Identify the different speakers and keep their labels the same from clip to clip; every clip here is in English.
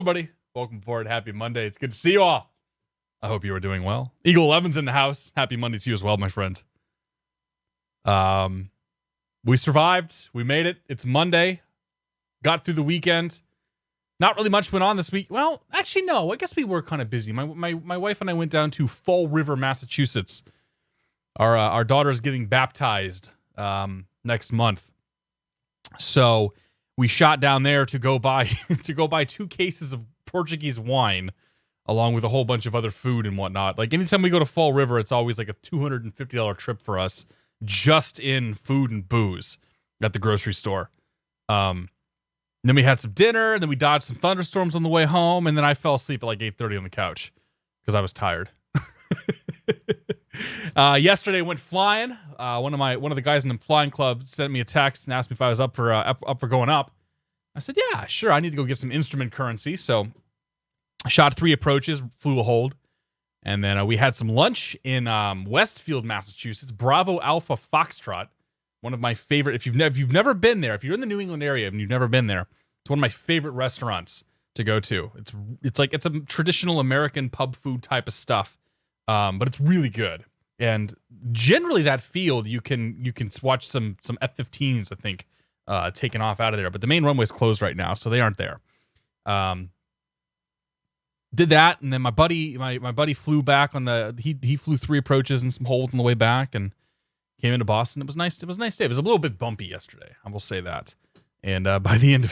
Speaker 1: Everybody, welcome aboard. Happy Monday. It's good to see you all. I hope you are doing well. Eagle 11's in the house. Happy Monday to you as well, my friend. We survived. We made it. It's Monday. Got through the weekend. Not really much went on this week. Well, actually, no. I guess we were kind of busy. My wife and I went down to Fall River, Massachusetts. Our daughter is getting baptized next month. So we shot down there to go buy 2 cases of Portuguese wine, along with a whole bunch of other food and whatnot. Like anytime we go to Fall River, it's always like a $250 trip for us, just in food and booze at the grocery store. Then we had some dinner, and then we dodged some thunderstorms on the way home, and then I fell asleep at like 8:30 on the couch because I was tired. Yesterday went flying. One of the guys in the flying club sent me a text and asked me if I was up for going up. I said, yeah, sure. I need to go get some instrument currency. So I shot 3 approaches, flew a hold, and then we had some lunch in Westfield, Massachusetts. Bravo Alpha Foxtrot, one of my favorite. If you've never been there, if you're in the New England area and you've never been there, it's one of my favorite restaurants to go to. It's a traditional American pub food type of stuff, but it's really good. And generally, that field you can watch some F-15s, I think, taken off out of there. But the main runway is closed right now, so they aren't there. Did that, and then my buddy flew back on he flew 3 approaches and some holds on the way back, and came into Boston. It was nice. It was a nice day. It was a little bit bumpy yesterday, I will say that. And by the end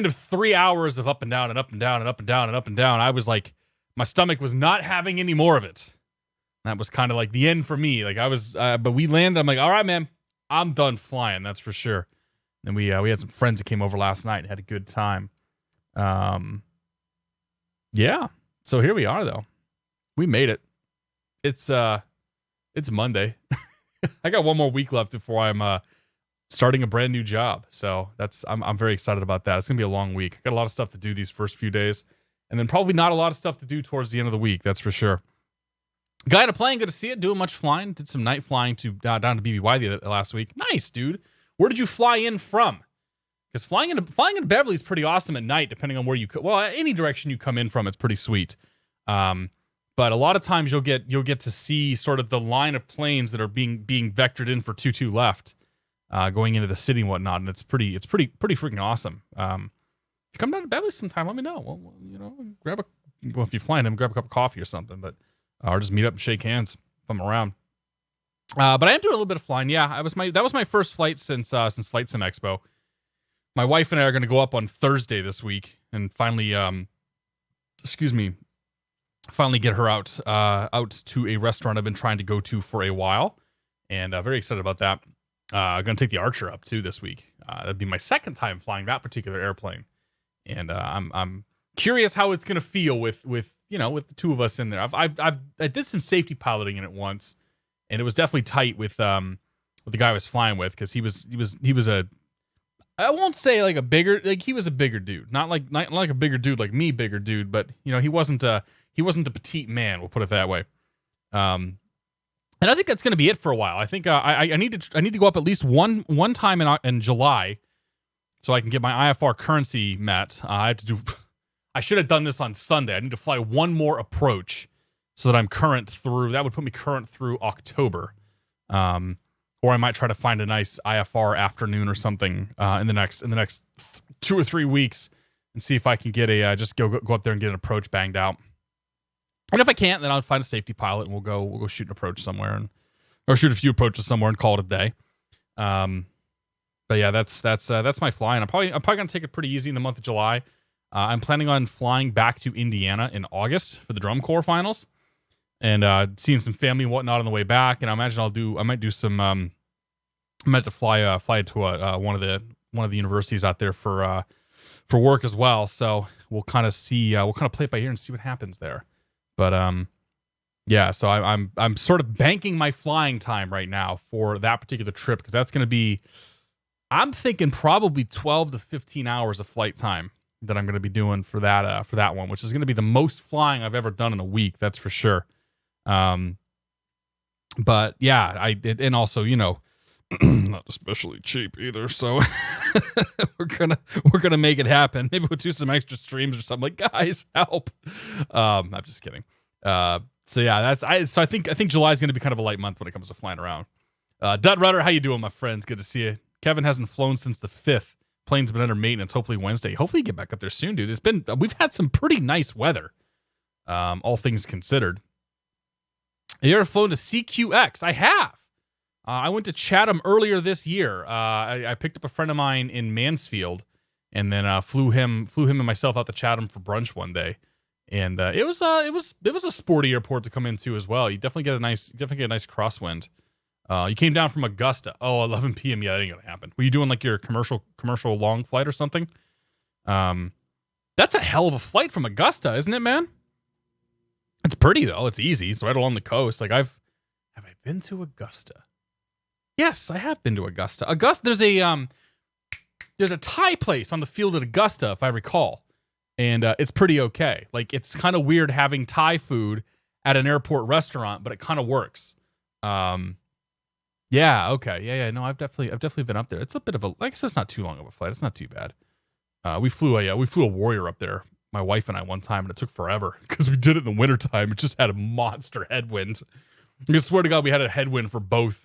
Speaker 1: of 3 hours of up and down and up and down and up and down and up and down, I was like, my stomach was not having any more of it. That was kind of like the end for me. Like I was, but we landed. I'm like, all right, man, I'm done flying. That's for sure. And we had some friends that came over last night and had a good time. Yeah. So here we are, though. We made it. It's Monday. I got one more week left before I'm starting a brand new job. So I'm very excited about that. It's gonna be a long week. I got a lot of stuff to do these first few days, and then probably not a lot of stuff to do towards the end of the week. That's for sure. Guy in a plane, good to see it. Doing much flying. Did some night flying down to BBY last week. Nice, dude. Where did you fly in from? Because flying into Beverly is pretty awesome at night, depending on where you any direction you come in from, it's pretty sweet. But a lot of times you'll get to see sort of the line of planes that are being vectored in for 2-2 left, going into the city and whatnot, and it's pretty freaking awesome. If you come down to Beverly sometime, let me know. Well, if you're flying in, grab a cup of coffee or something, but. Or just meet up and shake hands if I'm around. But I am doing a little bit of flying. Yeah, that was my first flight since Flight Sim Expo. My wife and I are going to go up on Thursday this week and finally get her out to a restaurant I've been trying to go to for a while, and very excited about that. I'm going to take the Archer up too this week. That'd be my second time flying that particular airplane, and I'm curious how it's going to feel with the 2 of us in there. I did some safety piloting in it once, and it was definitely tight with the guy I was flying with, because he was a, I won't say like a bigger, like he was a bigger dude, not like a bigger dude like me, bigger dude, but he wasn't a petite man, we'll put it that way. And I think that's going to be it for a while. I think I need to go up at least one time in July, so I can get my IFR currency met. I should have done this on Sunday. I need to fly one more approach so that I'm current through. That would put me current through October. Or I might try to find a nice IFR afternoon or something in the next 2 or 3 weeks and see if I can get just go up there and get an approach banged out. And if I can't, then I'll find a safety pilot and we'll go shoot an approach somewhere or shoot a few approaches somewhere and call it a day. But yeah, that's my flying. I'm probably gonna take it pretty easy in the month of July. I'm planning on flying back to Indiana in August for the Drum Corps finals, and seeing some family and whatnot on the way back. And I imagine I might do some. I might have to fly to one of the universities out there for work as well. So we'll kind of see. We'll kind of play it by ear and see what happens there. But yeah. So I'm sort of banking my flying time right now for that particular trip, because that's going to be. I'm thinking probably 12 to 15 hours of flight time that I'm going to be doing for that one, which is going to be the most flying I've ever done in a week. That's for sure. But yeah, and also, Not especially cheap either, so we're gonna make it happen. Maybe we'll do some extra streams or something. Like, guys, help. I'm just kidding. So yeah, I think July is gonna be kind of a light month when it comes to flying around. Dud Rudder, how you doing, my friends? Good to see you. Kevin hasn't flown since the 5th. Plane's been under maintenance. Hopefully Wednesday. Hopefully you get back up there soon, dude. We've had some pretty nice weather, all things considered. Have you ever flown to CQX? I have. I went to Chatham earlier this year. I picked up a friend of mine in Mansfield, and then flew him and myself out to Chatham for brunch one day. And it was a sporty airport to come into as well. You definitely get a nice crosswind. You came down from Augusta. Oh, 11 p.m. Yeah, that ain't gonna happen. Were you doing like your commercial long flight or something? That's a hell of a flight from Augusta, isn't it, man? It's pretty though. It's easy. It's right along the coast. Like have I been to Augusta? Yes, I have been to Augusta. There's a Thai place on the field at Augusta, if I recall. And it's pretty okay. Like, it's kind of weird having Thai food at an airport restaurant, but it kind of works. Yeah, okay. Yeah. No, I've definitely been up there. It's a bit of a, I guess it's not too long of a flight. It's not too bad. We flew a Warrior up there, my wife and I, one time, and it took forever because we did it in the wintertime. It just had a monster headwind. I swear to God, we had a headwind for both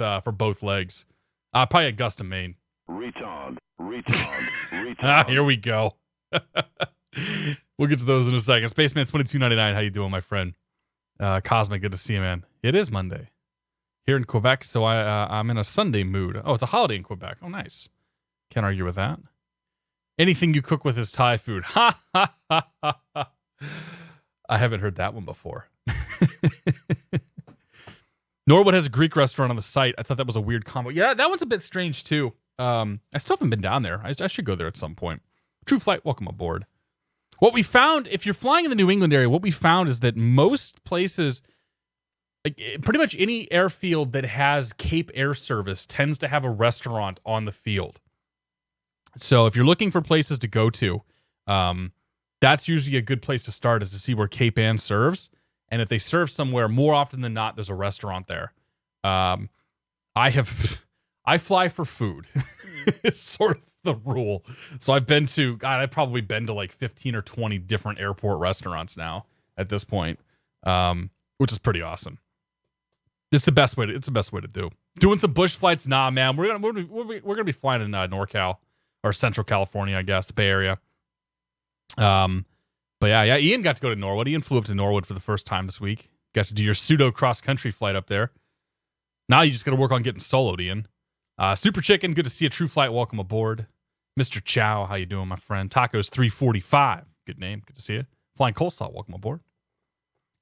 Speaker 1: legs. Probably Augusta, Maine. Retard. Here we go. We'll get to those in a second. Spaceman 2299, how you doing, my friend? Cosmic, good to see you, man. It is Monday here in Quebec, so I'm in a Sunday mood. Oh, it's a holiday in Quebec. Oh, nice. Can't argue with that. Anything you cook with is Thai food. Ha ha ha ha ha. I haven't heard that one before. Norwood has a Greek restaurant on the site. I thought that was a weird combo. Yeah, that one's a bit strange too. I still haven't been down there. I should go there at some point. True Flight, welcome aboard. What we found, if you're flying in the New England area, what we found is that most places, like pretty much any airfield that has Cape Air Service tends to have a restaurant on the field. So if you're looking for places to go to, that's usually a good place to start, is to see where Cape Ann serves. And if they serve somewhere, more often than not, there's a restaurant there. I fly for food. It's sort of the rule. So I've probably been to like 15 or 20 different airport restaurants now at this point, which is pretty awesome. It's the best way to do. Doing some bush flights, nah, man. We're gonna be flying in NorCal or Central California, I guess, the Bay Area. But yeah, Ian got to go to Norwood. Ian flew up to Norwood for the first time this week. Got to do your pseudo cross-country flight up there. Now you just got to work on getting soloed, Ian. Super Chicken, good to see you. True Flight, welcome aboard. Mr. Chow, how you doing, my friend? Tacos 345, good name, good to see you. Flying Coleslaw, welcome aboard.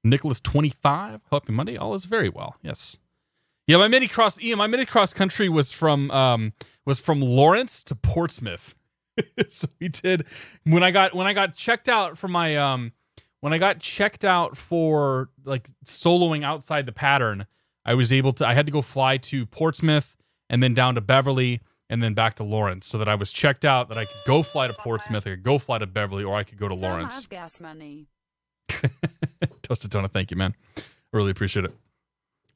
Speaker 1: Nicholas 25, happy Monday. All is very well, yes. Yeah, my mini cross country was from Lawrence to Portsmouth. So we did when I got checked out for my when I got checked out for like soloing outside the pattern, I had to go fly to Portsmouth and then down to Beverly and then back to Lawrence, so that I was checked out that I could go fly to Portsmouth, I could go fly to Beverly, or I could go to Lawrence.
Speaker 2: Have gas money.
Speaker 1: Toasted Tona, thank you, man. I really appreciate it.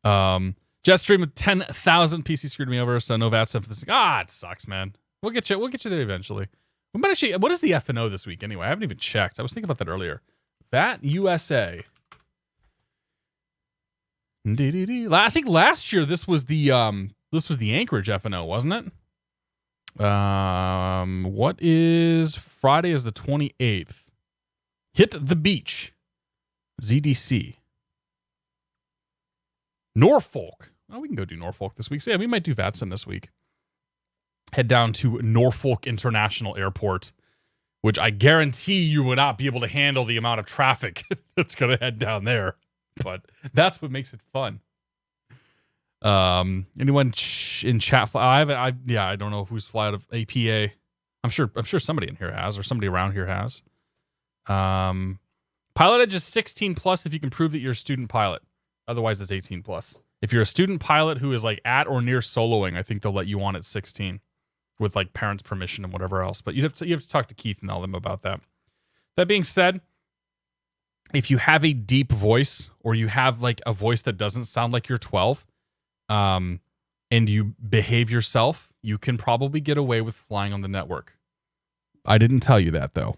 Speaker 1: Jetstream with 10,000 PC screwed me over, so no VAT stuff for this. It sucks, man. We'll get you there eventually. We might actually. What is the F&O this week anyway? I haven't even checked. I was thinking about that earlier. VAT USA. I think last year this was the Anchorage F&O, wasn't it? What is Friday? Is the 28th? Hit the beach. ZDC. Norfolk. Oh, we can go do Norfolk this week. So yeah, we might do VATSIM this week. Head down to Norfolk International Airport, which I guarantee you will not be able to handle the amount of traffic that's going to head down there. But that's what makes it fun. Anyone in chat? I don't know who's fly out of APA. I'm sure somebody in here has, or somebody around here has. PilotEdge is 16 plus if you can prove that you're a student pilot. Otherwise, it's 18 plus. If you're a student pilot who is like at or near soloing, I think they'll let you on at 16 with like parents' permission and whatever else. But you have to talk to Keith and all them about that. That being said, if you have a deep voice or you have like a voice that doesn't sound like you're 12, and you behave yourself, you can probably get away with flying on the network. I didn't tell you that, though.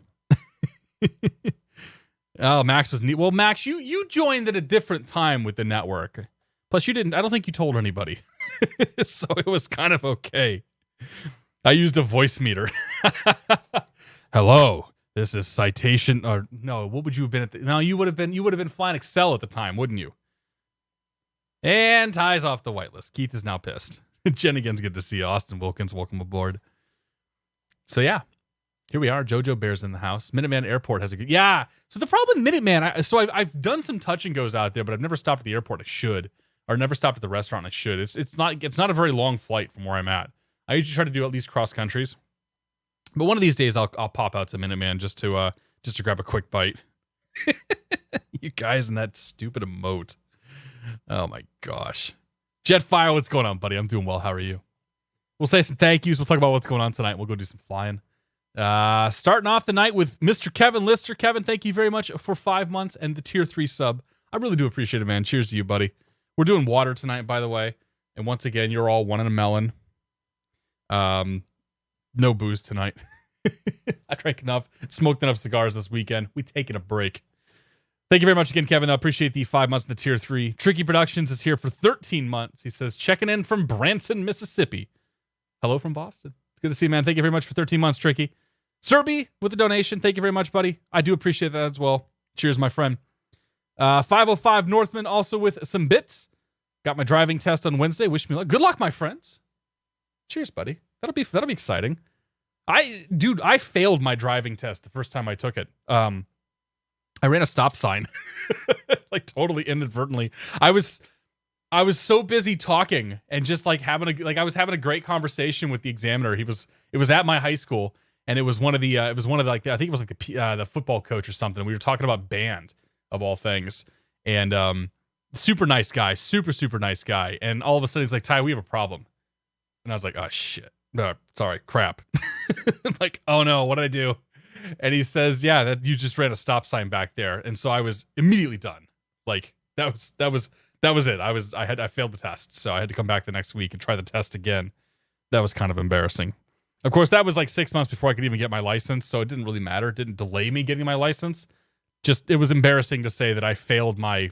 Speaker 1: Oh, Max was neat. Well, Max, you joined at a different time with the network. Plus, I don't think you told anybody. So it was kind of okay. I used a voice meter. Hello, this is citation. Or no, what would you have been no, you would have been flying Excel at the time, wouldn't you? And ties off the whitelist. Keith is now pissed. Jennigan's good to see you. Austin Wilkins, welcome aboard. So yeah, here we are. Jojo Bear's in the house. Minuteman Airport has a good... Yeah. So the problem with Minuteman, I've done some touch and goes out there, but I've never stopped at the airport. I should. Or never stopped at the restaurant. I should. It's not a very long flight from where I'm at. I usually try to do at least cross countries. But one of these days I'll pop out to Minuteman just to grab a quick bite. You guys in that stupid emote. Oh my gosh. Jetfire, what's going on, buddy? I'm doing well. How are you? We'll say some thank yous. We'll talk about what's going on tonight. We'll go do some flying. Starting off the night with Mr. Kevin Lister. Kevin, thank you very much for 5 months and the tier 3 sub. I really do appreciate it, man. Cheers to you, buddy. We're doing water tonight, by the way. And once again, you're all one in a melon. No booze tonight. I drank enough, smoked enough cigars this weekend. We taking a break. Thank you very much again, Kevin. I appreciate the 5 months in the tier 3. Tricky Productions is here for 13 months. He says, checking in from Branson, Mississippi. Hello from Boston. It's good to see you, man. Thank you very much for 13 months, Tricky. Serby with the donation. Thank you very much, buddy. I do appreciate that as well. Cheers, my friend. 505 Northman also with some bits. Got my driving test on Wednesday. Wish me luck. Good luck, my friends. Cheers, buddy. That'll be exciting. I failed my driving test the first time I took it. I ran a stop sign, like totally inadvertently. I was so busy talking and just like I was having a great conversation with the examiner. It was at my high school, and it was one of the I think it was like the football coach or something. We were talking about band of all things, and super nice guy, super nice guy. And all of a sudden he's like, Ty, we have a problem. And I was like, oh shit, no, sorry, crap. I'm like, oh no, what did I do? And he says, yeah, that you just ran a stop sign back there. And so I was immediately done. Like that was it. I failed the test. So I had to come back the next week and try the test again. That was kind of embarrassing. Of course, that was like 6 months before I could even get my license. So it didn't really matter. It didn't delay me getting my license. Just, it was embarrassing to say that I failed my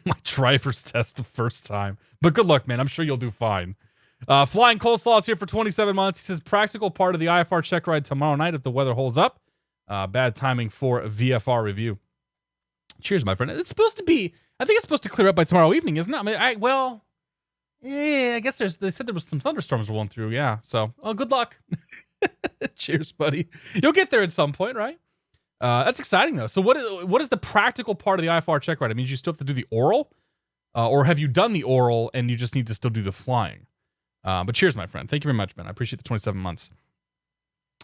Speaker 1: my driver's test the first time. But good luck, man. I'm sure you'll do fine. Flying Coleslaw is here for 27 months. He says, practical part of the IFR check ride tomorrow night if the weather holds up. Bad timing for a VFR review. Cheers, my friend. It's supposed to be, I think it's supposed to clear up by tomorrow evening, isn't it? I mean, I guess they said there was some thunderstorms rolling through. Yeah. So, good luck. Cheers, buddy. You'll get there at some point, right? That's exciting though. So what is the practical part of the IFR check ride? It means you still have to do the oral, or have you done the oral and you just need to still do the flying? But cheers, my friend. Thank you very much, man. I appreciate the 27 months.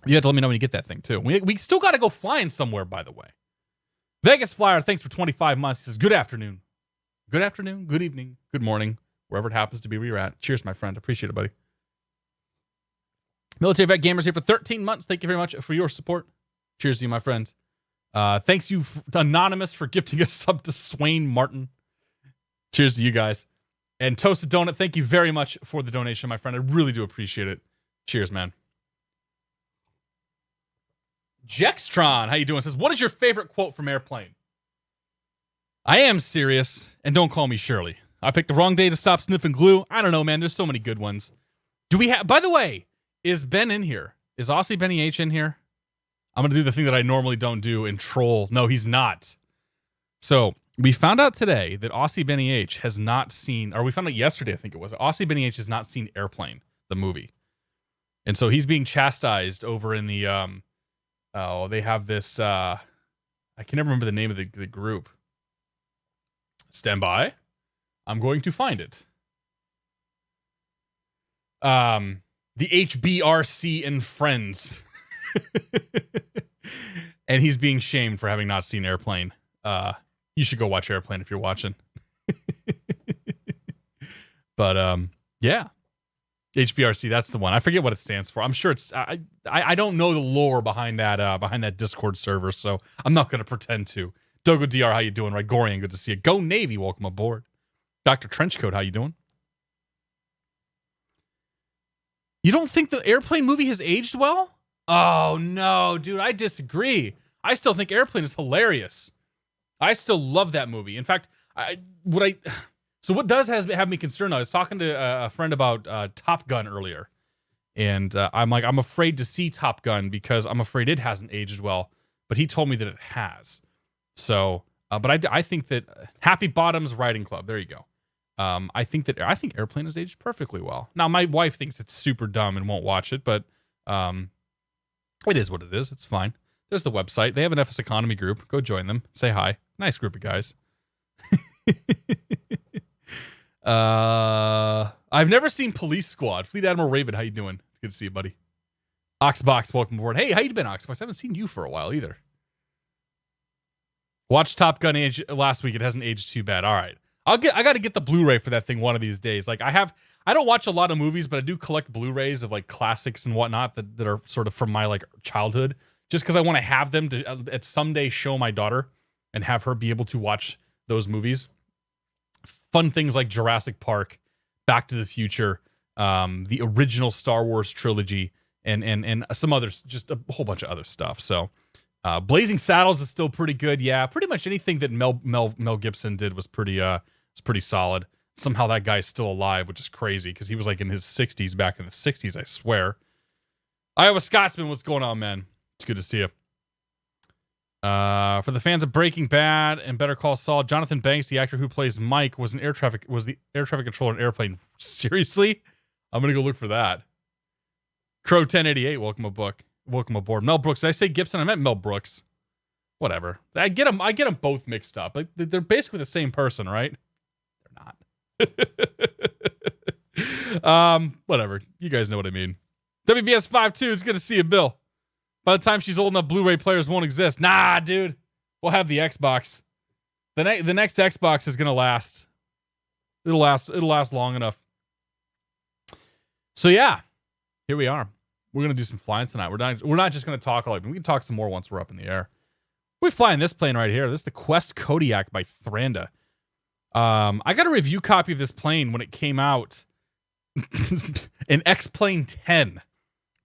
Speaker 1: You have to let me know when you get that thing, too. We still got to go flying somewhere, by the way. Vegas Flyer, thanks for 25 months. He says, good afternoon. Good afternoon, good evening, good morning, wherever it happens to be where you're at. Cheers, my friend. Appreciate it, buddy. Military Vet Gamers here for 13 months. Thank you very much for your support. Cheers to you, my friend. Thanks you, Anonymous, for gifting a sub to Swain Martin. Cheers to you guys. And Toasted Donut, thank you very much for the donation, my friend. I really do appreciate it. Cheers, man. Jextron, how you doing? Says, what is your favorite quote from Airplane? I am serious, and don't call me Shirley. I picked the wrong day to stop sniffing glue. I don't know, man. There's so many good ones. Do we have... By the way, is Ben in here? Is Aussie Benny H in here? I'm going to do the thing that I normally don't do and troll. No, he's not. So... we found out today that Aussie Benny H has not seen, or we found out yesterday, I think it was, Aussie Benny H has not seen Airplane, the movie. And so he's being chastised over in the, they have this, I can never remember the name of the group. Stand by. I'm going to find it. The HBRC and Friends. And he's being shamed for having not seen Airplane. You should go watch Airplane if you're watching. But yeah, HBRC, that's the one. I forget what it stands for. I'm sure it's I don't know the lore behind that Discord server, so I'm not going to pretend to. Dogo DR, how you doing? Rigorian, good to see you. Go Navy, welcome aboard. Dr. Trenchcoat, how you doing? You don't think the Airplane movie has aged well? Oh, no, dude, I disagree. I still think Airplane is hilarious. I still love that movie. In fact, so what does have me concerned, I was talking to a friend about Top Gun earlier, and I'm like, I'm afraid to see Top Gun because I'm afraid it hasn't aged well, but he told me that it has. So, but I think that Happy Bottoms Riding Club, there you go. I think Airplane has aged perfectly well. Now, my wife thinks it's super dumb and won't watch it, but it is what it is. It's fine. There's the website. They have an FS Economy group. Go join them. Say hi. Nice group of guys. I've never seen Police Squad. Fleet Admiral Raven, how you doing? Good to see you, buddy. Oxbox, welcome aboard. Hey, how you been, Oxbox? I haven't seen you for a while either. Watched Top Gun last week. It hasn't aged too bad. All right. I got to get the Blu-ray for that thing one of these days. Like I don't watch a lot of movies, but I do collect Blu-rays of like classics and whatnot that are sort of from my like childhood, just because I want to have them to at someday show my daughter and have her be able to watch those movies. Fun things like Jurassic Park, Back to the Future, the original Star Wars trilogy, and some others, just a whole bunch of other stuff. So Blazing Saddles is still pretty good. Yeah, pretty much anything that Mel Gibson did was pretty solid. Somehow that guy's still alive, which is crazy because he was like in his 60s back in the 60s, I swear. Iowa Scotsman, what's going on, man? It's good to see you. For the fans of Breaking Bad and Better Call Saul, Jonathan Banks, the actor who plays Mike, was the air traffic controller in Airplane. Seriously? I'm gonna go look for that. Crow 1088, welcome aboard. Mel Brooks. Did I say Gibson? I meant Mel Brooks. Whatever. I get them both mixed up. Like they're basically the same person, right? They're not. Whatever. You guys know what I mean. WBS52, it's good to see you, Bill. By the time she's old enough, Blu-ray players won't exist. Nah, dude. We'll have the Xbox. The next Xbox is gonna last. It'll last long enough. So yeah, here we are. We're gonna do some flying tonight. We're not just gonna talk all. We can talk some more once we're up in the air. We're flying this plane right here. This is the Quest Kodiak by Thranda. I got a review copy of this plane when it came out. An X-Plane 10.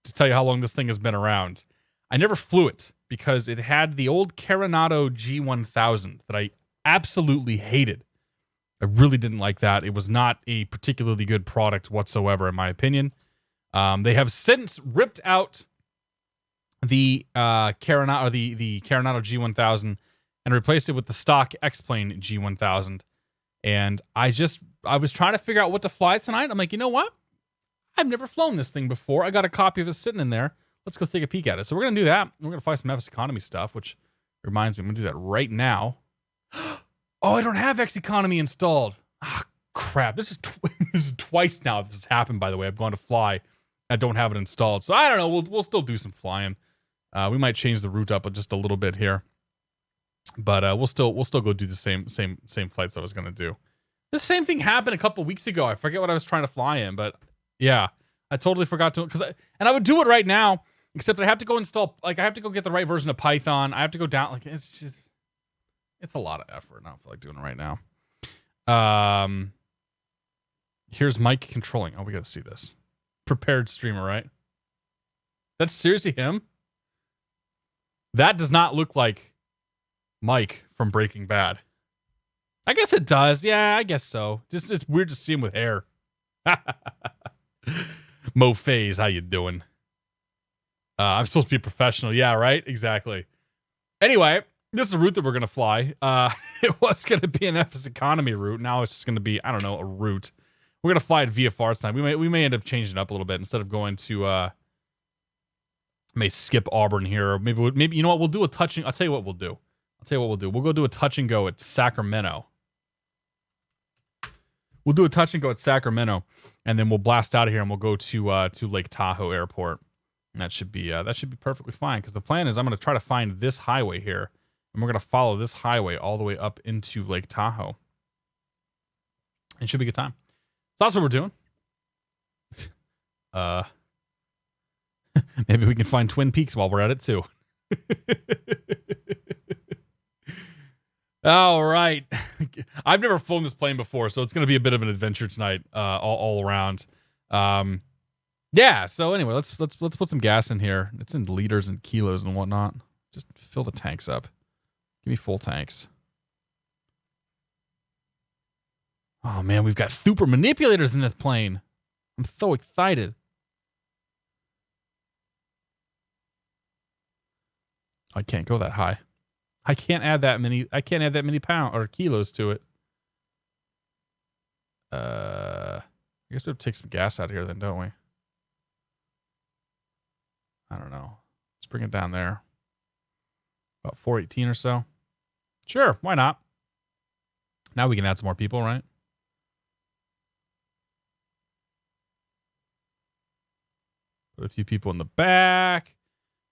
Speaker 1: To tell you how long this thing has been around. I never flew it because it had the old Coronado G1000 that I absolutely hated. I really didn't like that. It was not a particularly good product whatsoever, in my opinion. They have since ripped out the Coronado, the Coronado G1000 and replaced it with the stock X-Plane G1000. And I was trying to figure out what to fly tonight. I'm like, you know what? I've never flown this thing before. I got a copy of it sitting in there. Let's go take a peek at it. So we're going to do that. We're going to fly some FS Economy stuff, which reminds me, I'm going to do that right now. Oh, I don't have X Economy installed. Ah, crap. This is twice now this has happened, by the way. I've gone to fly. I don't have it installed. So I don't know. We'll still do some flying. We might change the route up just a little bit here. But we'll still go do the same flights I was going to do. The same thing happened a couple weeks ago. I forget what I was trying to fly in, but yeah, I totally forgot to, and I would do it right now, except I have to go install, like I have to go get the right version of Python. I have to go down, like it's a lot of effort. I don't feel like doing it right now. Here's Mike controlling. Oh, we got to see this. Prepared streamer, right? That's seriously him? That does not look like Mike from Breaking Bad. I guess it does. Yeah, I guess so. Just it's weird to see him with hair. Mo Faze, how you doing? I'm supposed to be a professional. Yeah, right? Exactly. Anyway, this is a route that we're going to fly. It was going to be an FS Economy route. Now it's just going to be, I don't know, a route. We're going to fly at VFR tonight. We may end up changing it up a little bit. Instead of going to, may skip Auburn here. Maybe you know what? We'll do a touching. I'll tell you what we'll do. We'll go do a touch and go at Sacramento. We'll do a touch and go at Sacramento, and then we'll blast out of here and we'll go to Lake Tahoe Airport. And that should be perfectly fine because the plan is I'm going to try to find this highway here, and we're going to follow this highway all the way up into Lake Tahoe. It should be a good time. So that's what we're doing. Maybe we can find Twin Peaks while we're at it too. All right. I've never flown this plane before, so it's going to be a bit of an adventure tonight, all around. Yeah. So anyway, let's put some gas in here. It's in liters and kilos and whatnot. Just fill the tanks up. Give me full tanks. Oh man, we've got super manipulators in this plane. I'm so excited. I can't go that high. I can't add that many pounds or kilos to it. I guess we have to take some gas out of here then, don't we? I don't know. Let's bring it down there. About 418 or so. Sure, why not? Now we can add some more people, right? Put a few people in the back.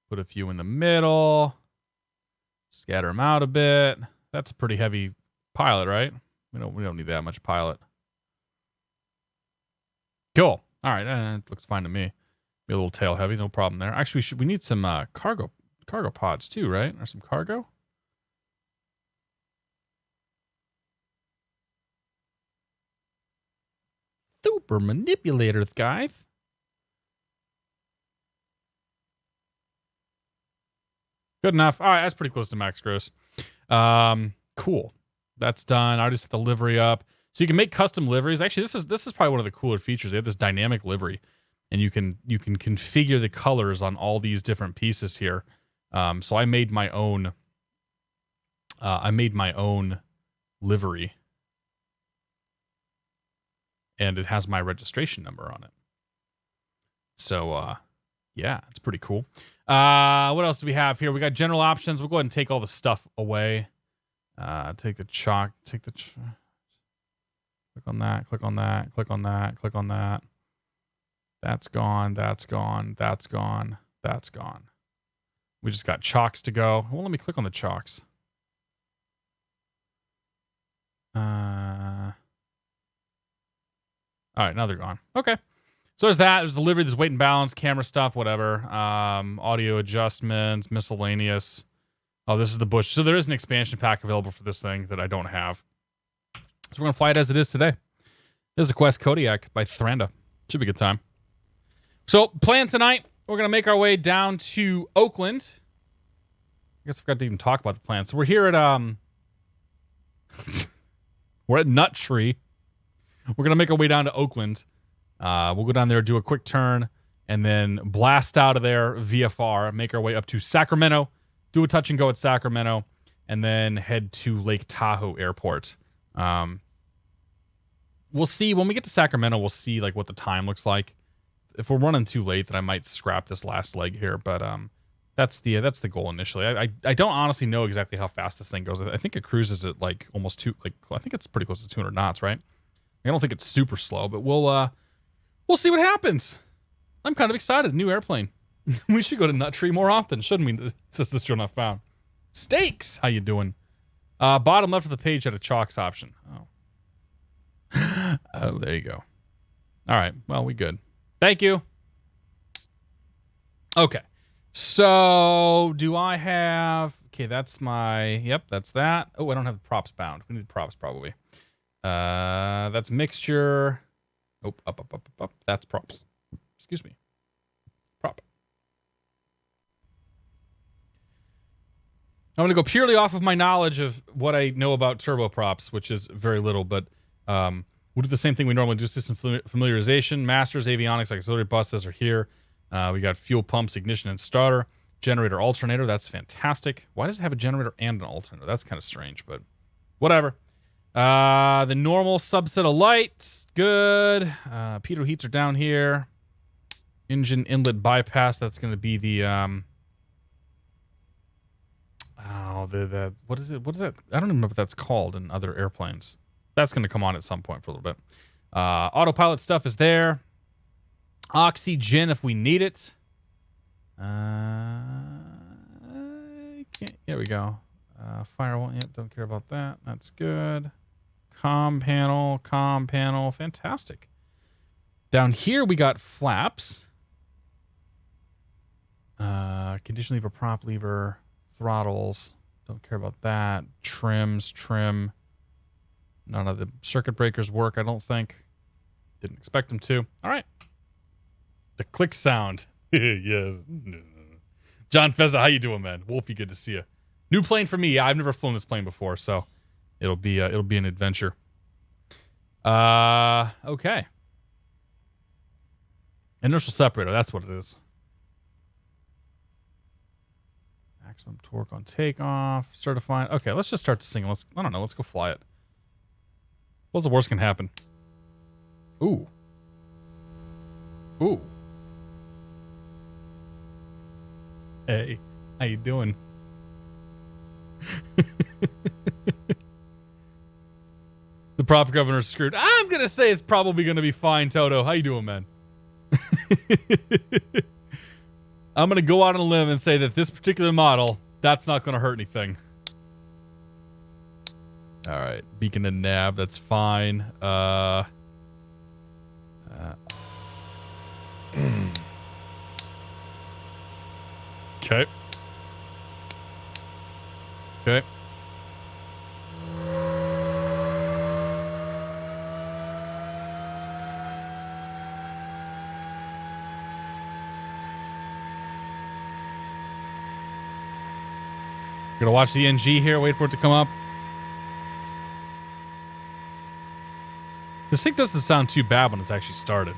Speaker 1: Put a few in the middle. Scatter them out a bit. That's a pretty heavy pilot, right? We don't need that much pilot. Cool. All right, it looks fine to me. Be a little tail heavy, no problem there. Actually, we need some cargo pods too, right? Or some cargo. Super manipulators, guys. Good enough. All right, that's pretty close to max gross. Cool. That's done. I just set the livery up. So you can make custom liveries. Actually, this is probably one of the cooler features. They have this dynamic livery, and you can configure the colors on all these different pieces here. So I made my own. Livery, and it has my registration number on it. So yeah, it's pretty cool. What else do we have here? We got general options. We'll go ahead and take all the stuff away. Take the chalk. Click on that, click on that, click on that, click on that. That's gone, that's gone, that's gone, that's gone. We just got chalks to go. Well, let me click on the chalks. All right, now they're gone. Okay. So there's that. There's the livery, there's weight and balance, camera stuff, whatever. Audio adjustments, miscellaneous. Oh, this is the bush. So there is an expansion pack available for this thing that I don't have. So we're going to fly it as it is today. This is a Quest Kodiak by Thranda. Should be a good time. So plan tonight, we're going to make our way down to Oakland. I guess I forgot to even talk about the plan. So we're here at, we're at Nut Tree. We're going to make our way down to Oakland. We'll go down there, do a quick turn, and then blast out of there VFR, make our way up to Sacramento, do a touch and go at Sacramento, and then head to Lake Tahoe Airport. We'll see when we get to Sacramento. We'll see like what the time looks like. If we're running too late, then I might scrap this last leg here. But that's the goal initially. I don't honestly know exactly how fast this thing goes. I think it cruises at like almost I think it's pretty close to 200 knots, right? I don't think it's super slow, but we'll see what happens. I'm kind of excited. New airplane. We should go to Nut Tree more often, shouldn't we? Since this still not found. Steaks. How you doing? Bottom left of the page had a chalks option. Oh. Oh, there you go. All right. Well, we good. Thank you. Okay. So, do I have... Okay, that's my... Yep, that's that. Oh, I don't have the props bound. We need props, probably. That's mixture. Oh, up. That's props. Excuse me. Prop. I'm going to go purely off of my knowledge of what I know about turboprops, which is very little, but we'll do the same thing we normally do. System familiarization, masters, avionics, auxiliary buses are here. We got fuel pumps, ignition, and starter. Generator, alternator. That's fantastic. Why does it have a generator and an alternator? That's kind of strange, but whatever. The normal subset of lights. Good. Pitot heats are down here. Engine inlet bypass. That's going to be the... what is it? What is that? I don't even know what that's called in other airplanes. That's going to come on at some point for a little bit. Autopilot stuff is there. Oxygen if we need it. Here we go. Firewall. Yep, don't care about that. That's good. Comm panel. Fantastic. Down here we got flaps. Condition lever, prop lever, throttles. Don't care about that. Trim. None of the circuit breakers work, I don't think. Didn't expect them to. All right. The click sound. Yes. John Fezza, how you doing, man? Wolfie, good to see you. New plane for me. Yeah, I've never flown this plane before, so it'll be an adventure. Okay. Inertial separator, that's what it is. Maximum torque on takeoff. Certifying. Okay, let's just start to sing. I don't know, let's go fly it. What's the worst can happen? Ooh. Ooh. Hey, how you doing? The prop governor's screwed. I'm gonna say it's probably gonna be fine, Toto. How you doing, man? I'm gonna go out on a limb and say that this particular model, that's not gonna hurt anything. All right, beacon and nav, that's fine. Okay. Okay. Gonna watch the NG here, wait for it to come up. This thing doesn't sound too bad when it's actually started.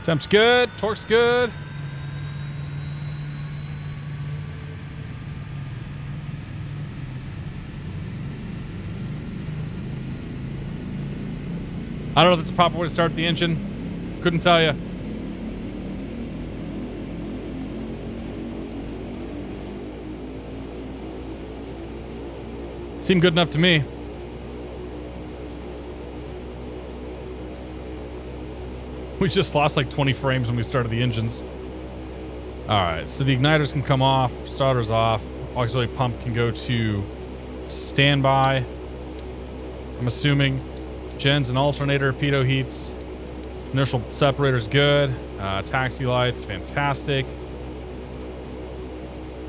Speaker 1: Temp's good, torque's good. I don't know if it's the proper way to start the engine. Couldn't tell you. Seemed good enough to me. We just lost like 20 frames when we started the engines. Alright, so the igniters can come off, starters off, auxiliary pump can go to standby. I'm assuming. Gens and alternator, pitot heats. Inertial separator's good. Taxi lights, fantastic.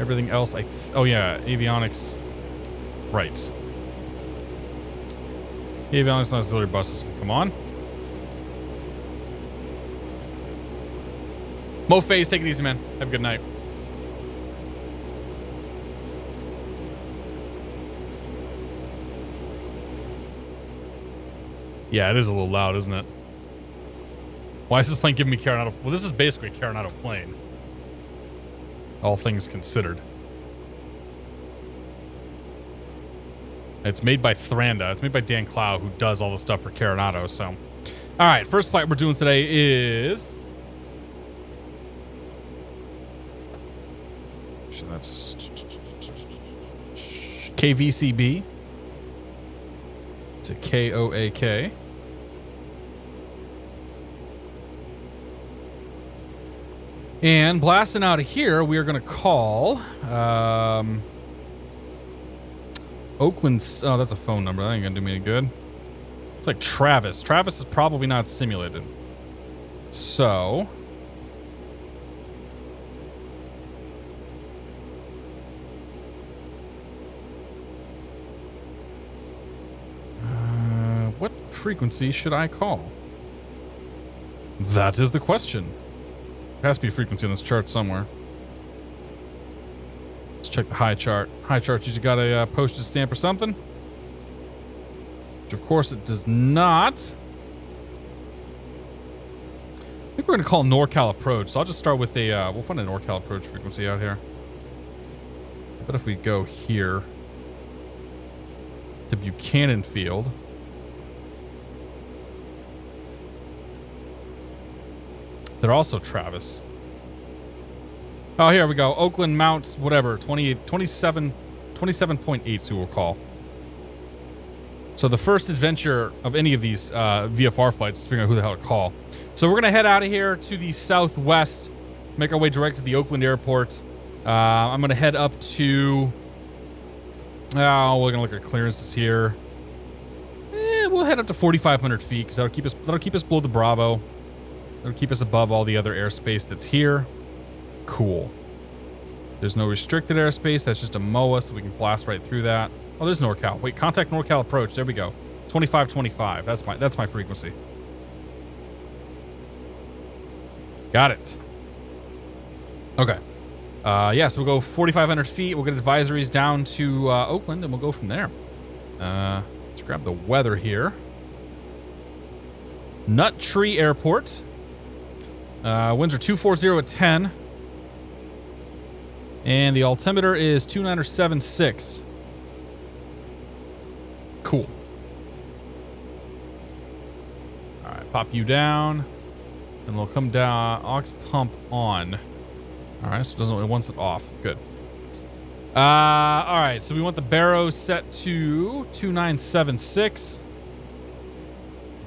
Speaker 1: Everything else, oh yeah, avionics. Right. Avionics and auxiliary buses can come on. Mo Phase, take it easy, man. Have a good night. Yeah, it is a little loud, isn't it? Why is this plane giving me Carinado? Well, this is basically a Carinado plane. All things considered. It's made by Thranda. It's made by Dan Clow, who does all the stuff for Carinado, so. All right, first flight we're doing today is... So that's... KVCB to KOAK. And blasting out of here, we are going to call Oakland's... Oh, that's a phone number. That ain't going to do me any good. It's like Travis. Travis is probably not simulated. So... what frequency should I call? That is the question. There has to be a frequency on this chart somewhere. Let's check the high chart. High chart usually got a postage stamp or something. Which of course it does not. I think we're going to call NorCal approach. So I'll just start with a, we'll find a NorCal approach frequency out here. But if we go here to Buchanan Field. They're also Travis. Oh, here we go. Oakland Mounts, whatever, 27.8 so we'll call. So the first adventure of any of these VFR flights is figuring out who the hell to call. So we're going to head out of here to the southwest, make our way direct to the Oakland airport. I'm going to head up to... Oh, we're going to look at clearances here. We'll head up to 4,500 feet because that'll keep us below the Bravo. That'll keep us above all the other airspace that's here. Cool. There's no restricted airspace. That's just a MOA, so we can blast right through that. Oh, there's NorCal. Wait, contact NorCal approach. There we go. 2525. That's my frequency. Got it. Okay. Yeah, so we'll go 4,500 feet. We'll get advisories down to Oakland, and we'll go from there. Let's grab the weather here. Nut Tree Airport. Winds are 240 at 10. And the altimeter is 2976. Cool. All right, pop you down. And we'll come down. Aux pump on. All right, so it wants it off. Good. All right, so we want the barrow set to 2976.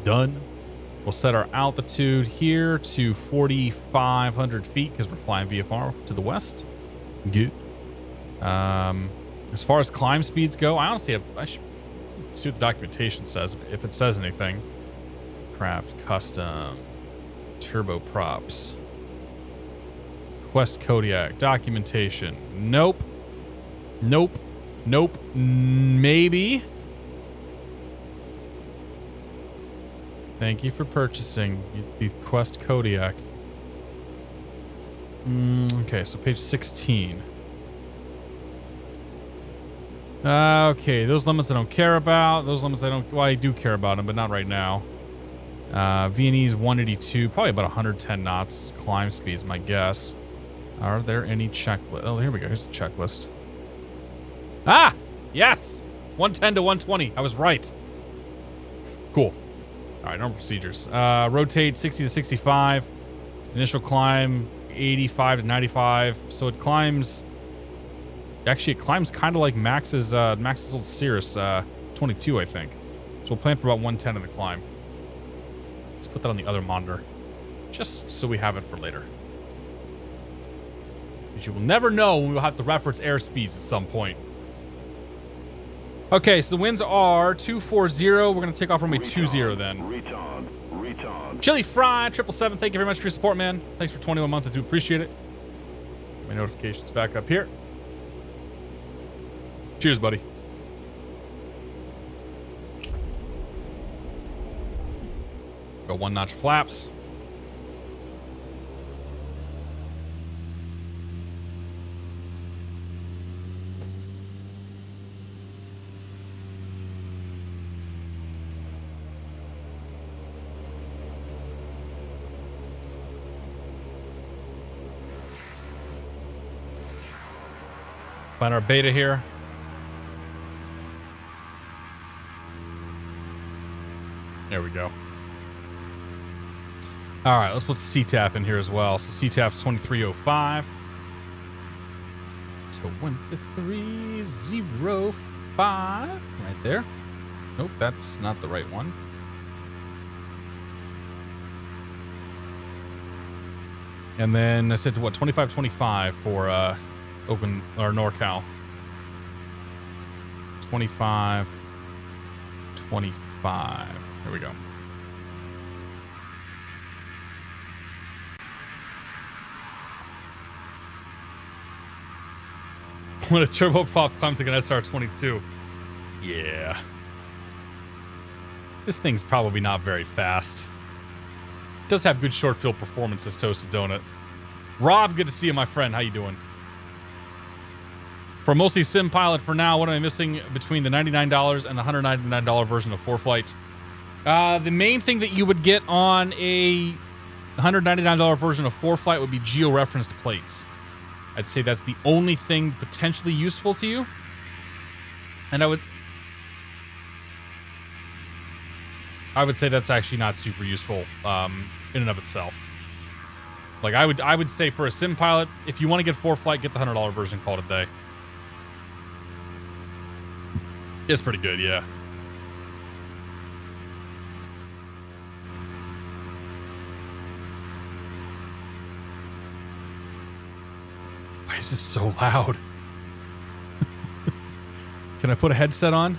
Speaker 1: Done. We'll set our altitude here to 4,500 feet because we're flying VFR to the west. Good. As far as climb speeds go, I honestly I should see what the documentation says, if it says anything. Craft, custom, turboprops, Quest Kodiak, documentation. Nope. Nope. Nope. Maybe. Thank you for purchasing the Quest Kodiak. Okay, so page 16. Okay, those limits I don't care about. Those limits I do care about them, but not right now. V&E's 182, probably about 110 knots climb speeds, my guess. Are there any checklists? Oh, here we go. Here's the checklist. Ah! Yes! 110 to 120. I was right. Cool. All right, normal procedures. Rotate 60 to 65. Initial climb 85 to 95. So it climbs. Actually, it climbs kind of like Max's old Cirrus 22, I think. So we'll plan for about 110 in the climb. Let's put that on the other monitor, just so we have it for later. Because you will never know when we'll have to reference airspeeds at some point. Okay, so the winds are 240. We're going to take off runway 20 then. Retard. Chili Fry, 777, thank you very much for your support, man. Thanks for 21 months. I do appreciate it. My notifications back up here. Cheers, buddy. Go 1-notch flaps. Find our beta here. There we go. All right, let's put CTAF in here as well. So CTAF's 2305. 2305. Right there. Nope, that's not the right one. And then I said, what, 2525 for open or NorCal. 2525. There we go. When a turboprop climbs like an SR-22. Yeah. This thing's probably not very fast. It does have good short field performance, this Toasted Donut. Rob, good to see you, my friend. How you doing? For mostly sim pilot for now, what am I missing between the $99 and the $199 version of ForeFlight? The main thing that you would get on a $199 version of ForeFlight would be geo-referenced plates. I'd say that's the only thing potentially useful to you. And I would say that's actually not super useful in and of itself. Like I would say for a sim pilot, if you want to get ForeFlight, get the $100 version, call it a day. It's pretty good, yeah. Why is this so loud? Can I put a headset on?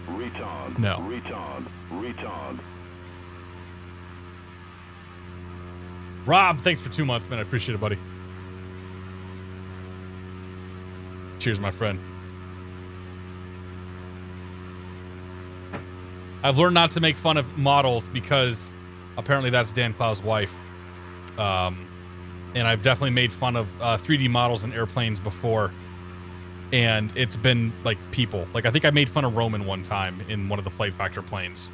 Speaker 2: Retard.
Speaker 1: No.
Speaker 2: Retard.
Speaker 1: Rob, thanks for 2 months, man. I appreciate it, buddy. Cheers, my friend. I've learned not to make fun of models because apparently that's Dan Clow's wife. And I've definitely made fun of 3D models and airplanes before. And it's been like people. Like I think I made fun of Roman one time in one of the Flight Factor planes.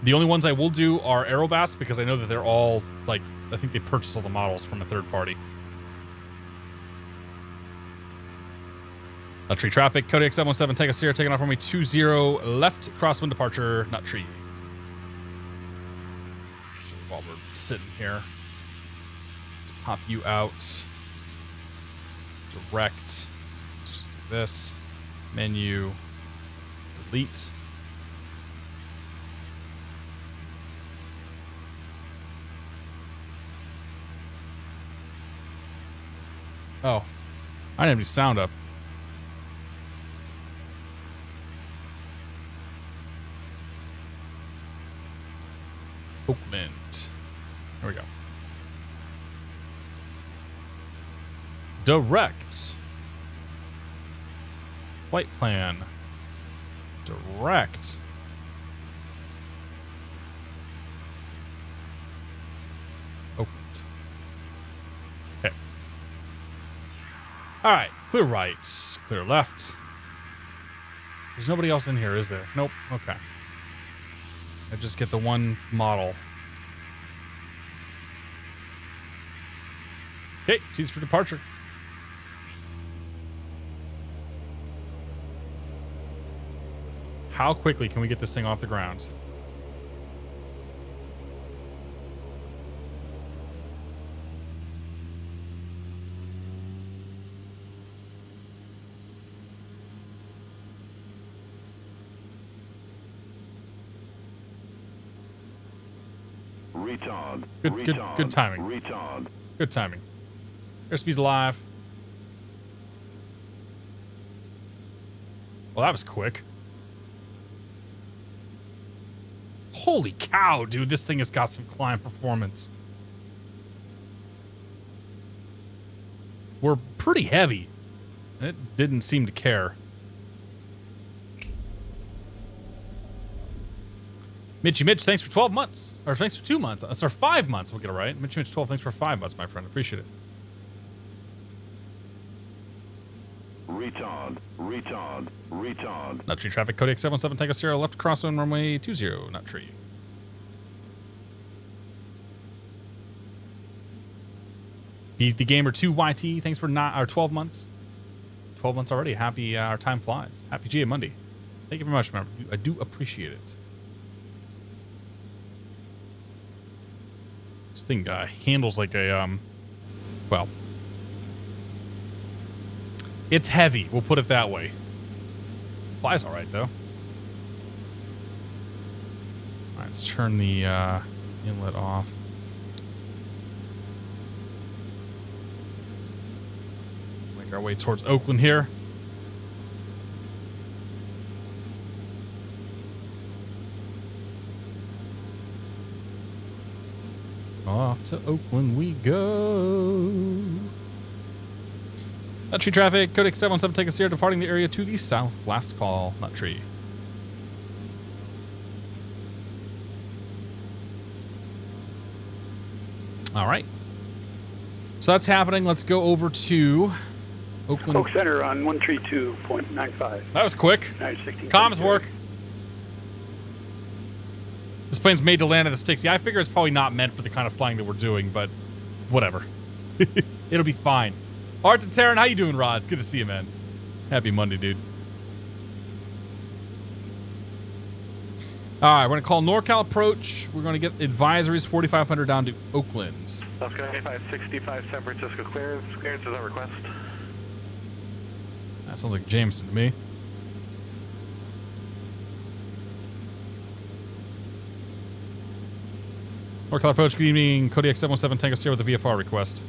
Speaker 1: The only ones I will do are Aerobas because I know that they're all like, I think they purchase all the models from a third party. Tree traffic, Kodiak 717, take us here, taking off from me 20 left, crosswind departure, not tree. While we're sitting here, let's pop you out. Direct. Let's just do this. Menu. Delete. Oh, I didn't have any sound up. Oakland. There we go. Direct. Flight plan. Direct. Oakland. Okay. All right. Clear right. Clear left. There's nobody else in here, is there? Nope. Okay. I just get the one model. Okay, seats for departure. How quickly can we get this thing off the ground? Good timing. Good timing. Airspeed's alive. Well, that was quick. Holy cow, dude. This thing has got some climb performance. We're pretty heavy. It didn't seem to care. Mitchy Mitch, thanks for 12 months. Or thanks for 2 months. It's our 5 months. We'll get it right. Mitchy Mitch 12, thanks for 5 months, my friend. Appreciate it. Retard. Not tree traffic. Kodiak 717, take us 0 left cross on runway 20. Not tree. The Gamer 2 YT, thanks for 12 months. 12 months already. Happy our time flies. Happy GA Monday. Thank you very much, man. I do appreciate it. This thing handles like a, well, it's heavy. We'll put it that way. Flies all right, though. All right, let's turn the inlet off. Make our way towards Oakland here. Off to Oakland we go. Tree traffic, Kodiak 717, take us here, departing the area to the south. Last call, not tree. All right. So that's happening. Let's go over to Oakland.
Speaker 2: Oak Center on 132.95.
Speaker 1: That was quick. Comms work. This plane's made to land at the sticks. Yeah, I figure it's probably not meant for the kind of flying that we're doing, but whatever. It'll be fine. Art and Taryn, how you doing, Rod? It's good to see you, man. Happy Monday, dude. All right, we're going to call NorCal approach. We're going to get advisories 4,500 down to Oakland.
Speaker 3: South Carolina 565 San Francisco clearance. Clearance is our request.
Speaker 1: That sounds like Jameson to me. NorCal approach, good evening. Kodiak 717, take us here with the VFR request.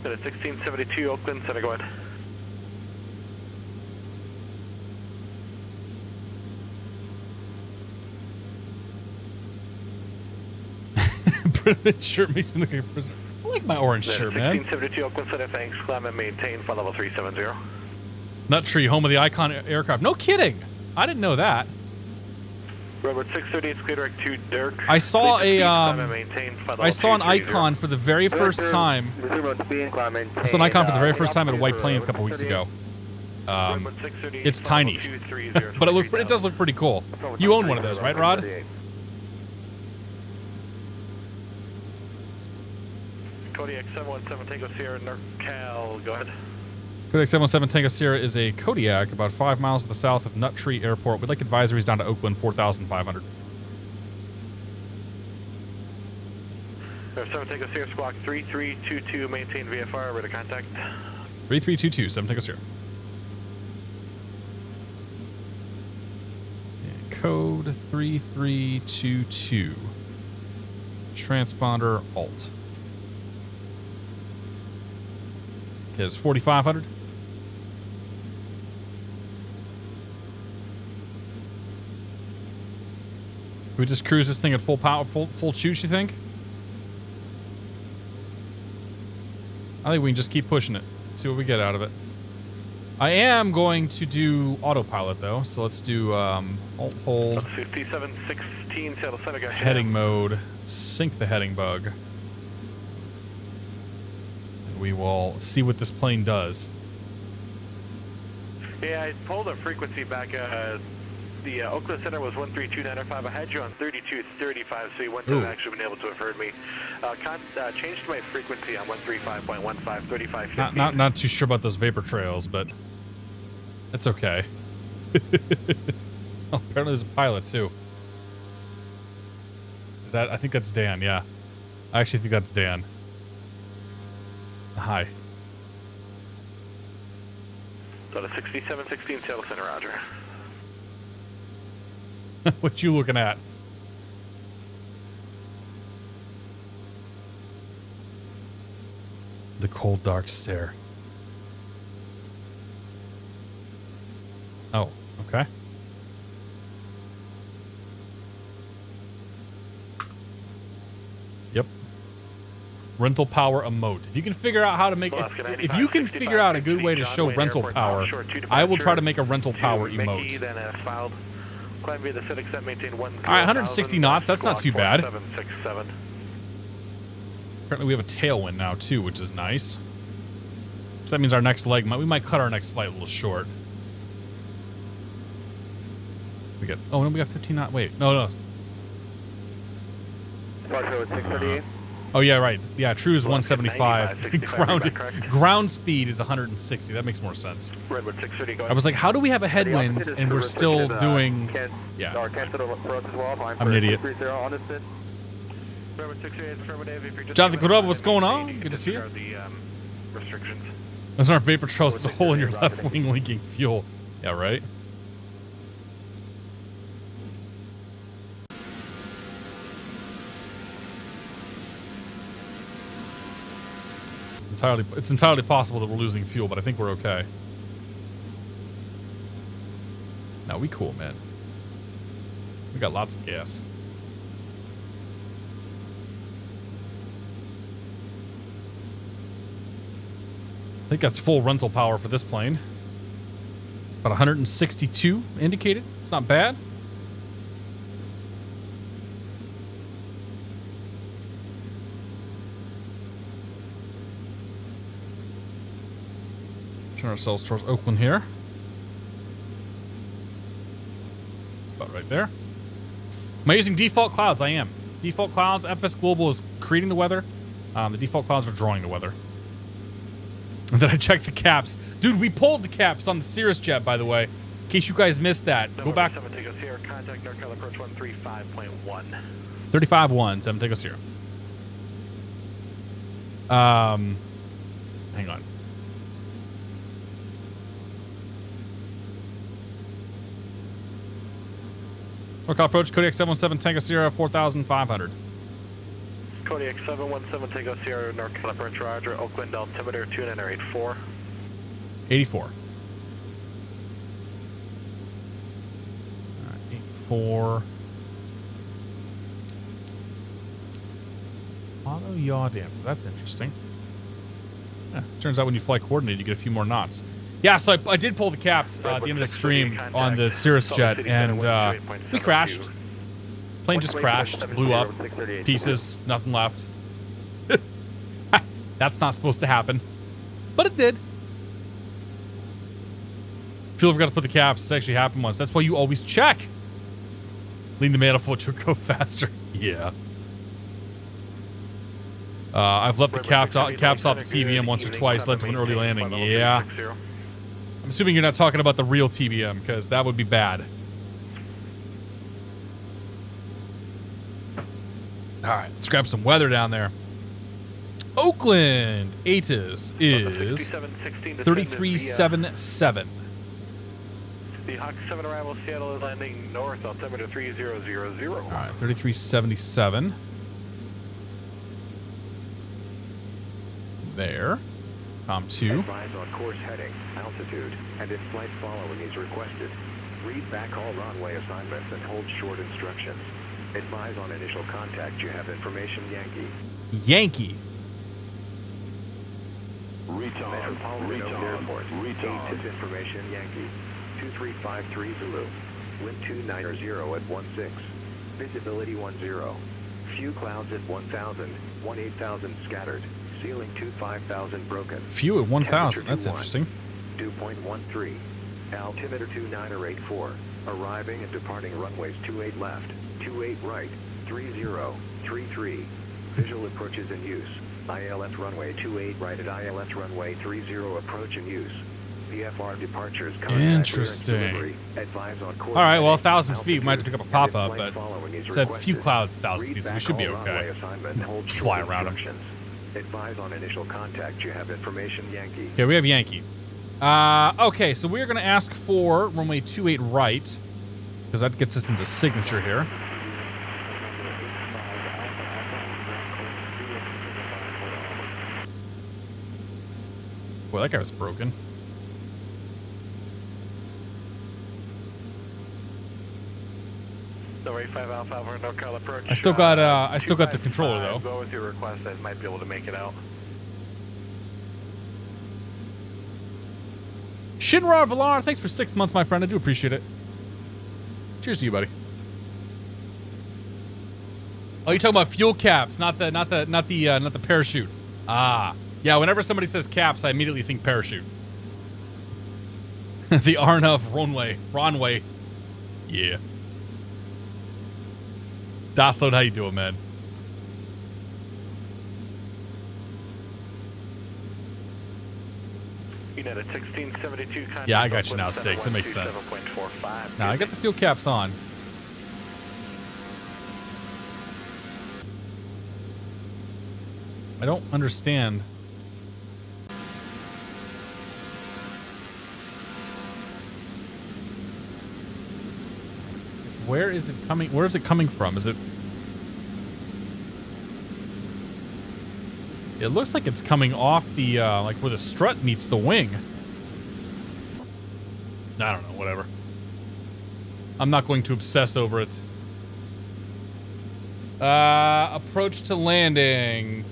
Speaker 3: 1672 Oakland, Center, go ahead.
Speaker 1: British shirt makes me look like a prisoner. Well, like my orange shirt, man.
Speaker 3: 1672 Oakland Center, thanks. Climb and maintain flight level 370.
Speaker 1: Nut Tree, home of the Icon aircraft. No kidding. I didn't know that.
Speaker 3: Redwood 638, clear direct to Dirk.
Speaker 1: I saw
Speaker 3: I
Speaker 1: saw an icon for the very first time. I saw an icon for the very first time at White Plains a couple weeks ago. It's tiny, but it does look pretty cool. You own one of those, right, Rod?
Speaker 3: Kodiak 717 Tango Sierra NorCal, go ahead.
Speaker 1: Kodiak 717 Tango Sierra is a Kodiak about 5 miles to the south of Nut Tree Airport. We'd like advisories down to Oakland, 4,500.
Speaker 3: 7 Tango Sierra, squawk 3322, maintain VFR, ready to contact.
Speaker 1: 3322, 7 Tango Sierra. And code 3322. Transponder alt. Okay, it's 4,500. We just cruise this thing at full power, full shoot, you think? I think we can just keep pushing it. See what we get out of it. I am going to do autopilot though, so let's do alt hold.
Speaker 3: 5716 Seattle Center, go ahead.
Speaker 1: Heading mode. Sync the heading bug. And we will see what this plane does.
Speaker 3: Yeah, I pulled a frequency back. The Oakland Center was 13295. I had you on 3235, so you wouldn't have actually been able to have heard me. Changed my frequency on 135.15, 3550.
Speaker 1: Not too sure about those vapor trails, but that's okay. Oh, apparently there's a pilot too. Is that? I think that's Dan. Yeah, I actually think that's Dan. Hi.
Speaker 3: So the 6716 Seattle Center, roger.
Speaker 1: What you looking at? The cold, dark stare. Oh, okay. Yep. Rental power emote. If you can figure out how to make if you can figure out a good way to show rental power, I will try to make a rental power emote. All right, 160 knots. That's not too bad. Apparently we have a tailwind now too, which is nice. So that means our next leg we might cut our next flight a little short. We got 15 knots. Wait, no. Oh yeah, right. Yeah, true is 175. Ground speed is 160. That makes more sense. I was like, how do we have a headwind and we're still doing? Yeah, I'm an idiot. Jonathan Cordova, what's going on? Good to see you. Those aren't vapor trails. It's a hole in your left wing leaking fuel. Yeah, right. It's entirely possible that we're losing fuel, but I think we're okay. Now we cool, man. We got lots of gas. I think that's full rental power for this plane. About 162 indicated. It's not bad. Turn ourselves towards Oakland here. It's about right there. Am I using default clouds? I am. Default clouds. FS Global is creating the weather. The default clouds are drawing the weather. And then I checked the caps. Dude, we pulled the caps on the Cirrus jet, by the way. In case you guys missed that. Go back. 35-1, 7 Tango Sierra. Hang on. NorCal approach, Kodiak 717 Tango Sierra, 4,500.
Speaker 3: Kodiak 717 Tango Sierra, NorCal approach, roger. Oakland altimeter 2984.
Speaker 1: 84. 84. Auto yaw damper. That's interesting. Yeah, turns out when you fly coordinated, you get a few more knots. Yeah, so I did pull the caps at the end of the stream on the Cirrus jet, and we crashed. Plane just crashed, blew up, pieces, nothing left. That's not supposed to happen, but it did. Phil forgot to put the caps. It's actually happened once. That's why you always check. Lean the manifold to go faster. Yeah. I've left the caps off the TBM once or twice, led to an early landing. Yeah. I'm assuming you're not talking about the real TBM, because that would be bad. All right, let's grab some weather down there. Oakland, ATIS is 3377.
Speaker 3: The Hawk 7 arrival, Seattle is landing north, altimeter 3000.
Speaker 1: All right, 3377. There. Com 2.
Speaker 4: Advise on course heading, altitude, and if flight following is requested. Read back all runway assignments and hold short instructions. Advise on initial contact. You have information, Yankee.
Speaker 1: Yankee.
Speaker 4: Metropolitan Airport. ATIS information, Yankee. 2353 Zulu. Wind 290 at 16. Visibility 10. Few clouds at 1000. 18,000 scattered. Ceiling 25,000 broken.
Speaker 1: Few at 1,000. That's interesting.
Speaker 4: Dew point 13. Altimeter 2984. Arriving and departing runways 28 left, 28 right, 3033. Visual approaches in use. ILS runway 28 right at ILS runway 30 approach in use. VFR departures.
Speaker 1: Interesting.
Speaker 4: Advise on course.
Speaker 1: All right, well, 1,000 feet. We might have to pick up a pop-up, but it's a few clouds, 1,000 feet, so we should be okay. Fly around them.
Speaker 4: Advise on initial contact. You have information, Yankee.
Speaker 1: Okay, we have Yankee. Okay, so we're going to ask for runway 28 right, because that gets us into signature here. Boy, that guy was broken.
Speaker 3: Number 85 Alpha Alpha NorCal approach.
Speaker 1: I still got the controller though.
Speaker 3: Go with your request. I might be able to make it out.
Speaker 1: Shinrar Valar, thanks for 6 months, my friend. I do appreciate it. Cheers to you, buddy. Oh, you're talking about fuel caps, not the parachute. Ah, yeah. Whenever somebody says caps, I immediately think parachute. The Arnav runway. Yeah. Dasload, how you doing, man?
Speaker 3: United 1672.
Speaker 1: Yeah, I got you now, Sticks. That makes sense. Now I got the fuel caps on. I don't understand. Where is it coming? Where is it coming from? Is it? It looks like it's coming off the like where the strut meets the wing. I don't know. Whatever. I'm not going to obsess over it. Approach to landing.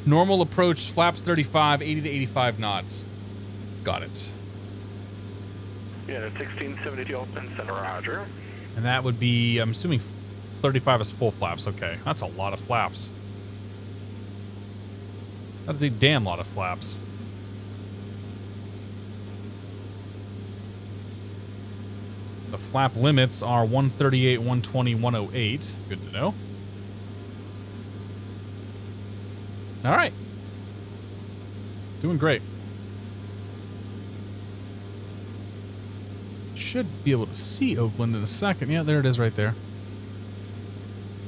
Speaker 1: Normal approach, flaps 35, 80 to 85 knots. Got it.
Speaker 3: Yeah, 1672 open center, roger.
Speaker 1: And that would be, I'm assuming 35 is full flaps. Okay, that's a lot of flaps. That is a damn lot of flaps. The flap limits are 138, 120, 108. Good to know. All right. Doing great. Should be able to see Oakland in a second. Yeah, there it is right there.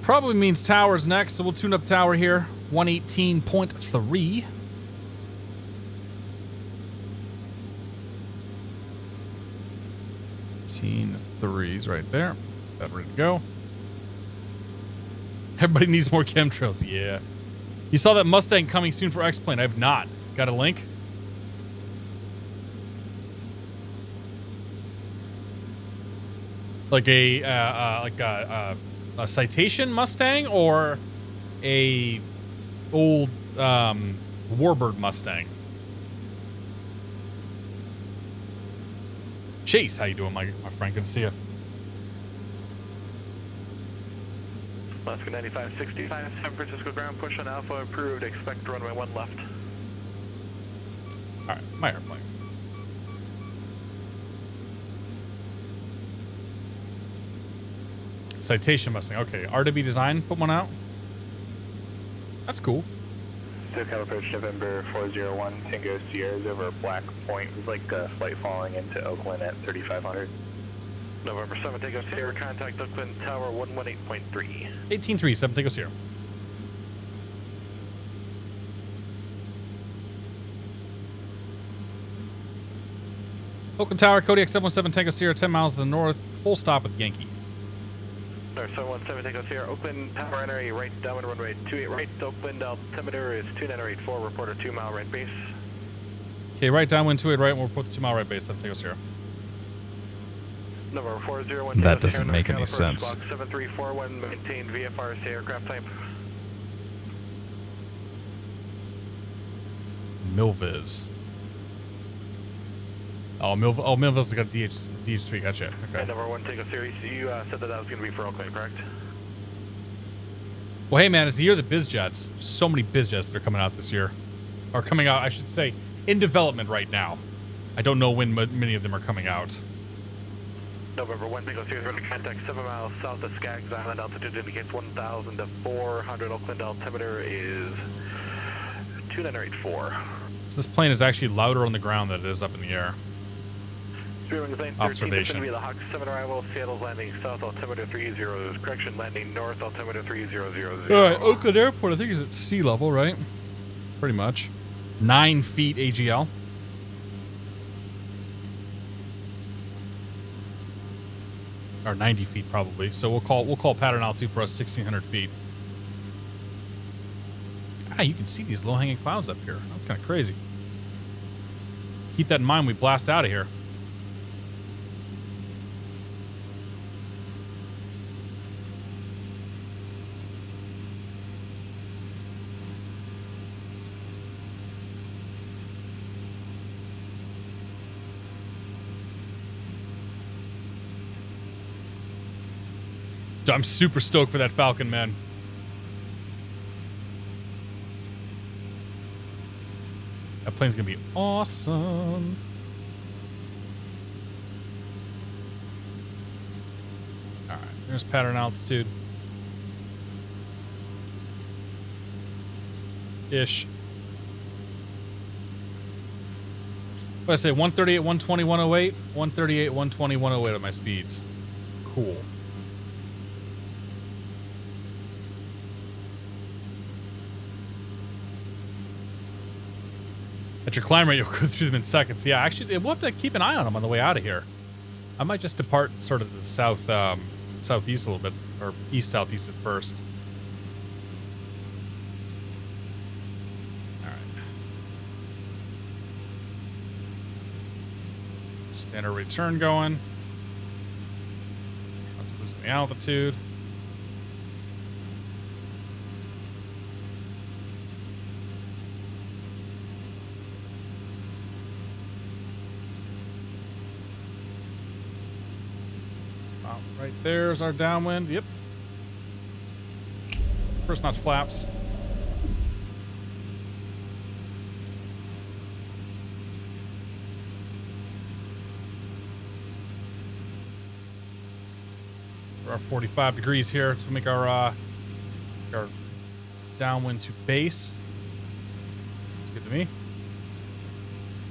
Speaker 1: Probably means tower's next, so we'll tune up tower here. 118.3. Threes right there. That ready to go. Everybody needs more chemtrails. Yeah. You saw that Mustang coming soon for X-Plane. I have not. Got a link? Like a citation Mustang or a old Warbird Mustang. Chase, how you doing, my friend? Good to see you.
Speaker 3: Alaska 9565, San Francisco ground push on Alpha approved. Expect runway 1 left.
Speaker 1: All right, my airplane. Citation Mustang. Okay, RWB Design put one out. That's cool.
Speaker 5: SoCal approach November 401 Tango Sierras over Black Point. It was like a flight falling into Oakland at 3500.
Speaker 3: November 7 Tango Sierra, contact Oakland Tower 118.3.
Speaker 1: 18.3, 7 Tango Sierra. Oakland Tower, Kodiak 717 Tango Sierra, 10 miles to the north. Full stop with Yankee.
Speaker 3: North 717 Tango Sierra, Oakland Tower, enter a right downwind runway 28 right. Oakland altimeter is 2984. Report a 2-mile right base.
Speaker 1: Okay, right downwind 28 right, and we'll report the 2-mile right base, 7 Tango Sierra.
Speaker 3: Number 401.
Speaker 6: That doesn't make any sense.
Speaker 3: Block 7341, maintain VFR, say aircraft type.
Speaker 1: Milviz. Oh, Milviz has got DH3. Gotcha. Okay.
Speaker 3: And number 1 Tango Sierra, you said that was going to be for Oakland, correct?
Speaker 1: Well, hey, man, it's the year of the biz jets. So many biz jets that are coming out this year. Or coming out, I should say, in development right now. I don't know when many of them are coming out.
Speaker 3: November 1 Tango Sierra, ready to contact 7 miles south of Skaggs Island. Altitude indicates 1,000 to 400. Oakland altimeter is 2984.
Speaker 1: So this plane is actually louder on the ground than it is up in the air.
Speaker 3: Observation. Be the Hawk 7 arrival, Seattle's landing south, altimeter 30. Correction, landing north, altimeter 3000.
Speaker 1: All right, Oakland Airport, I think is at sea level, right? Pretty much. 9 feet AGL. Or 90 feet probably. So we'll call pattern altitude for us 1,600 feet. Ah, you can see these low-hanging clouds up here. That's kind of crazy. Keep that in mind when we blast out of here. I'm super stoked for that Falcon, man. That plane's gonna be awesome. All right, there's pattern altitude. Ish. What did I say? 138, 120, 108? 138, 120, 108 at my speeds. Cool. At your climb rate, you'll go through them in seconds. Yeah, actually, we'll have to keep an eye on them on the way out of here. I might just depart sort of the southeast a little bit, or east-southeast at first. All right. Standard return going. Not losing the altitude. Right there's our downwind. Yep. First notch flaps. We're at 45 degrees here to make our downwind to base. That's good to me.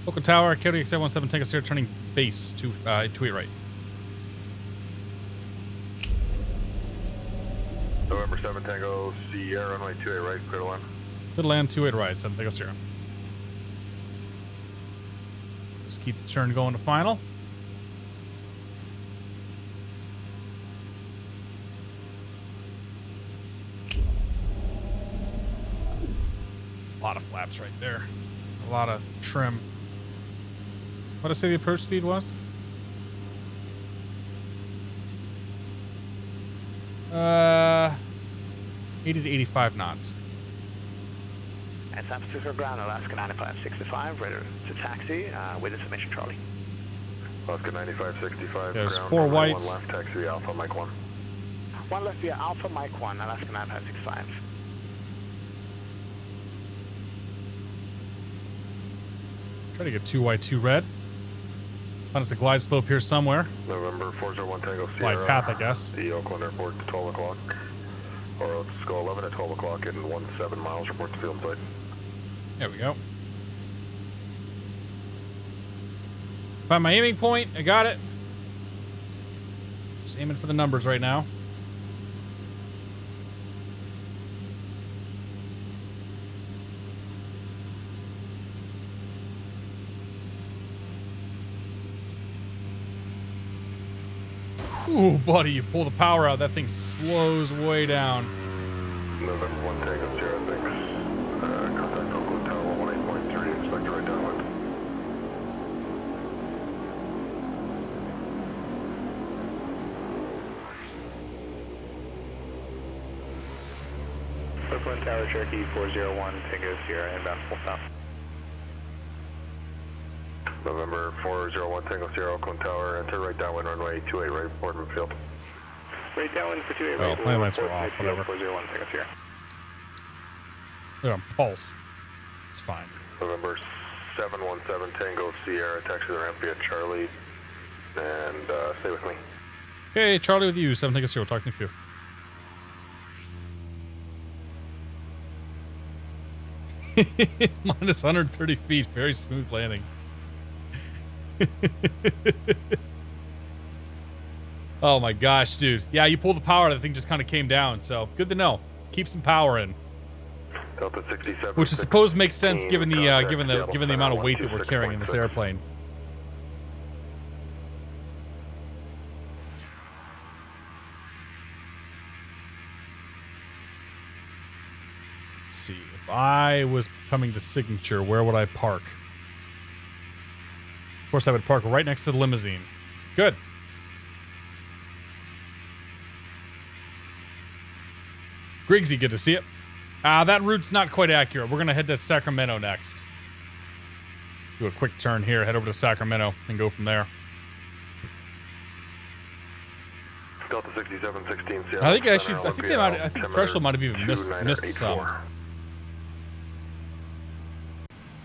Speaker 1: Oakland Tower, Kodiak 717 Tango Sierra, turning base to 28 right.
Speaker 5: November 7 Tango Sierra, runway 28 right, clear to land.
Speaker 1: Middle land, 28 right, 7 Tango Sierra. Just keep the turn going to final. A lot of flaps right there. A lot of trim. What did I say the approach speed was? 8 80 to 85 knots.
Speaker 3: And San Francisco ground, Alaska 9565, ready to taxi with information, Charlie.
Speaker 4: Alaska 9565.
Speaker 1: There's
Speaker 4: ground,
Speaker 1: 4
Speaker 4: runway
Speaker 1: whites.
Speaker 4: 1 left, taxi Alpha Mike 1.
Speaker 3: 1 left via Alpha Mike 1, Alaska 9565.
Speaker 1: Try to get 2 white, 2 red. Find us a glide slope here somewhere.
Speaker 4: November 401 Tango Sierra.
Speaker 1: Glide path, I guess.
Speaker 4: The Oakland Airport to 12 o'clock. Or let's go 11 at 12 o'clock and 17 miles, report to field site.
Speaker 1: There we go. Find my aiming point. I got it. Just aiming for the numbers right now. Ooh, buddy, you pull the power out, that thing slows way down.
Speaker 4: November 1 Tango Sierra, thanks. Contact Oakland Tower 18.3, expect to right downwind.
Speaker 5: Oakland Tower Cherokee 401 Tango Sierra, inbound full stop.
Speaker 4: November 401 Tango Sierra, Oakland Tower, enter right downwind runway 28 right, Boardman Field.
Speaker 5: Right downwind for 28
Speaker 1: Oh,
Speaker 5: right.
Speaker 1: plane lights were off, whatever.
Speaker 5: 401 Tango Sierra.
Speaker 1: They're on pulse. It's fine.
Speaker 4: November 717 Tango Sierra, taxi the ramp via Charlie, and stay with me.
Speaker 1: Okay, Charlie with you. 7 Tango Sierra. We'll talk to you. Minus 130 feet. Very smooth landing. Oh my gosh, dude. Yeah, you pulled the power, the thing just kind of came down, so good to know. Keep some power in.
Speaker 4: Delta 67.
Speaker 1: Which I suppose makes sense given the amount of weight that we're carrying in this airplane. Let's see. If I was coming to Signature, where would I park? Of course, I would park right next to the limousine. Good. Griggsy, good to see it. That route's not quite accurate. We're going to head to Sacramento next. Do a quick turn here, head over to Sacramento, and go from there.
Speaker 4: Delta 6716 Seattle.
Speaker 1: I think Threshold might have even missed some.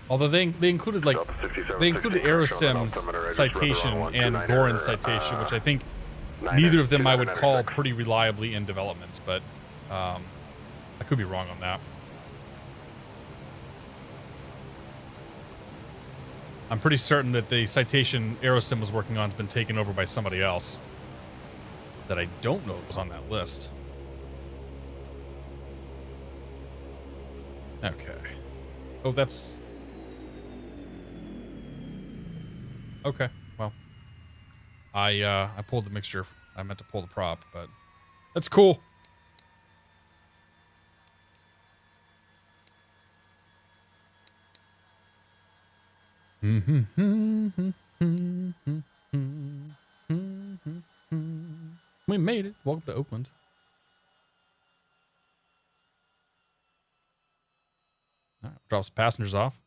Speaker 1: Although they included Aerosim's citation and Goran's citation, which I think neither of them I would call pretty reliably in development, but I could be wrong on that. I'm pretty certain that the citation Aerosim was working on has been taken over by somebody else that I don't know was on that list. Okay. Oh, that's... Okay, well. I pulled the mixture. I meant to pull the prop, but that's cool. We made it. Welcome to Oakland. All right, drop some passengers off.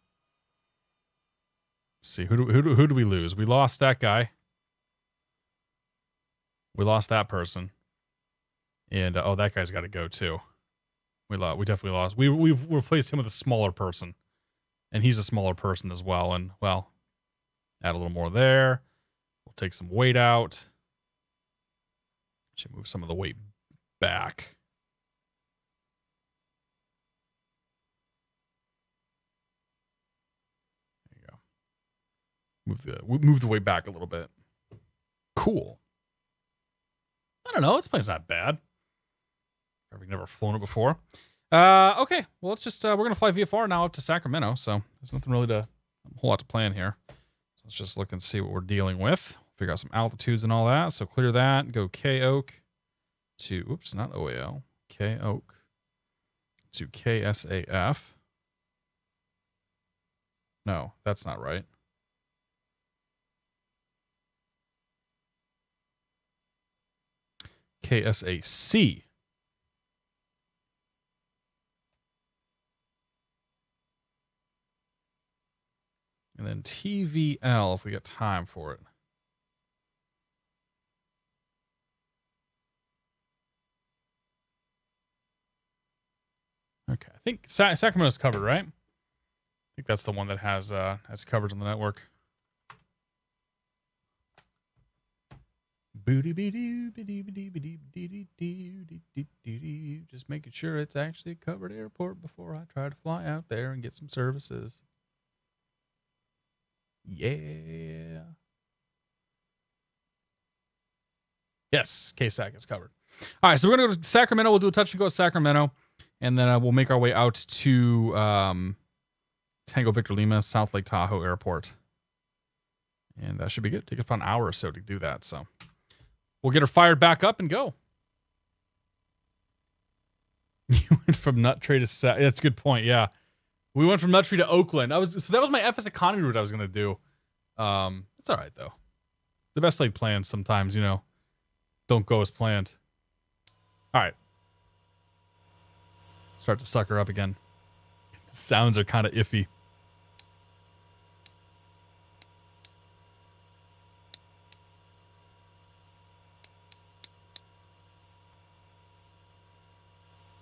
Speaker 1: Let's see, who do we lose? We lost that guy. We lost that person, and oh, that guy's got to go too. We definitely lost. We've replaced him with a smaller person, and he's a smaller person as well. And well, add a little more there. We'll take some weight out. Should move some of the weight back. There you go. Move the weight back a little bit. Cool. I don't know. This plane's not bad. I've never flown it before. Okay. Well, let's just we're gonna fly VFR now up to Sacramento. So there's nothing really a whole lot to plan here. So let's just look and see what we're dealing with. Figure out some altitudes and all that. So clear that. Go KOAK to, oops, not OAL. KOAK to KSAF. No, that's not right. KSAC. And then TVL if we got time for it. Okay, I think Sacramento's covered, right? I think that's the one that has coverage on the network. Just making sure it's actually a covered airport before I try to fly out there and get some services. Yeah. Yes, KSAC is covered. All right, so we're going to go to Sacramento. We'll do a touch and go at Sacramento, and then we'll make our way out to Tango Victor Lima, South Lake Tahoe Airport. And that should be good. Take about an hour or so to do that, so we'll get her fired back up and go. You went from Nut Tree to that's a good point, yeah. We went from Nut Tree to Oakland. So that was my FS economy route I was going to do. It's all right, though. The best laid plans sometimes, you know, don't go as planned. All right. Start to suck her up again. The sounds are kind of iffy.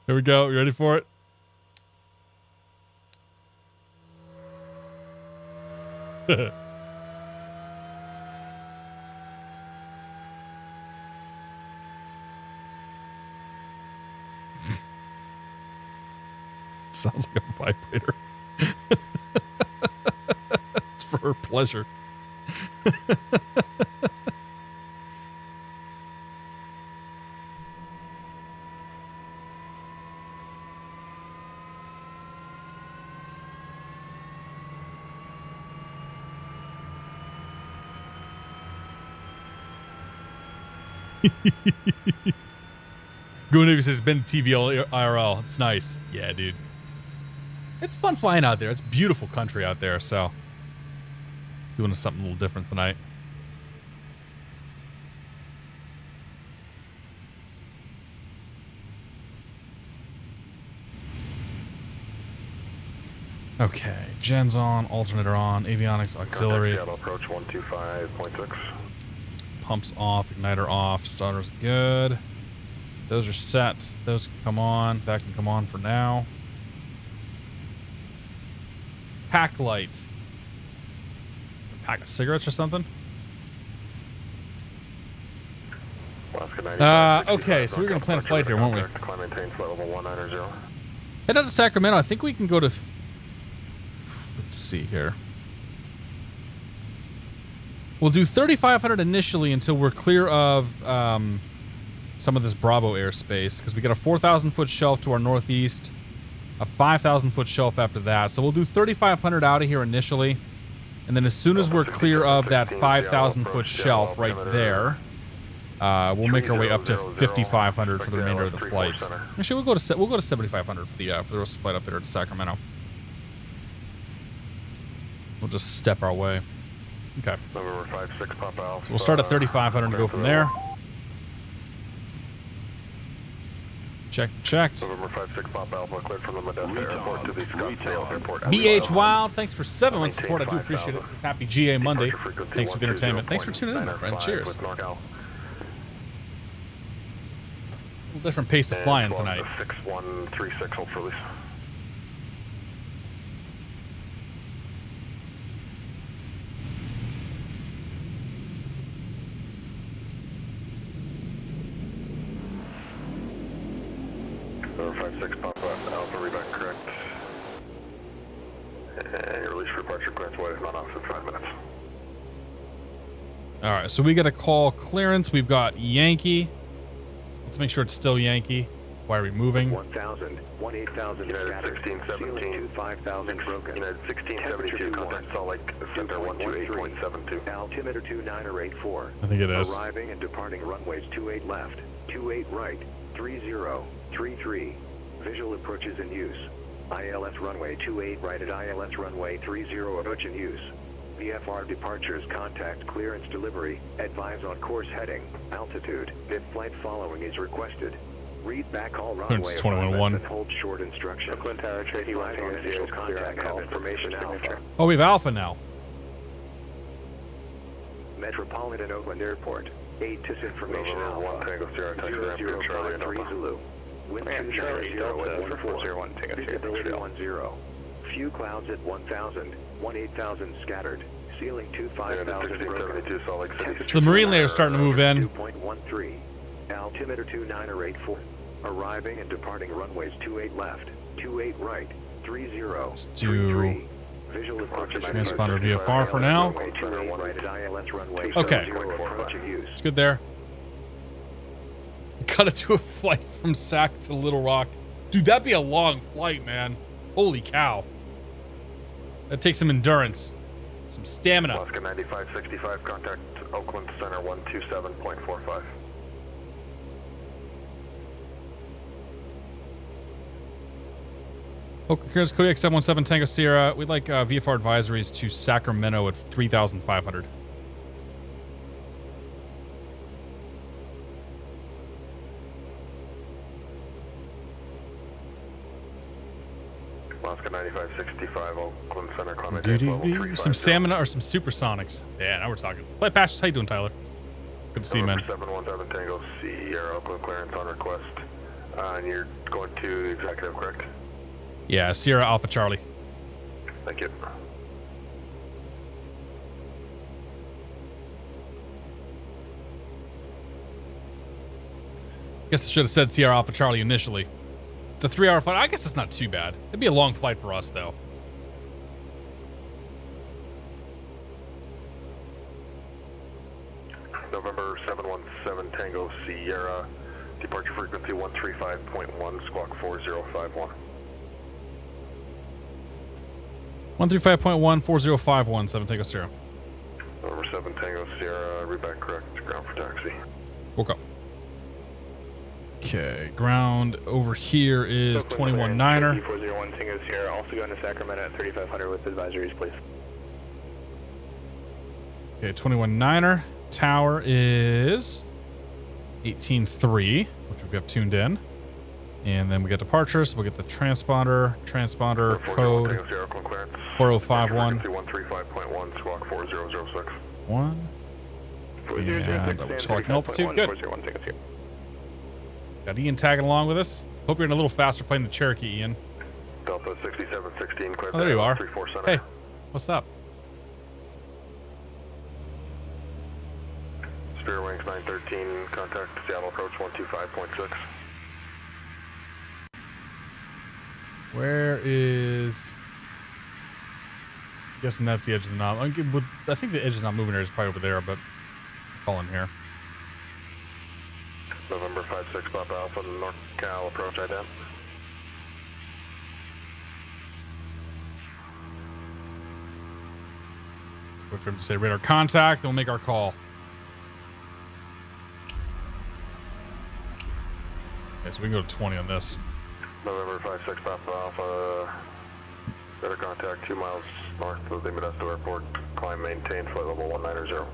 Speaker 1: Here we go. You ready for it? Sounds like a vibrator. It's for her pleasure. Goonavy says, been TVL IRL. It's nice. Yeah, dude. It's fun flying out there. It's beautiful country out there, so doing something a little different tonight. Okay, gens on, alternator on, avionics auxiliary.
Speaker 4: Approach 125.6.
Speaker 1: Pumps off, igniter off, starter's good. Those are set. Those can come on. That can come on for now. Pack light. A pack of cigarettes or something? Okay, so we're going to plan a flight here, won't we? Head out to Sacramento. I think we can go to... Let's see here. We'll do 3,500 initially until we're clear of some of this Bravo airspace, because we got a 4,000-foot shelf to our northeast, a 5,000-foot shelf after that. So we'll do 3,500 out of here initially, and then as soon as we're clear of that 5,000-foot shelf right there, we'll make our way up to 5,500 for the remainder of the flight. Actually, we'll go to 7,500 for the rest of the flight up there to Sacramento. We'll just step our way. Okay.
Speaker 4: November 56, pop out.
Speaker 1: So we'll start at 3,500 and go from there. Checked.
Speaker 4: November 56, pop Alpha, cleared from the Modesto Airport to the Scottsdale Airport.
Speaker 1: BH Wild, thanks for 7 months support. I do appreciate it. This happy GA Monday. Thanks for the entertainment. Thanks for tuning in, my friend. Cheers. A little different pace of flying tonight.
Speaker 4: 6136, hold for release. November 56, pop Alpha, reback correct. And your release for departure clearance wide is not off in 5 minutes.
Speaker 1: Alright, so we got a call clearance. We've got Yankee. Let's make sure it's still Yankee. Why are we moving?
Speaker 4: 1,000, 18,000 scattered, 1617, 5,000 broken. United 1672, contact Salt Lake Center 128.72. Altimeter 2984.
Speaker 1: I think it is.
Speaker 4: Arriving and departing runways 28 left, 28 right, 3033. Visual approaches in use. ILS runway 28 right at ILS runway 30 approach in use. VFR departures, contact clearance delivery, advise on course heading, altitude, bid flight following is requested. Read back all runway
Speaker 1: It's 21-1.
Speaker 4: and hold short instruction. Oakland Tower, Tracy, on initial contact, have information Alpha.
Speaker 1: Oh, we have Alpha now.
Speaker 4: Metropolitan Oakland Airport. ATIS information
Speaker 5: November 1 Tango Sierra, taxi ramp to Charlie and
Speaker 4: 0053
Speaker 5: Alpha.
Speaker 4: Zulu. Wind
Speaker 5: And
Speaker 4: 290
Speaker 5: Charlie
Speaker 4: at
Speaker 5: Delta for
Speaker 4: 14.
Speaker 5: 401 Tango Sierra,
Speaker 4: Visibility
Speaker 5: KTVL.
Speaker 4: 10. Few clouds at 1,000. 18,000 scattered. Ceiling
Speaker 5: And
Speaker 4: 25,000 broken.
Speaker 5: 1672 Salt Lake City.
Speaker 1: So the marine layer is starting to move in.
Speaker 4: 2.13. Altimeter 2984. Arriving and departing runways 28 left, 28 right, 30,
Speaker 1: Let's
Speaker 4: 33. Visual approaches.
Speaker 1: transponder VFR for now.
Speaker 4: Runway 28 right at ILS runway.
Speaker 1: Okay.
Speaker 4: 70 approach in use.
Speaker 1: It's good there. Got to do a flight from SAC to Little Rock. Dude, that'd be a long flight, man. Holy cow. That takes some endurance. Some stamina.
Speaker 5: Alaska 9565, contact Oakland Center 127.45.
Speaker 1: Okay, here's Kodiak 717 Tango Sierra. We'd like VFR advisories to Sacramento at 3,500.
Speaker 5: Alaska 9565, Oakland Center, climate level 350.
Speaker 1: Some salmon or some supersonics. Yeah, now we're talking. Flight Patches, how you doing, Tyler? Good to see you, man.
Speaker 5: 717 Tango Sierra, Oakland clearance on request. And you're going to the executive, correct?
Speaker 1: Yeah, Sierra Alpha Charlie.
Speaker 5: Thank you.
Speaker 1: Guess I should have said Sierra Alpha Charlie initially. It's a 3-hour flight. I guess it's not too bad. It'd be a long flight for us, though.
Speaker 5: November 717 Tango Sierra, departure frequency 135.1, squawk 4051.
Speaker 1: 135.1 4051 7 Tango Sierra.
Speaker 5: November 7 Tango Sierra, read back correct, ground for taxi.
Speaker 1: Woke up. Okay, ground over here is 21-9er.
Speaker 5: 401 Tango Sierra, also going to Sacramento at 3500 with advisories, please.
Speaker 1: Okay, 21-9er. Tower is 18-3, which we have tuned in. And then we get departures. We'll get the transponder code 4051.
Speaker 5: 135.1, squawk 4006.
Speaker 1: 1. And we're selecting altitude. Good. Got Ian tagging along with us. Hope you're in a little faster plane than the Cherokee, Ian.
Speaker 5: Delta 6716, clear.
Speaker 1: Oh, there you are.
Speaker 5: 34 center.
Speaker 1: Hey, what's up?
Speaker 5: Spirit Wings 913, contact Seattle approach 125.6.
Speaker 1: Where is... I'm guessing that's the edge of the knob. I think the edge is not moving there. It's probably over there, but I'm calling here.
Speaker 5: November 56 Papa Alpha, North Cal approach ident.
Speaker 1: Wait for him to say radar contact, then we'll make our call. Okay, so we can go to 20 on this.
Speaker 5: November 56 Papa Alpha, radar contact 2 miles north of the Modesto Airport. Climb maintain flight level 190.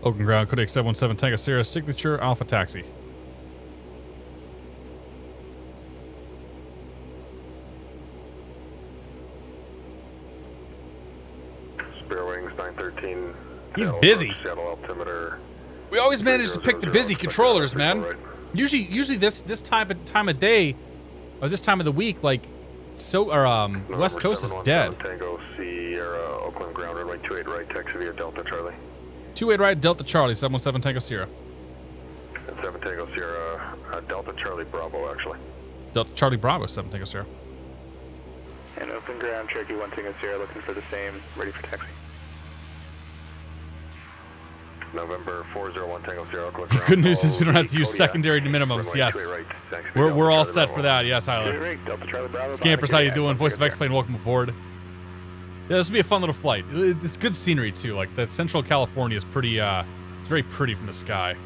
Speaker 1: Oakland ground, Kodiak 717 Tango Sierra, signature Alpha Taxi.
Speaker 5: Spirit Wings 913.
Speaker 1: He's
Speaker 5: Seattle
Speaker 1: busy.
Speaker 5: approach, Seattle altimeter.
Speaker 1: We always manage to pick the busy controllers, man. Usually this time of day, or this time of the week, like West Coast is dead.
Speaker 5: Tango Sierra, Oakland ground runway 28 right, taxi via Delta Charlie.
Speaker 1: 28 right, Delta Charlie, 717 Tango Sierra.
Speaker 5: And 7 Tango Sierra, Delta Charlie Bravo actually.
Speaker 1: Delta Charlie Bravo, 7 Tango Sierra.
Speaker 5: And open ground, Cherokee 1 Tango Sierra, looking for the same, ready for taxi. November 401 Tango Sierra, Oakland
Speaker 1: The
Speaker 5: ground.
Speaker 1: good news is we don't have to use
Speaker 5: Kodiak.
Speaker 1: secondary minimums,
Speaker 5: Runway
Speaker 1: yes.
Speaker 5: 28 right, taxi
Speaker 1: We're
Speaker 5: Delta
Speaker 1: all
Speaker 5: Charlie
Speaker 1: set
Speaker 5: Bravo.
Speaker 1: for that, yes, Tyler.
Speaker 5: Right, Delta Charlie Bravo.
Speaker 1: Scampers, how you doing? Voice of X-Plane, welcome aboard. Yeah, this will be a fun little flight. It's good scenery, too. Like, that Central California is pretty, it's very pretty from the sky.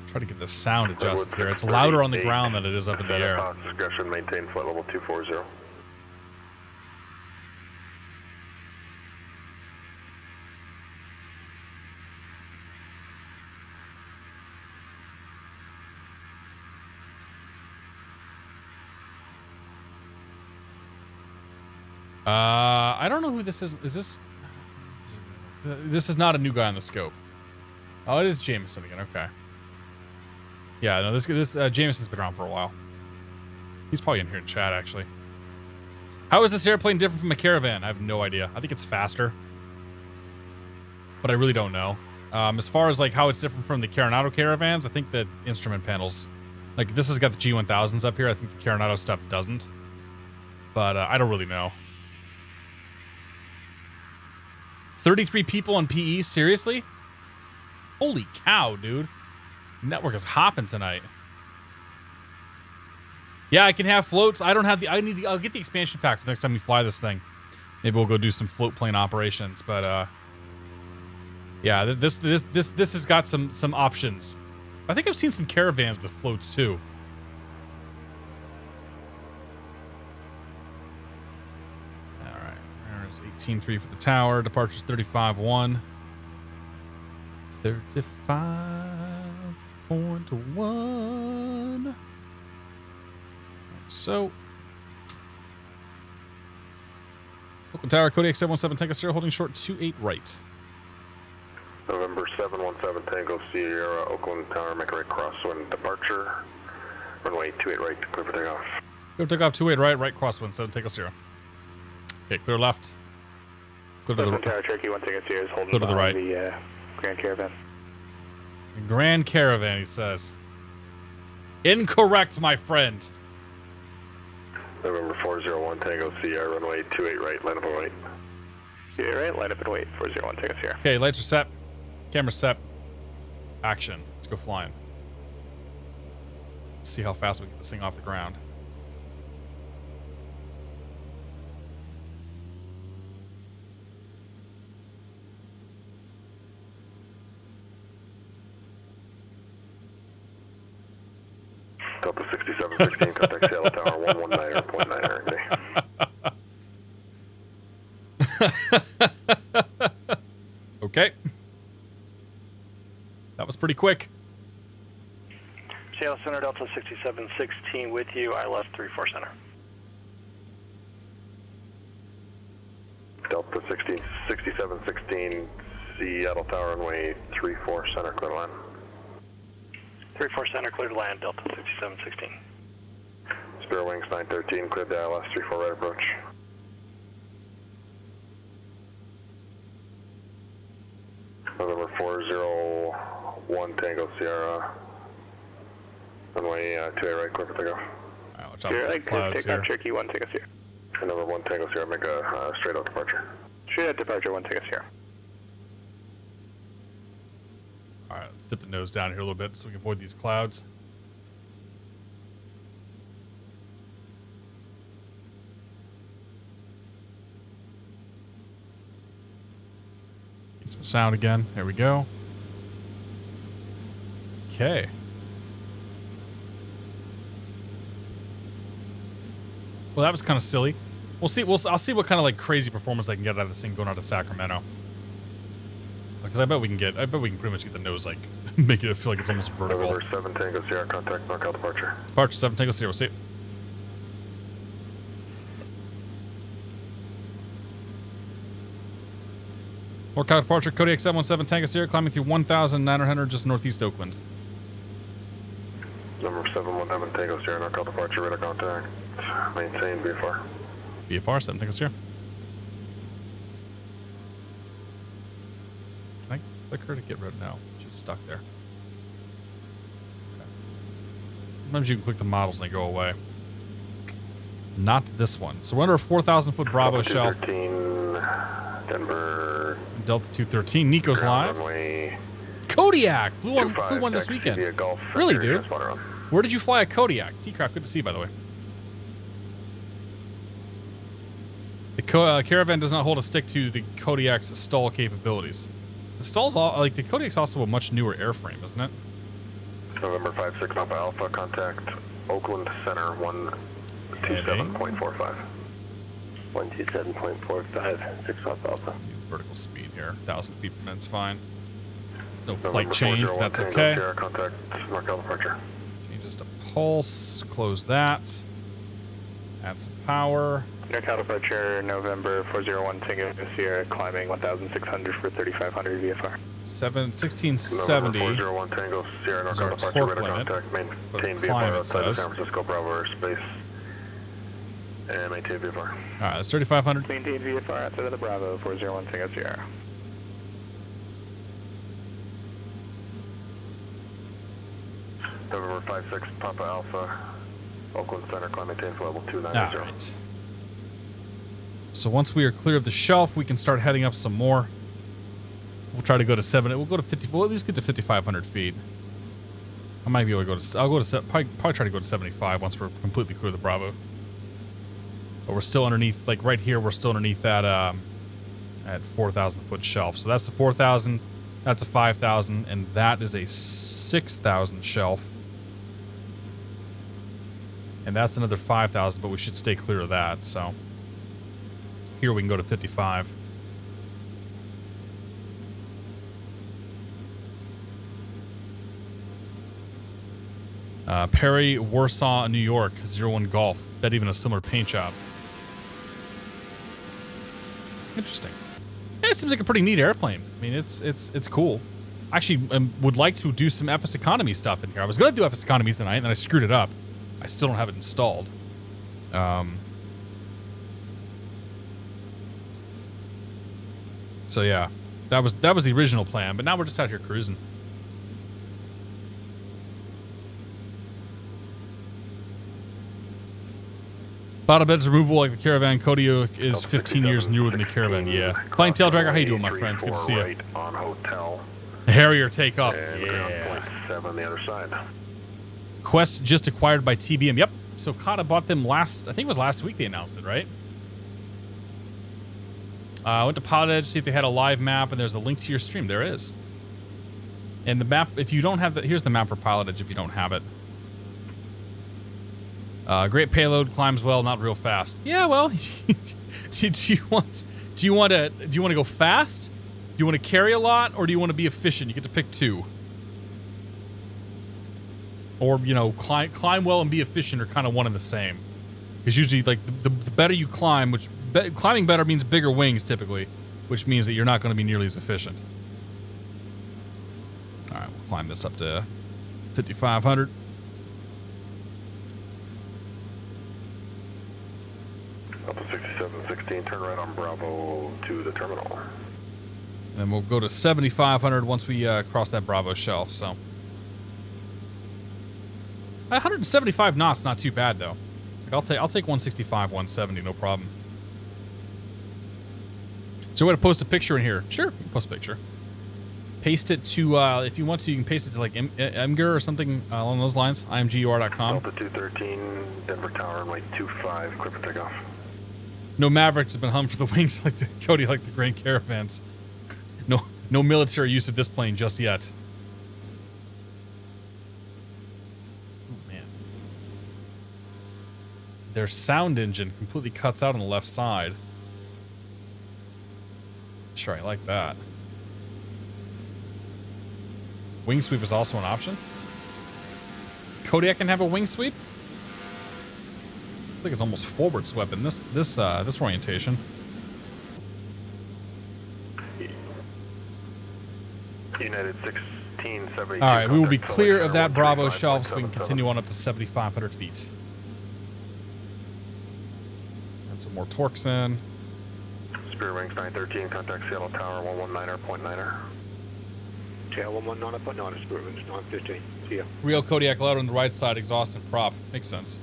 Speaker 1: Try to get the sound adjusted here. It's louder on the ground than it is up in the air.
Speaker 5: Discretion, maintain flight level 240.
Speaker 1: I don't know who this is. Is this? This is not a new guy on the scope. Oh, it is Jameson again. Okay. Yeah, no, this Jameson's been around for a while. He's probably in here in chat, actually. How is this airplane different from a Caravan? I have no idea. I think it's faster, but I really don't know. As far as like how it's different from the Coronado Caravans, I think the instrument panels, like this has got the G1000s up here. I think the Coronado stuff doesn't, but I don't really know. 33 people on PE, seriously? Holy cow, dude. Network is hopping tonight. Yeah, I can have floats. I don't have the... I'll get the expansion pack for the next time we fly this thing. Maybe we'll go do some float plane operations, but yeah, this has got some options. I think I've seen some Caravans with floats too. All right, there's 18.3 for the tower. Departure's 35.1. 35.1. So, Oakland Tower, Kodiak 717 Tango Sierra, holding short 28 right.
Speaker 5: November 717 Tango Sierra, Oakland Tower, make a right crosswind departure. Runway 28 right, clear for takeoff.
Speaker 1: Go takeoff 28 right, right crosswind, 7 Tango Sierra. Okay, clear left. Clear to the right.
Speaker 3: Tower, Cherokee 1 Tango Sierra is holding
Speaker 1: Clear to the right.
Speaker 3: The Grand Caravan.
Speaker 1: Grand Caravan, he says. Incorrect, my friend.
Speaker 5: November 401 Tango Sierra, runway 28 right, line up and wait.
Speaker 3: 28 right, line up and wait, 401 Tango Sierra.
Speaker 1: Okay, lights are set. Camera set. Action. Let's go flying. Let's see how fast we get this thing off the ground.
Speaker 5: Delta 6716, contact Seattle Tower 119.9.
Speaker 1: Okay. That was pretty quick.
Speaker 3: Seattle Center, Delta 6716 with you, ILS 34 Center.
Speaker 5: Delta 6716, Seattle Tower runway 34 Center, clear to land.
Speaker 3: 34 Center, clear to land, Delta 6716.
Speaker 5: Spare wings 913, cleared to ILS 34 right approach. November 401 Tango Sierra, runway 28 right, clear for takeoff.
Speaker 1: Alright, watch out for those clouds here.
Speaker 3: Cherokee 1 Tango Sierra.
Speaker 5: And number 1 Tango Sierra, make a straight out departure.
Speaker 3: Straight out departure 1 Tango Sierra.
Speaker 1: Alright, let's dip the nose down here a little bit so we can avoid these clouds. Get some sound again. There we go. Okay. Well, that was kind of silly. We'll see. I'll see what kind of like crazy performance I can get out of this thing going out of Sacramento. Because I bet we can pretty much get the nose like make it feel like it's almost vertical.
Speaker 5: November 7 Tango Sierra, contact NorCal departure.
Speaker 1: Departure 7 Tango Sierra, we'll see it. NorCal departure, Kodiak 717 Tango Sierra, climbing through 1,900 just northeast Oakland.
Speaker 5: Number 717 Tango Sierra, NorCal departure, radar contact. Maintain VFR.
Speaker 1: VFR 7 Tango Sierra. Can I click her to get rid? No, she's stuck there. Okay. Sometimes you can click the models and they go away. Not this one. So we're under a 4,000 foot Bravo shelf.
Speaker 5: 213, Denver.
Speaker 1: Delta 213. Nico's live.
Speaker 5: Runway
Speaker 1: Kodiak flew one this weekend. Really, dude? Where did you fly a Kodiak? T-Craft, good to see you, by the way. The Caravan does not hold a stick to the Kodiak's stall capabilities. The stall's all the Kodiak's also a much newer airframe, isn't it?
Speaker 5: November 56 Alpha Alpha, contact Oakland Center 127.45. 127.45, 6 Alpha Alpha.
Speaker 1: Vertical speed here, 1,000 feet per minute's fine. No
Speaker 5: November
Speaker 1: flight change, but that's okay.
Speaker 5: Sierra, contact NorCal departure.
Speaker 1: Changes to pulse, close that. Add some power.
Speaker 3: NorCal departure, November 401 Tango Sierra, climbing 1,600 for 3,500 VFR.
Speaker 1: 1670
Speaker 5: November 401 Tango Sierra,
Speaker 1: is our
Speaker 5: NorCal departure,
Speaker 1: torque
Speaker 5: radar
Speaker 1: limit.
Speaker 5: contact,
Speaker 1: But
Speaker 5: maintain
Speaker 1: climb,
Speaker 5: VFR
Speaker 1: it
Speaker 5: outside of
Speaker 1: says.
Speaker 5: San Francisco, Bravo airspace, and maintain VFR.
Speaker 1: All right, that's 3,500.
Speaker 3: Maintain VFR outside of the Bravo 401 Tango Sierra.
Speaker 5: November 56 Papa Alpha, Oakland Center, climb maintain for level 290.
Speaker 1: All right. So once we are clear of the shelf, we can start heading up some more. We'll try to go to 7. We'll go to 50. We'll at least get to 5,500 feet. I might be able to go to. I'll go to probably try to go to 75 once we're completely clear of the Bravo. But we're still underneath, like right here, we're still underneath that at 4,000 foot shelf. So that's the 4,000. That's a 5,000, and that is a 6,000 shelf. And that's another 5,000, but we should stay clear of that. So here we can go to 55. Perry, Warsaw, New York, 01 Golf. Bet even a similar paint job. Interesting. Yeah, it seems like a pretty neat airplane. I mean, it's cool. I actually would like to do some FS Economy stuff in here. I was going to do FS Economy tonight, and then I screwed it up. I still don't have it installed. So yeah, that was the original plan, but now we're just out here cruising. Bottom bed's removable like the Caravan. Kodiak is 15 years newer than the Caravan. Yeah. Flying Tail Dragger, how you doing, my friends? Good to see you.
Speaker 5: Right on hotel.
Speaker 1: Harrier takeoff.
Speaker 5: And
Speaker 1: Yeah.
Speaker 5: 0.7 on the other side.
Speaker 1: Quest just acquired by TBM. Yep. So Kata bought them I think it was last week they announced it, right? I went to PilotEdge to see if they had a live map, and there's a link to your stream. There is. And the map, if you don't have that, here's the map for PilotEdge if you don't have it. Great payload, climbs well, not real fast. Yeah, well, do you want to go fast? Do you want to carry a lot, or do you want to be efficient? You get to pick two. Or, you know, climb well and be efficient are kind of one and the same. Because usually, like, the better you climb, climbing better means bigger wings typically, which means that you're not going to be nearly as efficient. All right, we'll climb this up to 5,500.
Speaker 5: Up to 6716, turn right on Bravo to the terminal.
Speaker 1: And we'll go to 7,500 once we cross that Bravo shelf. So 175 knots, not too bad though. Like I'll take 165, 170, no problem. So we're gonna post a picture in here. Sure, you can post a picture. Paste it to if you want to, you can paste it to like Emger or something along those lines. imgur.com.
Speaker 5: Delta 213, Denver Tower, runway 25, clear for takeoff.
Speaker 1: No Mavericks have been hummed for the wings like the Cody, like the Grand Caravans. No military use of this plane just yet. Oh man. Their sound engine completely cuts out on the left side. Sure, I like that. Wing sweep is also an option. Kodiak can have a wing sweep. I think it's almost forward swept in this orientation.
Speaker 5: United 1672.
Speaker 1: All right, we will be
Speaker 5: contact
Speaker 1: clear
Speaker 5: Southern
Speaker 1: of that
Speaker 5: Air
Speaker 1: Bravo shelf so we can
Speaker 5: 135.77.
Speaker 1: continue on up to 7,500 feet. And some more torques in.
Speaker 5: Spirit Wings 913, contact Seattle Tower 119.9er.
Speaker 3: Yeah, 119.9, Spirit Wings 915. See ya.
Speaker 1: Real Kodiak louder on the right side, exhaust and prop. Makes sense.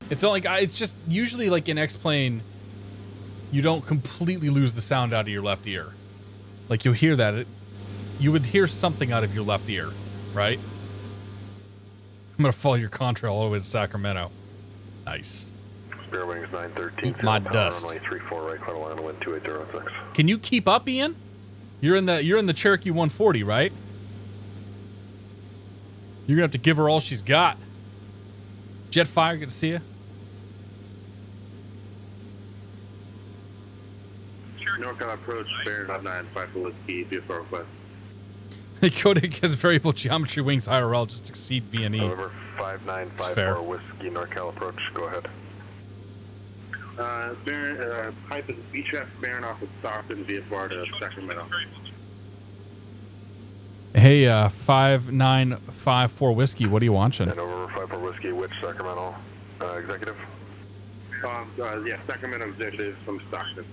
Speaker 1: It's not like it's just usually like in X-Plane, you don't completely lose the sound out of your left ear. Like you'll hear that. You would hear something out of your left ear, right? I'm going to follow your contrail all the way to Sacramento. Nice.
Speaker 5: Spirit Wings 913,
Speaker 1: Eat my
Speaker 5: Seattle Tower,
Speaker 1: dust.
Speaker 5: runway 34, right, clear line, wind 2806.
Speaker 1: Can you keep up, Ian? You're in the Cherokee 140, right? You're going to have to give her all she's got. Jetfire, good to see you.
Speaker 6: NorCal approach, bearing 95 Whiskey, VFR request.
Speaker 1: Kodiak has variable geometry wings IRL, just exceed VNE.
Speaker 5: November
Speaker 1: It's fair.
Speaker 5: 5954, Whiskey, NorCal approach, go ahead.
Speaker 6: Pipe is VTRAF bearing off of Stockton, VFR to Sacramento.
Speaker 1: Hey, 5954 Whiskey, what are you watching?
Speaker 5: And over 54 Whiskey, which Sacramento executive?
Speaker 6: Yeah, Sacramento executive from Stockton.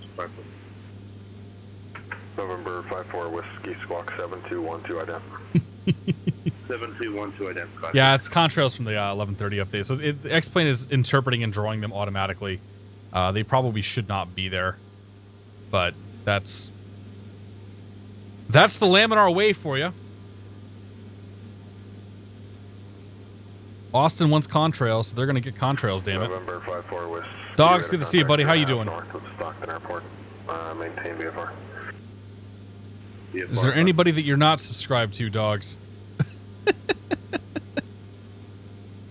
Speaker 5: November 54 Whiskey, squawk 7212 ident.
Speaker 6: 7212 identified.
Speaker 1: Yeah, it's contrails from the 1130 update. So the X-Plane is interpreting and drawing them automatically. They probably should not be there. But that's the lamb in our way for you. Austin wants contrails, so they're going to get contrails, damn it.
Speaker 5: November 54 Whiskey.
Speaker 1: Dogs, good to see you, buddy. How you doing?
Speaker 5: North of Stockton Airport. Maintain VFR.
Speaker 1: Is there anybody that you're not subscribed to, Dogs?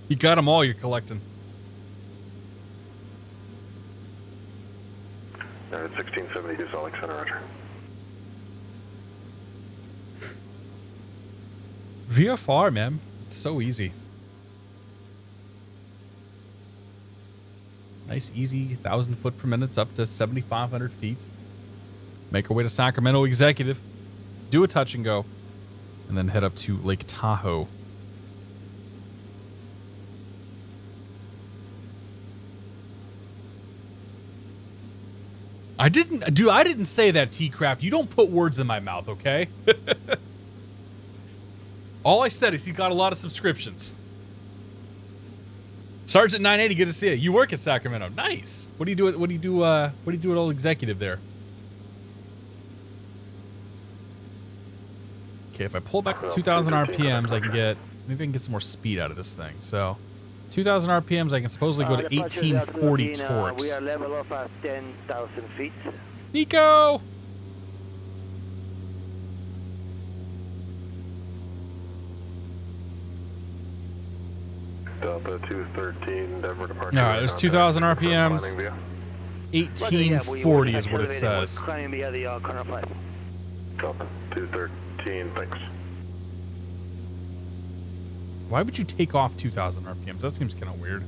Speaker 1: You got them all you're collecting.
Speaker 5: It's 1672 Salt Lake Center, Roger.
Speaker 1: VFR, man. It's so easy. Nice, easy 1,000 foot per minute up to 7,500 feet. Make our way to Sacramento Executive. Do a touch and go. And then head up to Lake Tahoe. I didn't say that, T-Craft. You don't put words in my mouth, okay? All I said is he got a lot of subscriptions. Sergeant 980, good to see you. You work at Sacramento. Nice. What do you do at Old Executive there? Okay, if I pull back to 2,000 RPMs, I can get some more speed out of this thing. So, 2,000 RPMs, I can supposedly go to 1840 torques.
Speaker 7: We are level off at 10,000 feet.
Speaker 1: Nico!
Speaker 5: Delta 213, Denver departure.
Speaker 1: All right, there's 2,000 RPMs. 1840 is what it says.
Speaker 5: Delta 213, thanks.
Speaker 1: Why would you take off 2,000 RPMs? That seems kind of weird.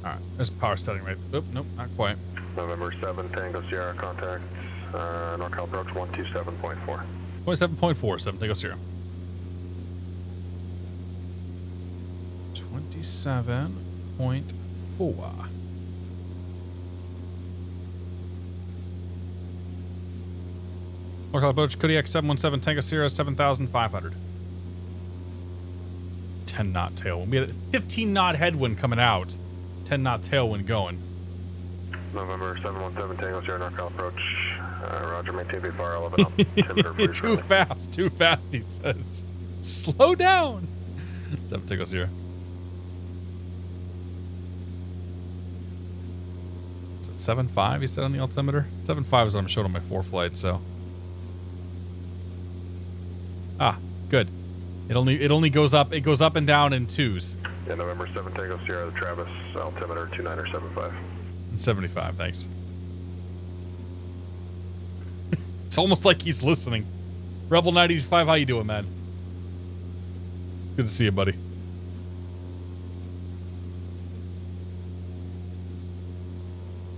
Speaker 1: All right, there's power setting right. Oop, nope, not quite.
Speaker 5: November 7, Tango Sierra, contact NorCal approach 127.4.
Speaker 1: 27.4, 7 Tango Sierra. 27.4. NorCal approach Kodiak 717 Tango Sierra 7,500. 10 knot tailwind. We had a 15 knot headwind coming out. 10 knot tailwind going.
Speaker 5: November 717 Tango Sierra, NorCal approach. Roger, maintain VFR 11 altimeter.
Speaker 1: Too fast, he says. Slow down. 7 Tango Sierra. Is it 7.5 you said on the altimeter? 7.5 is what I'm showing on my 4 flight, so. Ah, good. It only goes up. It goes up and down in twos.
Speaker 5: Yeah, November 7 Tango Sierra, the Travis, altimeter 2975.
Speaker 1: 75, thanks. It's almost like he's listening. Rebel 95, how you doing, man? Good to see you, buddy.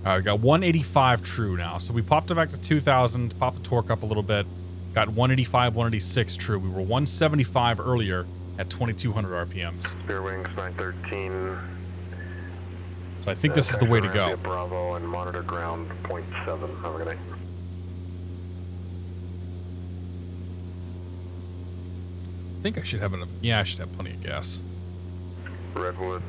Speaker 1: All right, we got 185 true now. So we popped it back to 2,000, popped the torque up a little bit. Got 185, 186 true. We were 175 earlier at 2,200 RPMs.
Speaker 5: Spear wings 913.
Speaker 1: So I think this is the way to go.
Speaker 5: Bravo and monitor ground 0.7. Have a good night.
Speaker 1: I think I should have enough. Yeah, I should have plenty of gas.
Speaker 5: Redwood.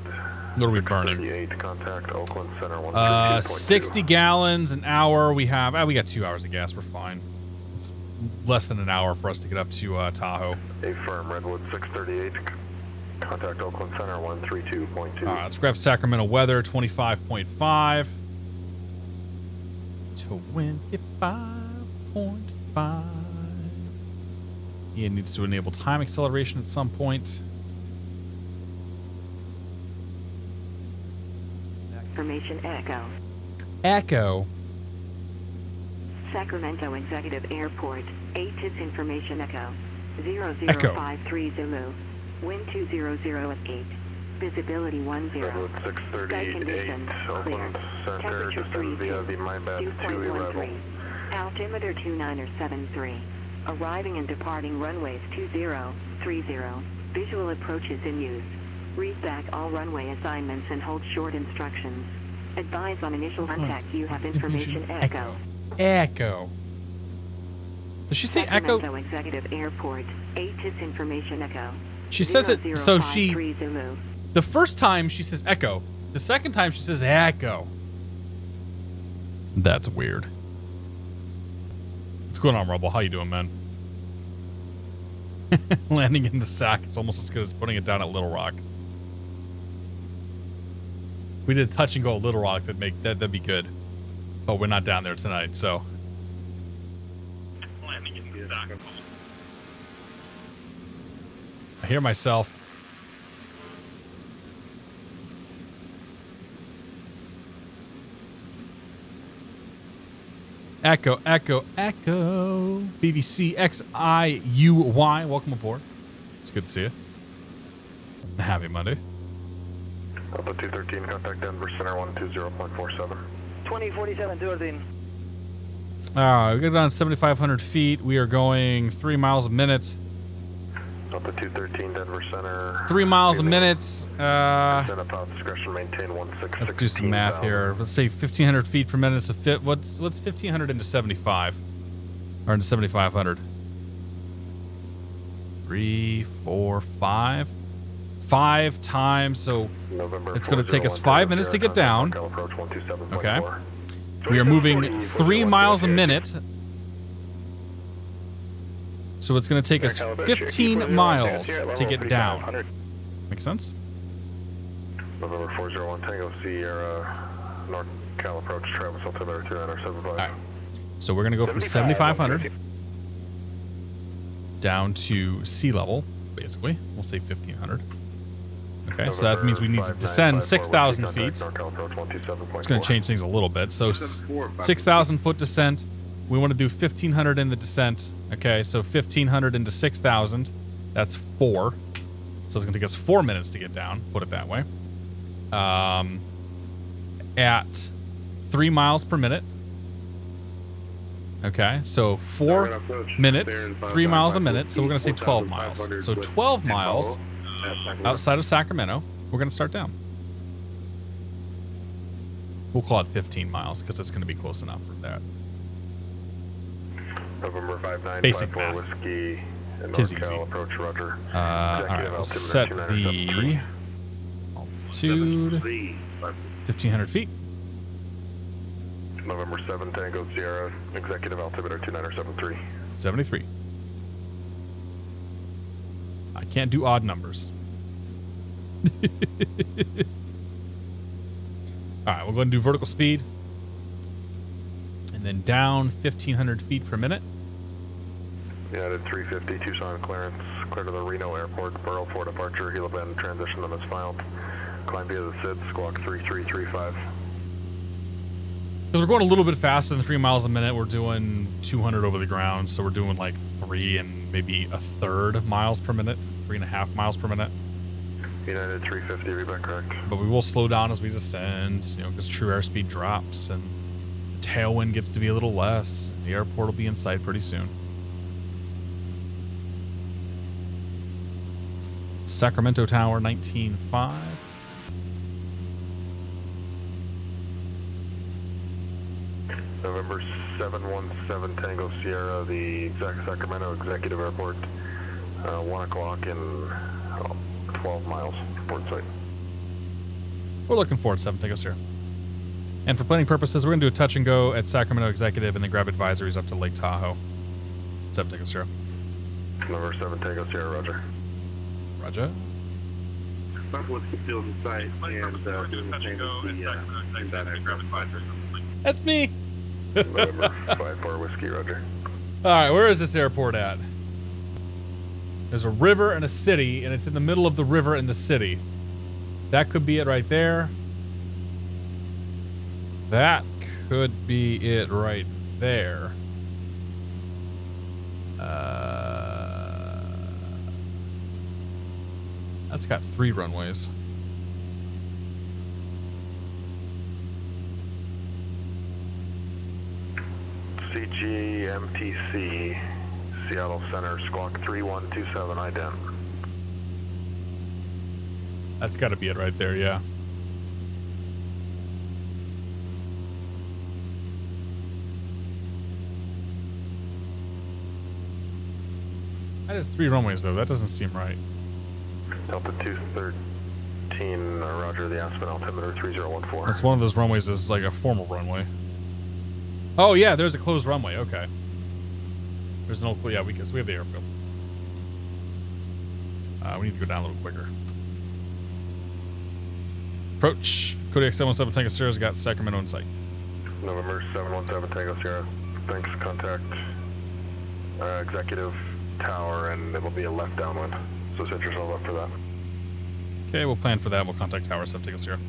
Speaker 1: What are we burning?
Speaker 5: 38, contact Oakland Center 132.2.
Speaker 1: 60 gallons an hour. We have. We got 2 hours of gas. We're fine. It's less than an hour for us to get up to Tahoe.
Speaker 5: A firm Redwood 638. Contact Oakland Center 132.2.
Speaker 1: All right, let's grab Sacramento weather 25.5. 25.5. He needs to enable time acceleration at some point.
Speaker 8: Information Echo.
Speaker 1: Echo.
Speaker 8: Sacramento Executive Airport. ATC Information Echo. 0053 Zulu. Wind 200 at 8. Visibility 10.
Speaker 5: Redwood
Speaker 8: Sky
Speaker 5: 638,
Speaker 8: conditions
Speaker 5: Oakland
Speaker 8: clear.
Speaker 5: Center,
Speaker 8: Temperature
Speaker 5: descend via the MyBat 2 arrival.
Speaker 8: 2.13. Altimeter 2973. Arriving and departing runways 2030. Visual approaches in use. Read back all runway assignments and hold short instructions. Advise on initial contact. You have information echo.
Speaker 1: Echo. Does she say echo?
Speaker 8: Sacramento Executive Airport. ATIS information echo.
Speaker 1: She says it, so she,
Speaker 8: 0053 Zulu.
Speaker 1: the first time she says echo. The second time she says echo. That's weird. What's going on, Rubble? How you doing, man? Landing in the SAC is almost as good as putting it down at Little Rock. If we did touch and go at Little Rock, that'd be good. But we're not down there tonight, so. Landing in the SAC. I hear myself. Echo, echo, echo. BVC XIUY. Welcome aboard. It's good to see you. Happy Monday.
Speaker 5: Alpha 213, contact Denver Center 120.47.
Speaker 7: 2047, 213.
Speaker 1: We get down 7,500 feet. We are going 3 miles a minute.
Speaker 5: Alpha 213, Denver Center.
Speaker 1: 3 miles a minute.
Speaker 5: Descend upon discretion, maintain 1616.
Speaker 1: Let's do some math here. Let's say 1,500 feet per minute. So what's 1,500 into 75? Or into 7,500? 3, 4, 5. 5 times. So
Speaker 5: November
Speaker 1: it's going to take us 5 minutes to get down. Okay. We are moving 3 miles a minute. So it's going to take us 15 miles to get down. Make sense?
Speaker 5: November 401 Tango Sierra, North Cal approach, Travis altimeter 2975.
Speaker 1: All right. So we're going to go from 7,500 down to sea level, basically. We'll say 1,500. Okay, so that means we need to descend 6,000 feet. It's going to change things a little bit. So 6,000 foot descent. We want to do 1,500 in the descent. Okay, so 1,500 into 6,000. That's 4. So it's going to take us 4 minutes to get down. Put it that way. At 3 miles per minute. Okay, so 4 minutes, 3 miles a minute. So we're going to say 12 miles. So 12 miles outside of Sacramento. We're going to start down. We'll call it 15 miles because it's going to be close enough for that.
Speaker 5: November 59,
Speaker 1: Basic
Speaker 5: 54
Speaker 1: math.
Speaker 5: Whiskey, and
Speaker 1: Tis
Speaker 5: North Cal
Speaker 1: easy.
Speaker 5: approach, Roger.
Speaker 1: All right, we'll set the altitude 1,500 feet.
Speaker 5: November 7, Tango Sierra, executive altimeter 2973.
Speaker 1: 73. I can't do odd numbers. All right, we'll go and do vertical speed. And then down 1,500 feet per minute.
Speaker 5: United 350, Tucson clearance, clear to the Reno Airport, Burrow 4 departure, helo bend, transition them as filed. Climb via the SID, squawk 3335.
Speaker 1: Because we're going a little bit faster than 3 miles a minute. We're doing 200 over the ground, so we're doing like 3 and maybe a third miles per minute, 3.5 miles per minute.
Speaker 5: United 350, read correct.
Speaker 1: But we will slow down as we descend, you know, because true airspeed drops and the tailwind gets to be a little less. The airport will be in sight pretty soon. Sacramento Tower 19.5.
Speaker 5: November 717 Tango Sierra, the Sacramento Executive Airport, 1 o'clock in 12 miles, port site.
Speaker 1: We're looking forward to 7 Tango Sierra. And for planning purposes, we're going to do a touch and go at Sacramento Executive and then grab advisories up to Lake Tahoe. 7 Tango Sierra.
Speaker 5: November 7 Tango Sierra, roger.
Speaker 1: Roger.
Speaker 6: Southwest Field in sight and doing the same with the aircraft advisor.
Speaker 1: That's me.
Speaker 5: November 54 Whiskey, roger.
Speaker 1: All right, where is this airport at? There's a river and a city, and it's in the middle of the river and the city. That could be it right there. That could be it right there. That's got 3 runways.
Speaker 5: CGMTC, Seattle Center, squawk 3127 ident.
Speaker 1: That's got to be it right there, yeah. That is 3 runways, though. That doesn't seem right.
Speaker 5: Delta 213, roger, the Aspen altimeter 3014.
Speaker 1: That's one of those runways is like a formal runway. Oh, yeah, there's a closed runway. Okay. There's no clue. Yeah, we have the airfield. We need to go down a little quicker. Approach. Kodiak 717 Tango Sierra's got Sacramento in sight.
Speaker 5: November 717 Tango Sierra. Thanks. Contact executive tower, and it will be a left downwind. So set yourself up for that.
Speaker 1: Okay, we'll plan for that. We'll contact tower 7 Tango Sierra.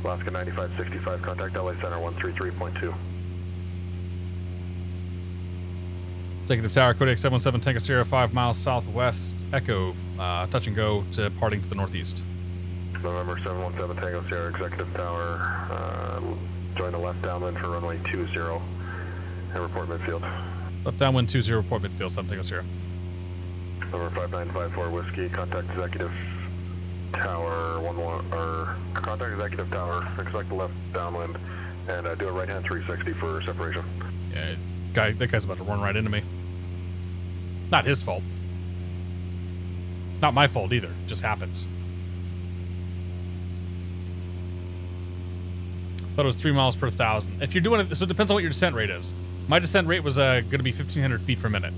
Speaker 5: Alaska 9565, contact LA Center 133.2.
Speaker 1: Executive Tower, Kodiak 717 Tango Sierra, 5 miles southwest, Echo, touch and go to departing to the northeast.
Speaker 5: November 717 Tango Sierra, Executive Tower, join the left downwind for runway 20 and report midfield.
Speaker 1: Left downwind 20, report midfield, 7 Tango Sierra.
Speaker 5: Number 5954 Whiskey, contact Executive Tower, contact Executive Tower, expect the left downwind, and do a right-hand 360 for separation.
Speaker 1: Yeah, that guy's about to run right into me. Not his fault. Not my fault either. It just happens. Thought it was 3 miles per 1,000. If you're doing it, so it depends on what your descent rate is. My descent rate was going to be 1,500 feet per minute.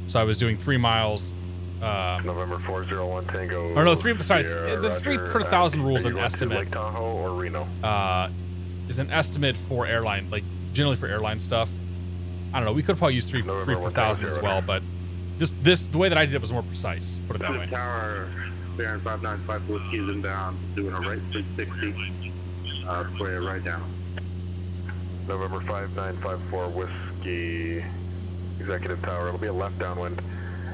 Speaker 1: So I was doing 3 miles.
Speaker 5: November 401 Tango.
Speaker 1: Or no, 3. Sorry, the 3 per 1,000 rule is an estimate.
Speaker 5: Lake Tahoe or Reno?
Speaker 1: Is an estimate for airline, like generally for airline stuff. I don't know. We could probably use 3 per 1,000 as well, but this the way that I did it was more precise. Put it that way.
Speaker 6: Tower, Baron 595 Whiskey is inbound, doing a right 360 for a right down.
Speaker 5: November 5954 Whiskey, Executive Tower. It'll be a left downwind,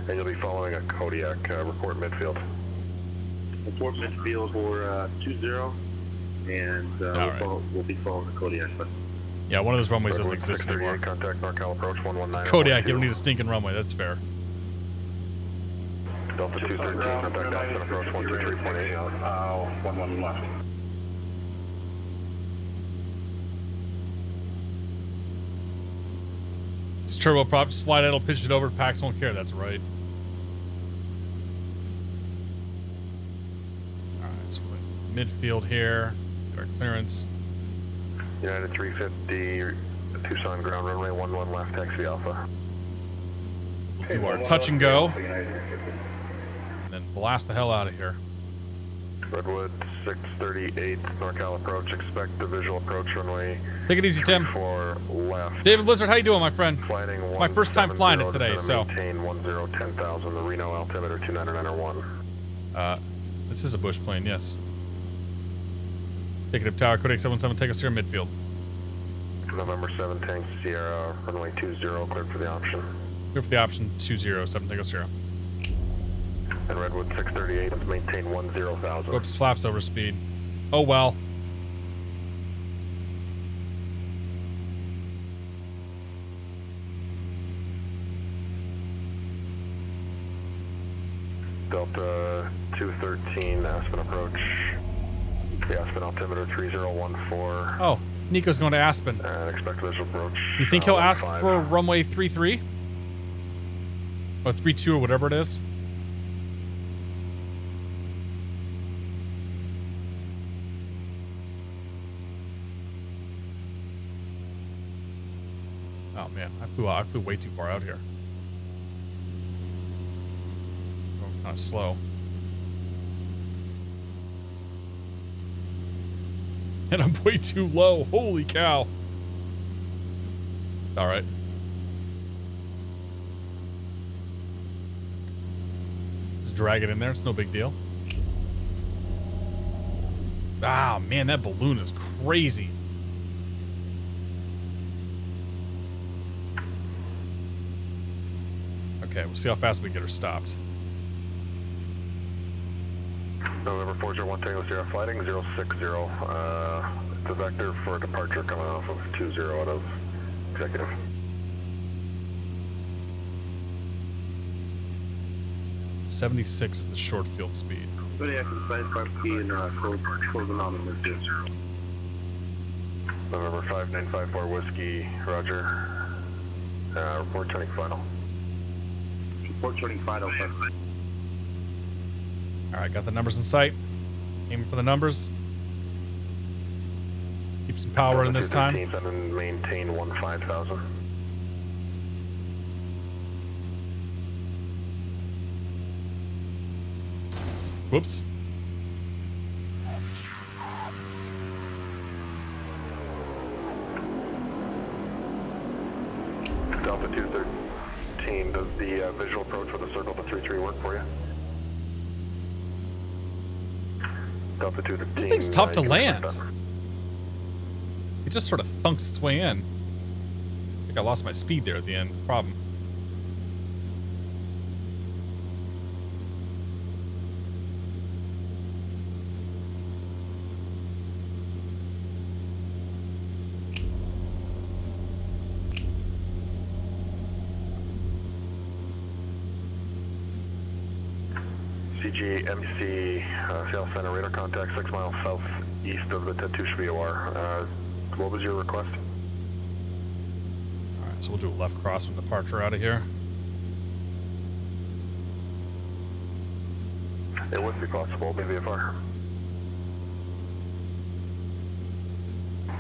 Speaker 5: and you'll be following a Kodiak. Report midfield.
Speaker 6: Report midfield for 20, and we'll be following the Kodiak. But
Speaker 1: yeah, one of those runways doesn't exist anymore.
Speaker 5: Contact NorCal approach 119.
Speaker 1: Kodiak, you don't need a stinking runway. That's fair.
Speaker 5: Delta 213, contact Aspen approach 123.8.
Speaker 6: 11 left.
Speaker 1: It's turboprops, flight idle, pitch it over, Pax won't care. That's right. Alright, so we're in midfield here. Get our clearance.
Speaker 5: United 350, Tucson ground runway 11 left, taxi Alpha.
Speaker 1: Do our touch and go. And then blast the hell out of here.
Speaker 5: Redwood 638, NorCal approach, expect the visual approach runway.
Speaker 1: Take it easy, Tim.
Speaker 5: 4 left.
Speaker 1: David Blizzard, how you doing, my friend?
Speaker 5: Flighting
Speaker 1: It's my first time flying it today, so.
Speaker 5: Maintain 1010,000, the Reno altimeter 29901.
Speaker 1: This is a bush plane, yes. Take it up tower, Kodiak 77, take us here midfield.
Speaker 5: November 7 Tank Sierra, runway 20, cleared for the option.
Speaker 1: Clear for the option 207, take us here.
Speaker 5: And Redwood 638, maintain 10,000.
Speaker 1: Whoops, flaps over speed. Oh well.
Speaker 5: Delta 213, Aspen approach. The Aspen altimeter 3014.
Speaker 1: Oh, Nico's going to Aspen.
Speaker 5: And expect visual approach.
Speaker 1: You think he'll ask for runway 33? Or 32 or whatever it is? Oh man, I flew way too far out here. Going kind of slow. And I'm way too low. Holy cow. It's alright. Just drag it in there. It's no big deal. Ah, man, that balloon is crazy. Okay, we'll see how fast we get her stopped.
Speaker 5: November 401 Tango Sierra flighting 060. It's a vector for departure coming off of 20 out of executive.
Speaker 1: .76 is the short field speed.
Speaker 6: Kodiak is 95P and closing on the Mercury.
Speaker 5: November 5954 Whiskey, roger. Report turning final.
Speaker 6: Report turning final.
Speaker 1: All right, got the numbers in sight. Aiming for the numbers. Keep some power in this time.
Speaker 5: And maintain 15,000.
Speaker 1: Whoops.
Speaker 5: Delta 213, does the visual approach with a circle to 33 work for you? Delta 213.
Speaker 1: This thing's tough to land. It just sort of thunks its way in. I think I lost my speed there at the end. Problem.
Speaker 5: CGMC, Seattle Center radar contact 6 miles southeast of the Tatoosh VOR. What was your request?
Speaker 1: Alright, so we'll do a left cross with departure out of here.
Speaker 5: It would be possible, maybe VFR.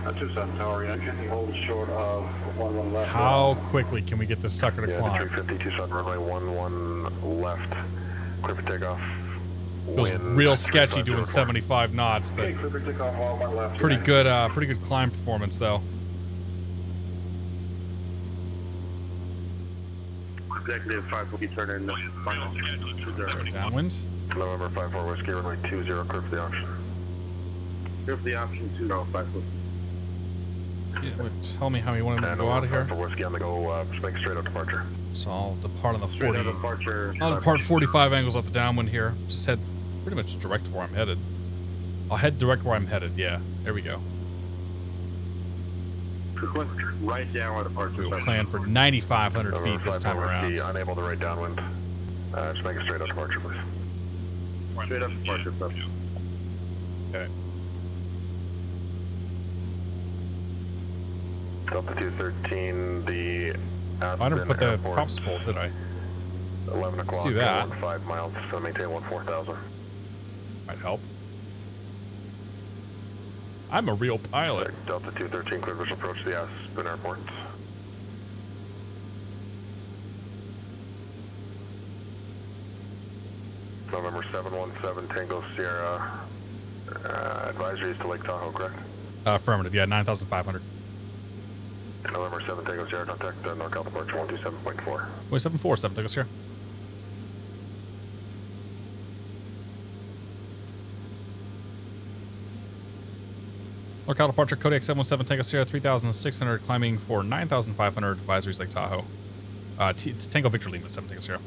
Speaker 6: That's just on tower, yeah, getting hold short of 11 left.
Speaker 1: How quickly can we get this sucker to climb?
Speaker 5: 350, Tucson runway 11 left. Clear for takeoff.
Speaker 1: Feels real sketchy doing 75 knots, but pretty good climb performance though.
Speaker 6: Executive 5 will be turning final.
Speaker 1: Downwind.
Speaker 5: November 54 Whiskey, runway 20, clear for the option.
Speaker 6: Clear for the option 20,
Speaker 1: Tell me how you want me to go out of here.
Speaker 5: For Whiskey on the go, just make a straight up departure.
Speaker 1: So I'll depart on the 40.
Speaker 6: Departure.
Speaker 1: I'll depart 45 angles off the downwind here. Just head pretty much direct to where I'm headed. I'll head direct where I'm headed. Yeah, there we go.
Speaker 6: Right down departure.
Speaker 1: We'll plan for 9,500 feet this time around.
Speaker 5: Unable to right downwind. Just make a straight up departure, please.
Speaker 6: Straight up departure, please.
Speaker 1: Okay.
Speaker 5: Delta 213, the
Speaker 1: I never put the props full, did I?
Speaker 5: 11 o'clock.
Speaker 1: Let's do that.
Speaker 5: 5 miles, so maintain 14,000.
Speaker 1: Might help. I'm a real pilot.
Speaker 5: Delta 213, clear visual approach to the Aspen Airport. November 717, Tango Sierra. Advisories to Lake Tahoe, correct?
Speaker 1: Affirmative, yeah, 9,500.
Speaker 5: November 7 Tango Sierra, contact NorCal departure 127.4.
Speaker 1: 174, 7 Tango Sierra. NorCal departure, Kodiak 717 Tango Sierra, 3,600, climbing for 9,500, advisories Lake Tahoe. It's Tango Victor Lima, 7 Tango Sierra.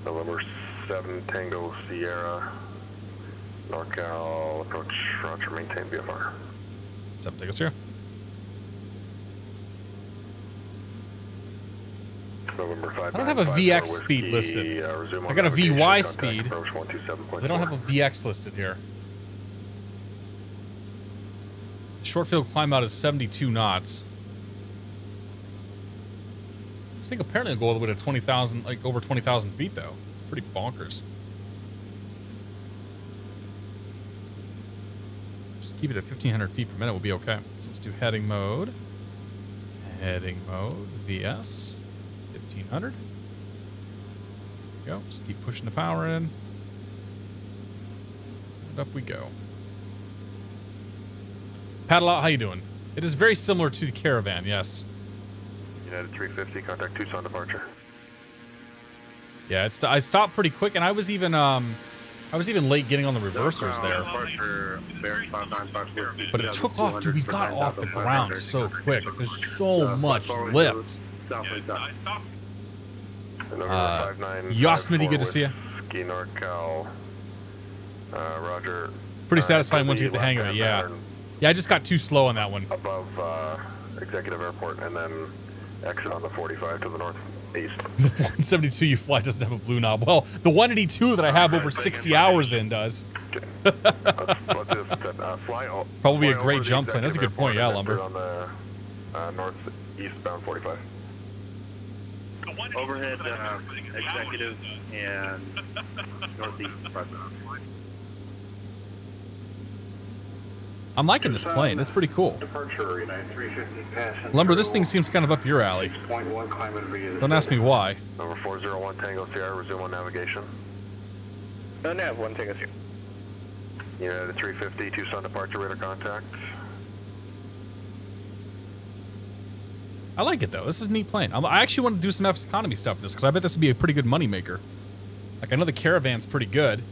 Speaker 5: November 7 Tango Sierra, NorCal approach, roger, maintain VFR.
Speaker 1: 7 Tango Sierra.
Speaker 5: November 5,
Speaker 1: I don't have a VX speed listed. I got a VY speed. They don't have a VX listed here. The short field climb out is 72 knots. This thing apparently will go all the way to 20,000, like over 20,000 feet though. It's pretty bonkers. Just keep it at 1,500 feet per minute, we'll be okay. So let's do heading mode. Heading mode, VS. 1,500. There we go. Just keep pushing the power in. And up we go. Paddle out, how you doing? It is very similar to the Caravan, yes.
Speaker 5: United 350, contact Tucson departure.
Speaker 1: Yeah, I stopped pretty quick, and I was even late getting on the reversers there. But it took off, dude. We got off the ground so quick. There's so much lift. Yosmity, good to see you.
Speaker 5: Ski NorCal. Roger.
Speaker 1: Pretty satisfying once you get the hang of it, yeah. Yeah, I just got too slow on that one.
Speaker 5: Above Executive Airport, and then exit on the 45 to the northeast.
Speaker 1: The 172 you fly doesn't have a blue knob. Well, the 182 that I have over 60 hours in does. Probably a great jump plane. That's a good point, yeah, Lumber.
Speaker 5: On the northeastbound 45.
Speaker 6: Overhead executive and northeast.
Speaker 1: I'm liking this plane. It's pretty cool.
Speaker 2: Departure, United 350 passenger.
Speaker 1: Lumber, this thing seems kind of up your alley.
Speaker 2: 6.1 climate via.
Speaker 1: Don't ask me why.
Speaker 5: Number 401 Tango Sierra, resume on navigation.
Speaker 3: Nav 1 Tango Sierra.
Speaker 5: United 350, Tucson departure, radar contact.
Speaker 1: I like it though. This is a neat plane. I actually want to do some F's economy stuff with this because I bet this would be a pretty good money maker. Like I know the Caravan's pretty good.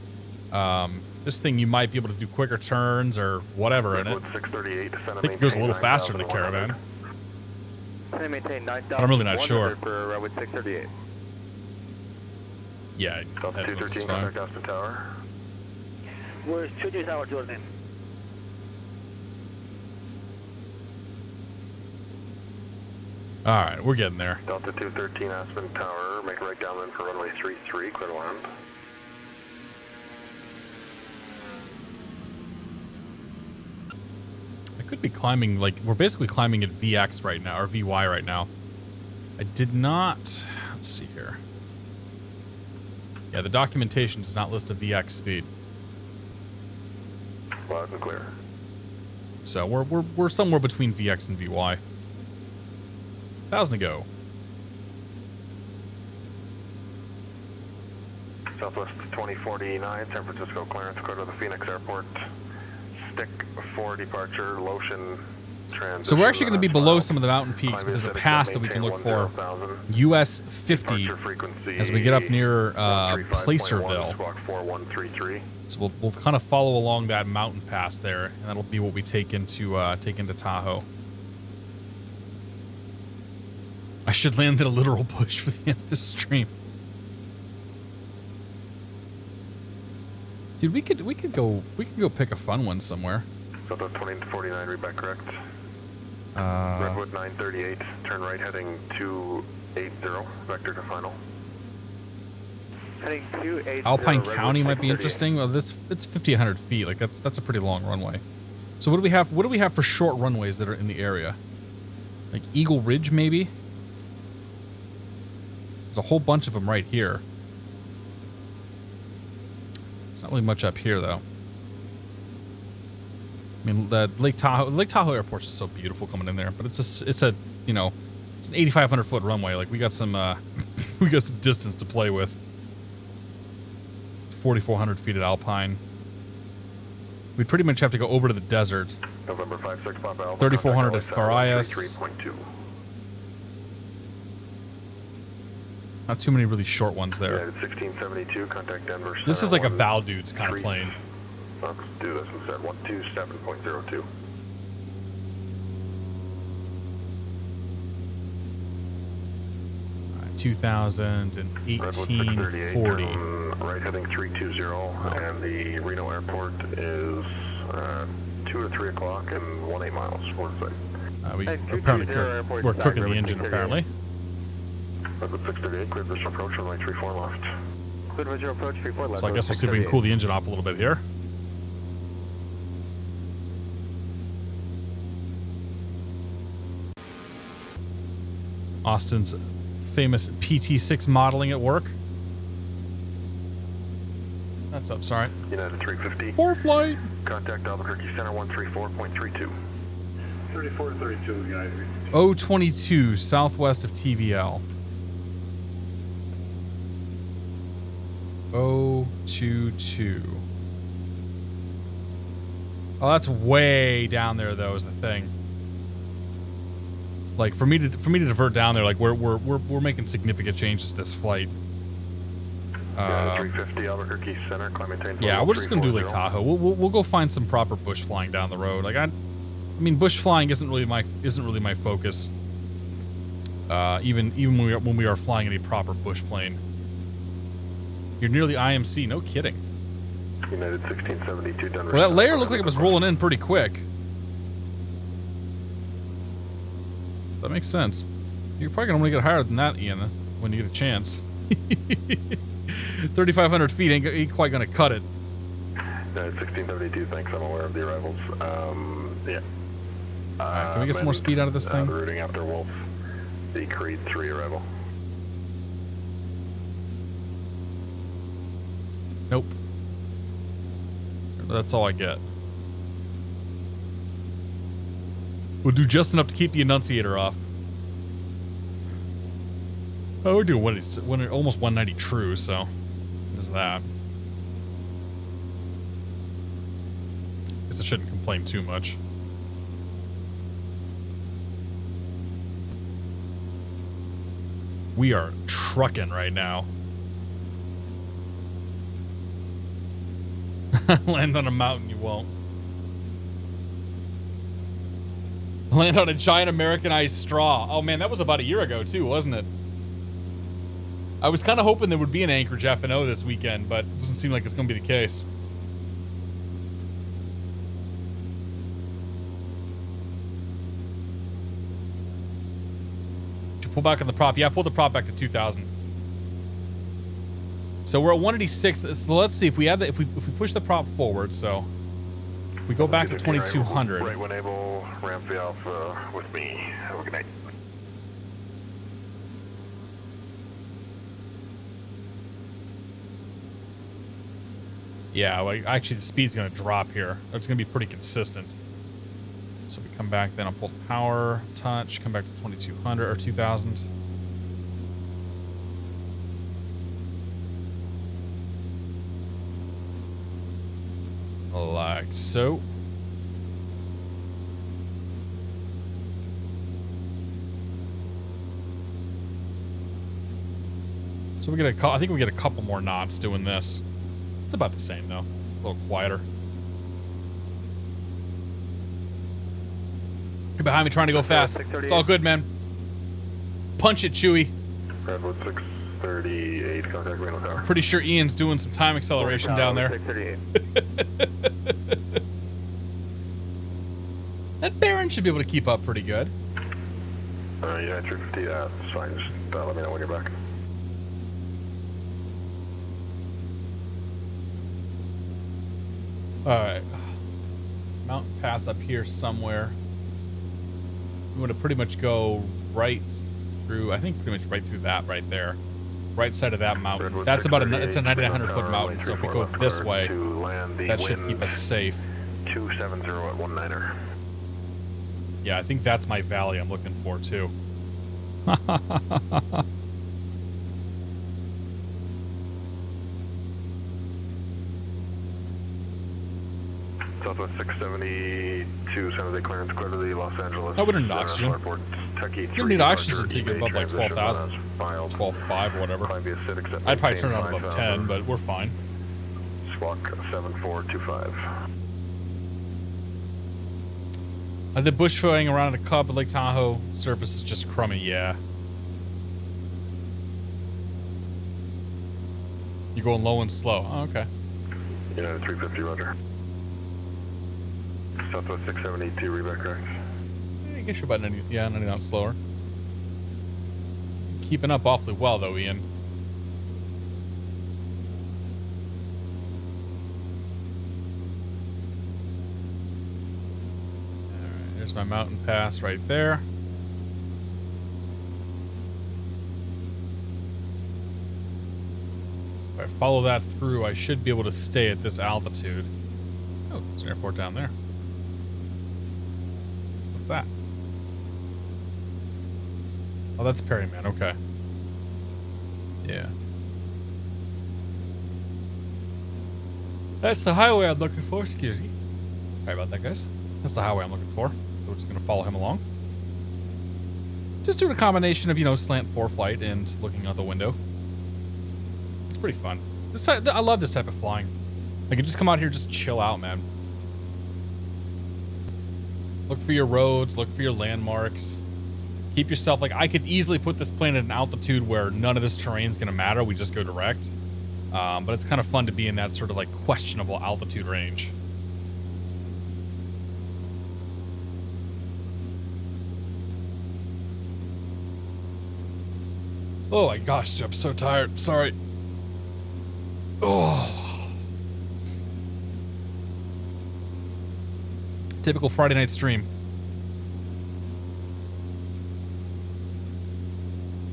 Speaker 1: This thing you might be able to do quicker turns or whatever in it.
Speaker 5: 638,
Speaker 1: I think it goes a little faster than the Caravan. But I'm really not sure.
Speaker 3: For runway 638.
Speaker 1: Yeah,
Speaker 5: South 213, contact Austin Tower.
Speaker 7: We're 2 Tower, Jordan.
Speaker 1: All right, we're getting there.
Speaker 5: Delta 213, Aspen Tower, make a right downwind for runway 33, clear to land.
Speaker 1: I could be climbing, like, we're basically climbing at VX right now, or VY right now. I did not, let's see here. Yeah, the documentation does not list a VX speed.
Speaker 5: Loud and clear.
Speaker 1: So we're somewhere between VX and VY. 1,000 to go.
Speaker 5: Southwest 2049, San Francisco clearance, go to the Phoenix Airport. Stick for departure, Lotion transition.
Speaker 1: So we're actually going to be below some of the mountain peaks, but there's a pass that we can look for. US 50 as we get up near Placerville. So we'll kind of follow along that mountain pass there, and that'll be what we take into Tahoe. I should land in a literal bush for the end of the stream. Dude, we could go pick a fun one somewhere.
Speaker 5: So the 2049, read back correct. Redwood 938, turn right heading 280, vector to final.
Speaker 3: Heading 280.
Speaker 1: Alpine County might be interesting. Well, it's 5,100 feet. Like that's a pretty long runway. So what do we have? What do we have for short runways that are in the area? Like Eagle Ridge, maybe. There's a whole bunch of them right here. It's not really much up here, though. I mean, the Lake Tahoe Airport's just so beautiful coming in there, but it's an 8,500 foot runway. Like we got some distance to play with. 4,400 feet at Alpine. We'd pretty much have to go over to the desert.
Speaker 5: November 56, Papa Alpha.
Speaker 1: 3,400 at Farias.
Speaker 5: 3.2.
Speaker 1: Not too many really short ones there.
Speaker 5: Yeah, 1672, contact Denver.
Speaker 1: This is like a Val Dudes kind of plane.
Speaker 5: Let's do this instead. 127.02.
Speaker 1: All right, 2000 and 1840.
Speaker 5: Right heading 320, and the Reno Airport is 2 or 3 o'clock and 18 miles.
Speaker 1: We're cooking the engine apparently.
Speaker 5: Redwood 638, clear visual approach, runway 34 left.
Speaker 3: Clear visual approach, 34 left.
Speaker 1: So I guess we'll see if we can cool the engine off a little bit here. Austin's famous PT6 modeling at work. That's up, sorry.
Speaker 5: United 350.
Speaker 1: For flight.
Speaker 5: Contact Albuquerque Center 134.32.
Speaker 2: 34 to 32, United.
Speaker 1: 022, southwest of TVL. 022. Oh, that's way down there, though, is the thing. Like for me to divert down there, like we're making significant changes this flight.
Speaker 5: 350 Albuquerque Center, climb maintain.
Speaker 1: Yeah, we're just gonna do Lake Tahoe. We'll go find some proper bush flying down the road. Like I mean, bush flying isn't really my focus. Even when we are flying in a proper bush plane. You're nearly IMC, no kidding.
Speaker 5: United 1672 done.
Speaker 1: Well, that layer looked like it was rolling in pretty quick. That makes sense. You're probably gonna want to get higher than that, Ian, when you get a chance. 3,500 feet ain't quite gonna cut it.
Speaker 5: 1672, thanks. I'm aware of the arrivals. Yeah.
Speaker 1: Alright, can we get some more speed out of this thing?
Speaker 5: Routing after Wolf. The Creed 3 arrival.
Speaker 1: Nope. That's all I get. We'll do just enough to keep the annunciator off. Oh, we're doing almost 190 true, so there's that. Guess I shouldn't complain too much. We are trucking right now. Land on a mountain, you won't. Land on a giant Americanized straw. Oh man, that was about a year ago too, wasn't it? I was kind of hoping there would be an Anchorage F&O this weekend, but it doesn't seem like it's going to be the case. Did you pull back on the prop? Yeah, pull the prop back to 2,000. So we're at 186. So let's see if we add if we push the prop forward. So we go back to 2,200.
Speaker 5: Right when able, ramp the Alpha with me. Have a good night.
Speaker 1: Yeah, well, actually the speed's going to drop here. It's going to be pretty consistent. So we come back, then I'll pull the power, touch, come back to 2,200 or 2,000. Like so. So we get I think we get a couple more knots doing this. It's about the same though. It's a little quieter. You're behind me trying to go fast. It's all good, man. Punch it, Chewy.
Speaker 5: Redwood 638, contact Reno Tower.
Speaker 1: Pretty sure Ian's doing some time acceleration down there. That Baron should be able to keep up pretty good.
Speaker 5: Yeah, 350, it's fine. Just let me know when you're back.
Speaker 1: Alright. Mountain pass up here somewhere. We want to pretty much go right through, I think pretty much right through that right there. Right side of that mountain.
Speaker 5: Redwood
Speaker 1: That's about it's a 9,900
Speaker 5: Tower,
Speaker 1: foot mountain, so if we go this way, that should keep us safe.
Speaker 5: 270 at 19er.
Speaker 1: Yeah, I think that's my valley I'm looking for too.
Speaker 5: Southwest 672, San Jose clearance, clear to the Los Angeles.
Speaker 1: Oh, we don't need oxygen.
Speaker 5: Airport, Kentucky,
Speaker 1: You don't need oxygen until you get above like 12,000. 12.5 or whatever. I'd probably turn it on above 10, but we're fine.
Speaker 5: Squawk 7425.
Speaker 1: The bush flying around at the Cub at Lake Tahoe surface is just crummy, yeah. You're going low and slow. Oh, okay.
Speaker 5: United 350, roger. Southwest 672, reback correct.
Speaker 1: I guess you're about 90, yeah, 90 knots slower. Keeping up awfully well, though, Ian. Alright, there's my mountain pass right there. If I follow that through, I should be able to stay at this altitude. Oh, there's an airport down there. What's that? Oh, that's Perryman. Okay. Yeah. That's the highway I'm looking for. Excuse me. Sorry about that, guys. That's the highway I'm looking for. So we're just going to follow him along. Just doing a combination of, you know, slant flight and looking out the window. It's pretty fun. I love this type of flying. I can just come out here and just chill out, man. Look for your roads. Look for your landmarks. Keep yourself, like, I could easily put this plane at an altitude where none of this terrain is going to matter. We just go direct. But it's kind of fun to be in that sort of, like, questionable altitude range. Oh my gosh, I'm so tired. Sorry. Oh. Typical Friday night stream.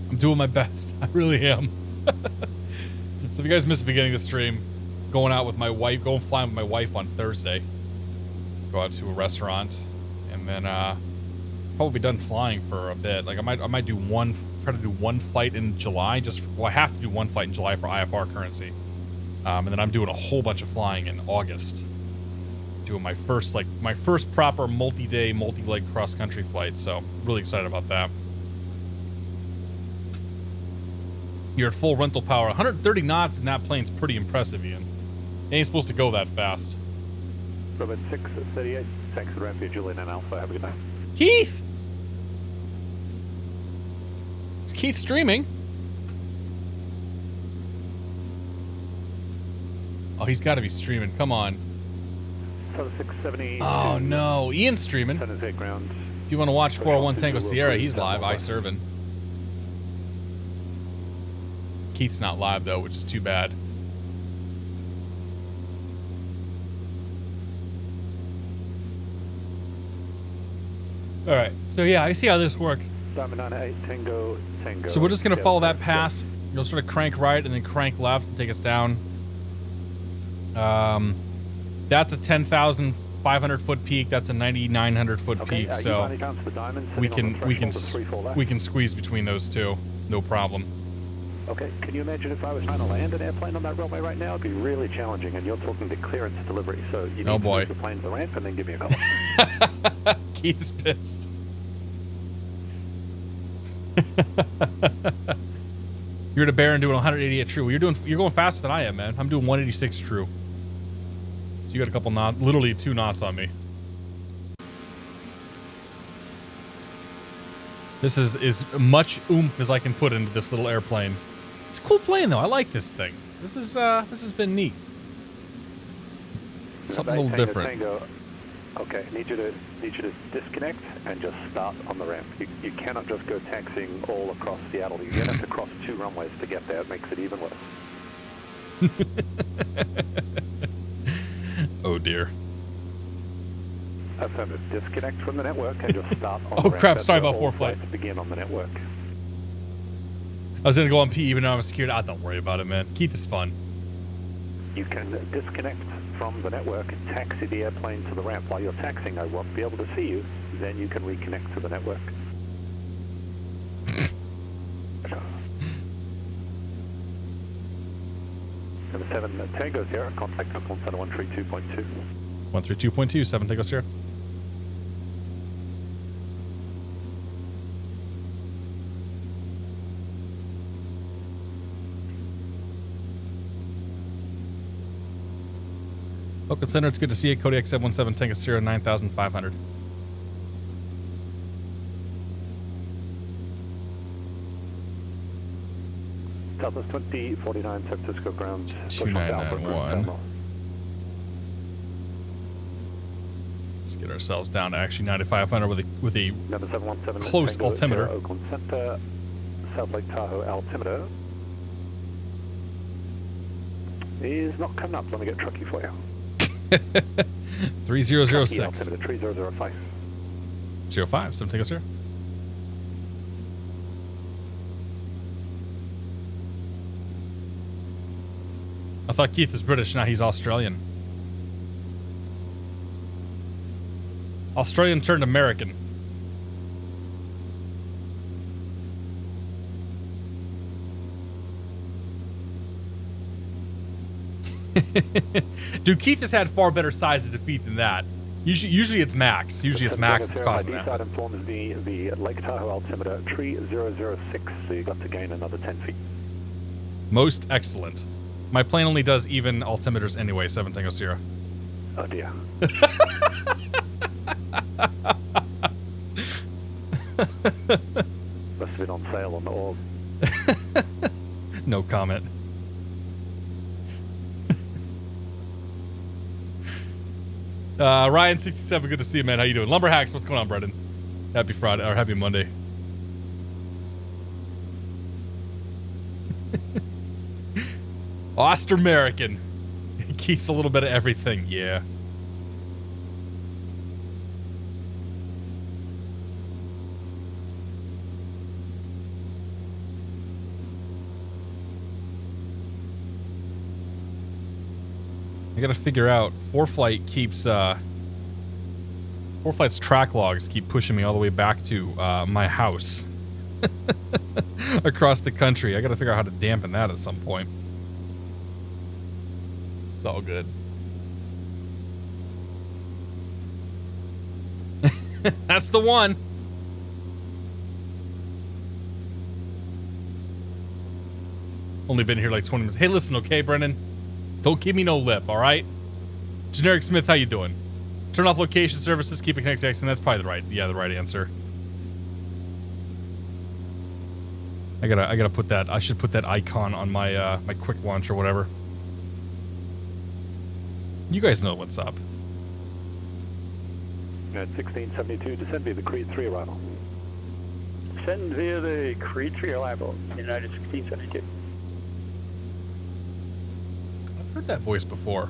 Speaker 1: I'm doing my best. I really am. So if you guys missed the beginning of the stream, going out with my wife, going flying with my wife on Thursday. Go out to a restaurant, and then probably be done flying for a bit. Like I might try to do one flight in July. I have to do one flight in July for IFR currency, and then I'm doing a whole bunch of flying in August. Doing my first proper multi-day, multi-leg cross-country flight. So really excited about that. You're at full rental power. 130 knots in that plane's pretty impressive, Ian. Ain't supposed to go that fast.
Speaker 4: Robert 638, thanks for the ramp, Julian and Alpha. Have a good night.
Speaker 1: Keith! Is Keith streaming? Oh, he's got to be streaming. Come on.
Speaker 4: 670.
Speaker 1: Oh, no. Ian's streaming.
Speaker 4: Ground.
Speaker 1: If you want to watch 401 Tango Sierra, he's live. I-serving. Keith's not live, though, which is too bad. All right. So, yeah, I see how this works.
Speaker 4: Diamond 98, Tango.
Speaker 1: So we're just going to follow that pass. You'll sort of crank right and then crank left and take us down. That's a 10,500 foot peak. That's a 9,900 foot peak. So we can squeeze between those two. No problem.
Speaker 4: Okay, can you imagine if I was trying to land an airplane on that runway right now? It'd be really challenging, and you're talking to clearance delivery, so you need to move the plane to the ramp and then give me a call.
Speaker 1: Keith's pissed. You're at a Baron doing 180 at true. You're going faster than I am, man. I'm doing 186 true. So you got a couple knots, literally 2 knots on me. This is as much oomph as I can put into this little airplane. It's a cool plane, though. I like this thing. This has been neat. Something a little different.
Speaker 4: Tango. Okay, need you to disconnect and just start on the ramp. You cannot just go taxiing all across Seattle. You're gonna have to cross 2 runways to get there. It makes it even worse.
Speaker 1: Oh dear.
Speaker 4: Affirmative. Disconnect from the network and just start on the ramp.
Speaker 1: Oh crap! Sorry about 4 flight.
Speaker 4: Begin on the network.
Speaker 1: I was gonna go on P even though I'm secured. Ah, don't worry about it, man. Keith is fun.
Speaker 4: You can disconnect from the network and taxi the airplane to the ramp. While you're taxiing, I won't be able to see you. Then you can reconnect to the network. Number 7 Tango Sierra, contact up on center 132.2.
Speaker 1: 132.2, 7 Tango Sierra. Oakland Center, it's good to see you. Kodiak 717 Tango Sierra 9,500.
Speaker 4: Southwest 2049 San Francisco ground.
Speaker 1: 2991. Let's get ourselves down to actually 9,500 with a
Speaker 4: number 717
Speaker 1: close
Speaker 4: Tango
Speaker 1: altimeter.
Speaker 4: Sierra, Oakland Center, South Lake Tahoe altimeter. Is not coming up. Let me get Truckee for you.
Speaker 1: 3006.
Speaker 4: Altimeter 3005.
Speaker 1: 05, 7 Tango Sierra. I thought Keith was British, now he's Australian. Australian turned American. Dude, Keith has had far better size of defeat than that. Usually it's Max. Usually it's Max that's causing that.
Speaker 4: Side informs the Lake Tahoe altimeter 3006, so you got to gain another 10 feet.
Speaker 1: Most excellent. My plane only does even altimeters anyway, 7 Tango Sierra.
Speaker 4: Oh dear. Must have been on sale on the org.
Speaker 1: No comment. Ryan67, good to see you, man. How you doing? Lumberhacks, what's going on, Brendan? Happy Friday, or happy Monday. Oster-American. He keeps a little bit of everything, yeah. I gotta figure out, 4Flight keeps, 4Flight's track logs keep pushing me all the way back to, my house. Across the country. I gotta figure out how to dampen that at some point. It's all good. That's the one. Only been here like 20 minutes. Hey, listen, okay, Brendan? Don't give me no lip, all right? Generic Smith, how you doing? Turn off location services, keep it connected to X, and that's probably the right answer. I gotta put that. I should put that icon on my my quick launch or whatever. You guys know what's up.
Speaker 4: At 1672, descend via the Creed 3 arrival.
Speaker 7: Send via the Creed 3 arrival, United 1672.
Speaker 1: I've heard that voice before.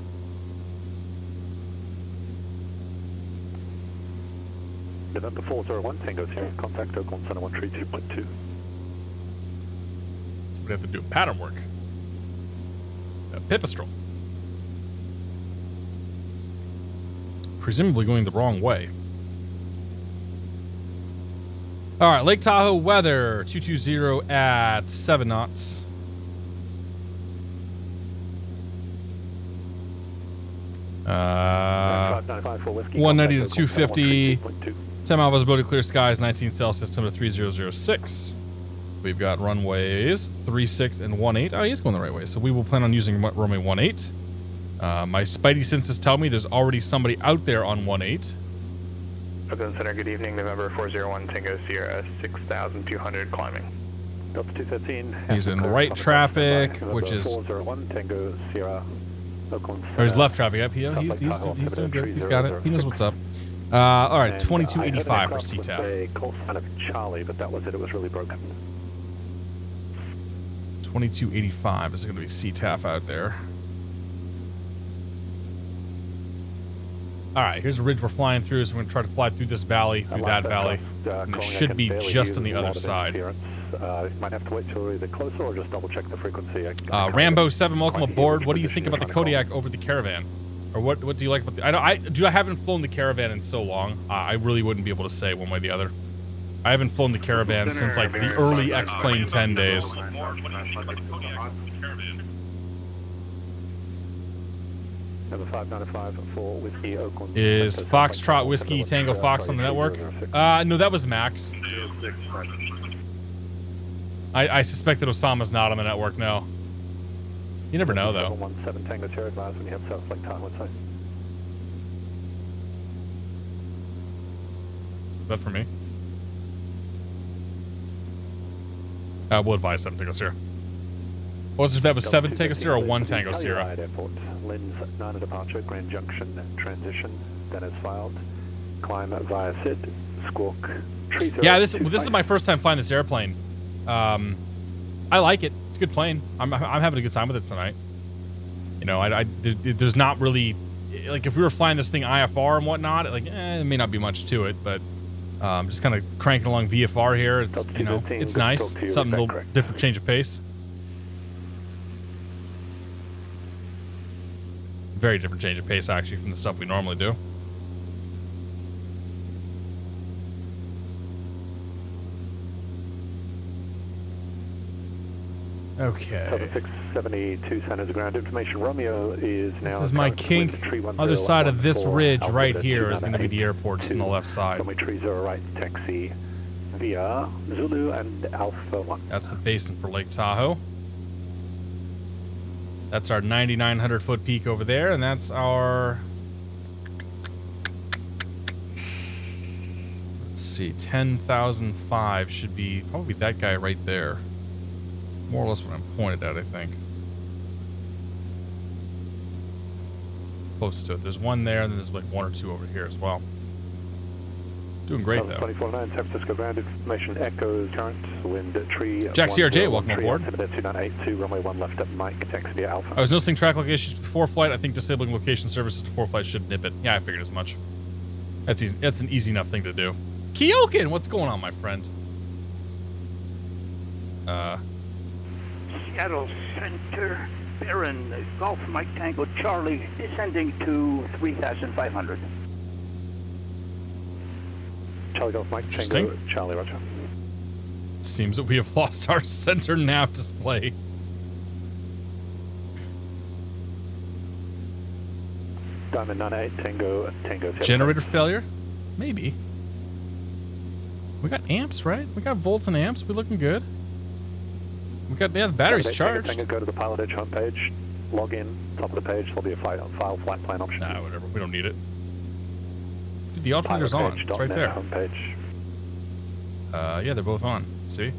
Speaker 4: November 401, Tango Sierra, contact Oakland Center 132.2.
Speaker 1: So we have to do pattern work. Pipistrel. Presumably going the wrong way. All right, Lake Tahoe weather, 220 at 7 knots. Uh, 190 to 250. 10 mile visibility, clear skies, 19 Celsius, temperature 3006. We've got runways 36 and 18. Oh, he's going the right way. So we will plan on using runway 18. My spidey senses tell me there's already somebody out there on 18.
Speaker 3: Oakland Center, good evening. November 401, Tango Sierra, 6,200 climbing.
Speaker 4: Delta 213.
Speaker 1: He's in right traffic, which is...
Speaker 4: 401, Tango Sierra, Oakland Center.
Speaker 1: Or he's left traffic. Yep, he's doing good. He's got it. He knows what's up. All right, 2285 for CTAF.
Speaker 4: Call sign of Charlie, but that was it. It was really broken.
Speaker 1: 2285 is going to be CTAF out there. All right, here's a ridge we're flying through, so we're going to try to fly through this valley, through that valley. And it should be just on the other side.
Speaker 4: Might have to wait till we're either closer or just double check the frequency.
Speaker 1: Rambo7, welcome aboard. What do you think about the Kodiak over the Caravan? Or what do you like about the... I haven't flown the Caravan in so long. I really wouldn't be able to say one way or the other. I haven't flown the Caravan since like the early X-Plane 10 days.
Speaker 4: Number 595 for Whiskey Oakland.
Speaker 1: Is Foxtrot Whiskey Tango Fox on the network? No, that was Max. I suspect that Osama's not on the network, no. You never know, though.
Speaker 4: 17 Tango Sierra advised when you have South Lake Tahoe inside.
Speaker 1: Is that for me? We'll advise 7 Tango Sierra. What was it if that was 7 Tango Sierra or 1 Tango Sierra?
Speaker 4: Airport. Lens 9 departure, Grand Junction transition. That is filed. Climb via Sid. Squawk. Tree.
Speaker 1: Yeah, this is my first time flying this airplane. I like it. It's a good plane. I'm having a good time with it tonight. You know, there's not really, like, if we were flying this thing IFR and whatnot, like, there may not be much to it, but just kind of cranking along VFR here. It's, you know, it's nice. Something a little different, change of pace. Very different change of pace, actually, from the stuff we normally do. Okay.
Speaker 4: 7672 centers of ground information. Romeo is now...
Speaker 1: This is my kink. Other side of this ridge right here is going to be the airport, just on the left side.
Speaker 4: Runway 30 right, taxi via Zulu and Alpha 1.
Speaker 1: That's the basin for Lake Tahoe. That's our 9,900 foot peak over there, and that's our... Let's see, 10,005 should be probably that guy right there. More or less what I'm pointed at, I think. Close to it. There's one there, and then there's like one or two over here as well. Doing great, though.
Speaker 4: 24-9, San Francisco ground information, echo, current, wind, tree.
Speaker 1: Jack CRJ, welcome aboard.
Speaker 4: 2982, runway 1 left at Mike, taxi via Alpha.
Speaker 1: I was noticing track locations before flight. I think disabling location services before flight should nip it. Yeah, I figured as much. That's easy. That's an easy enough thing to do. KOAK, what's going on, my friend?
Speaker 7: Seattle Center, Baron, Golf Mike Tango Charlie, descending to 3,500.
Speaker 4: Charlie Golf Mike Tango Charlie, roger.
Speaker 1: Seems that we have lost our center nav display.
Speaker 4: Diamond 98 Tango Tango.
Speaker 1: Generator failure? Maybe. We got amps, right? We got volts and amps. We looking good. We got, yeah, the battery's charged.
Speaker 4: Tango, go to the PilotEdge homepage, log in, top of the page, there'll be a file flight plan option.
Speaker 1: Nah, whatever. We don't need it. Dude, the alternator's on. It's right there.
Speaker 4: Homepage.
Speaker 1: Yeah, they're both on. See?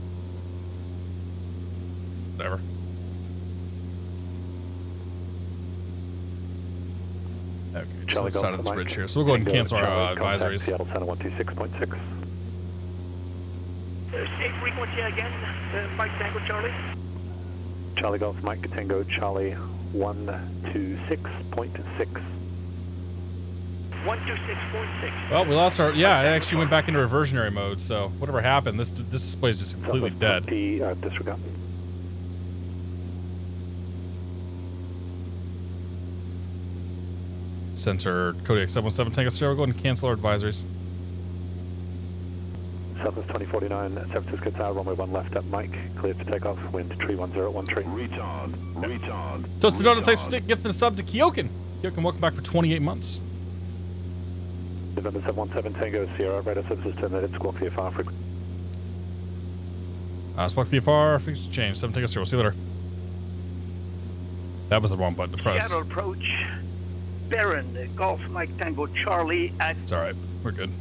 Speaker 1: Whatever. Okay, just on the side of this bridge here. So we'll go ahead and cancel our advisories.
Speaker 4: Seattle Center 126.6.
Speaker 7: Same frequency again, Mike Tango Charlie.
Speaker 4: Charlie Golf Mike Tango Charlie 126.6.
Speaker 7: 126.6.
Speaker 1: Well, we lost our... Yeah, it actually went back into reversionary mode, so whatever happened, this display is just completely dead.
Speaker 4: Disregard.
Speaker 1: Center Kodiak 717 Tango Sierra. Go ahead and cancel our advisories.
Speaker 4: Southwest 2049, San Francisco Tower, runway 1 left at Mike, cleared for takeoff, wind tree 1013.
Speaker 5: Retard.
Speaker 1: Toasted Donut, thanks for gifting a sub to KOAK. KOAK, welcome back for 28 months.
Speaker 4: November 717 Tango Sierra, radar services terminated, squawk VFR frequency.
Speaker 1: Squawk VFR, frequency change, 7 Tango Sierra, we'll see you later. That was the wrong button to press.
Speaker 7: Seattle approach, Baron, Golf Mike Tango Charlie at...
Speaker 1: It's alright, we're good.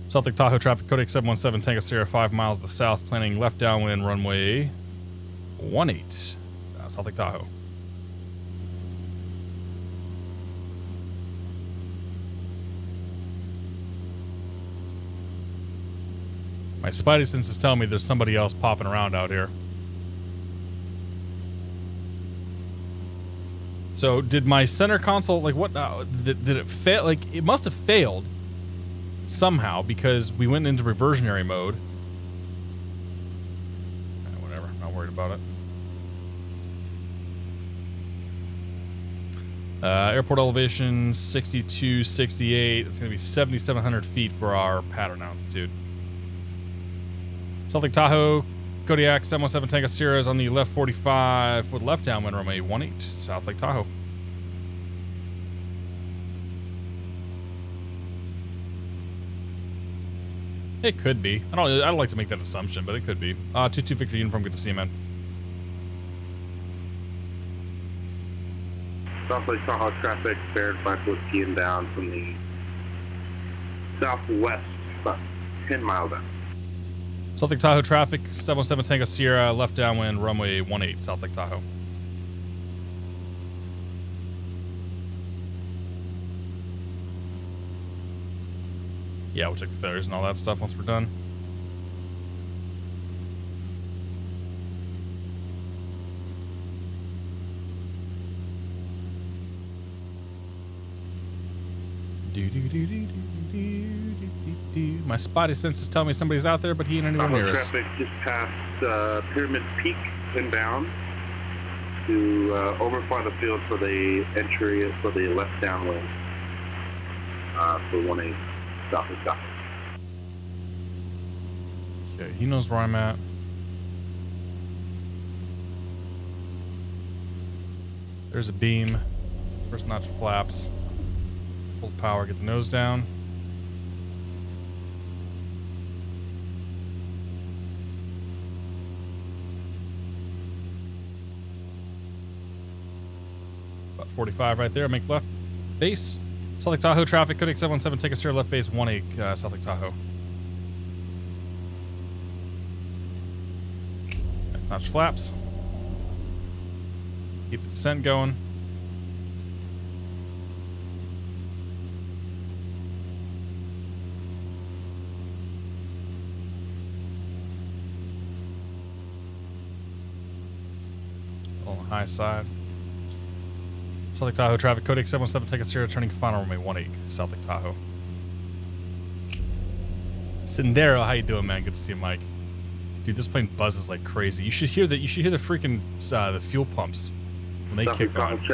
Speaker 1: South Lake Tahoe traffic, Kodiak 717 Tango Sierra, 5 miles to the south, planning left downwind runway 18, South Lake Tahoe. My spidey sense is telling me there's somebody else popping around out here. So did my center console, like what, did it fail? Like it must have failed somehow because we went into reversionary mode. Whatever, not worried about it. Airport elevation 6268. It's going to be 7,700 feet for our pattern altitude. South Lake Tahoe, Kodiak 717 Tango Sierra is on the left 45 with left downwind runway 18, South Lake Tahoe. It could be. I don't like to make that assumption, but it could be. 22 Victor Uniform, good to see you, man.
Speaker 6: South Lake Tahoe traffic, Baron 5 Whiskey inbound from the southwest, about 10 miles out.
Speaker 1: South Lake Tahoe traffic, 717 Tango Sierra, left downwind, runway 18, South Lake Tahoe. Yeah, we'll check the failures and all that stuff once we're done. My spotty senses tell me somebody's out there, but he ain't anywhere near us.
Speaker 6: Traffic just past Pyramid Peak inbound to overfly the field for the entry for the left downwind for 18 South and South.
Speaker 1: Okay, he knows where I'm at. There's a beam. First notch flaps. Hold power, get the nose down. About 45 right there. Make left base. Salt Lake Tahoe traffic, Kodiak 717, take us to your left base 18, South Lake Tahoe. Notch flaps. Keep the descent going. On the high side. South Lake Tahoe traffic, Kodiak 717, take us here, turning final runway 18, South Lake Tahoe. Sendero, how you doing, man? Good to see you, Mike. Dude, this plane buzzes like crazy. You should hear that. You should hear the freaking the fuel pumps when they kick on.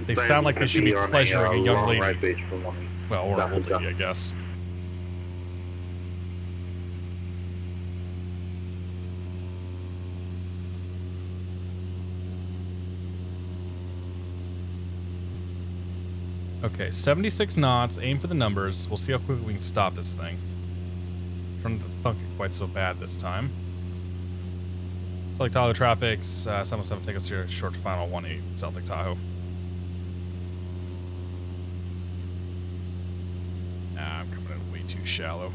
Speaker 1: They sound like they should be pleasuring a young lady. Well, or an old lady, I guess. Okay, 76 knots. Aim for the numbers. We'll see how quickly we can stop this thing. I'm trying to thunk it quite so bad this time. South Lake Tahoe traffic. 717, take us to your short final 18, South Lake Tahoe. Nah, I'm coming in way too shallow.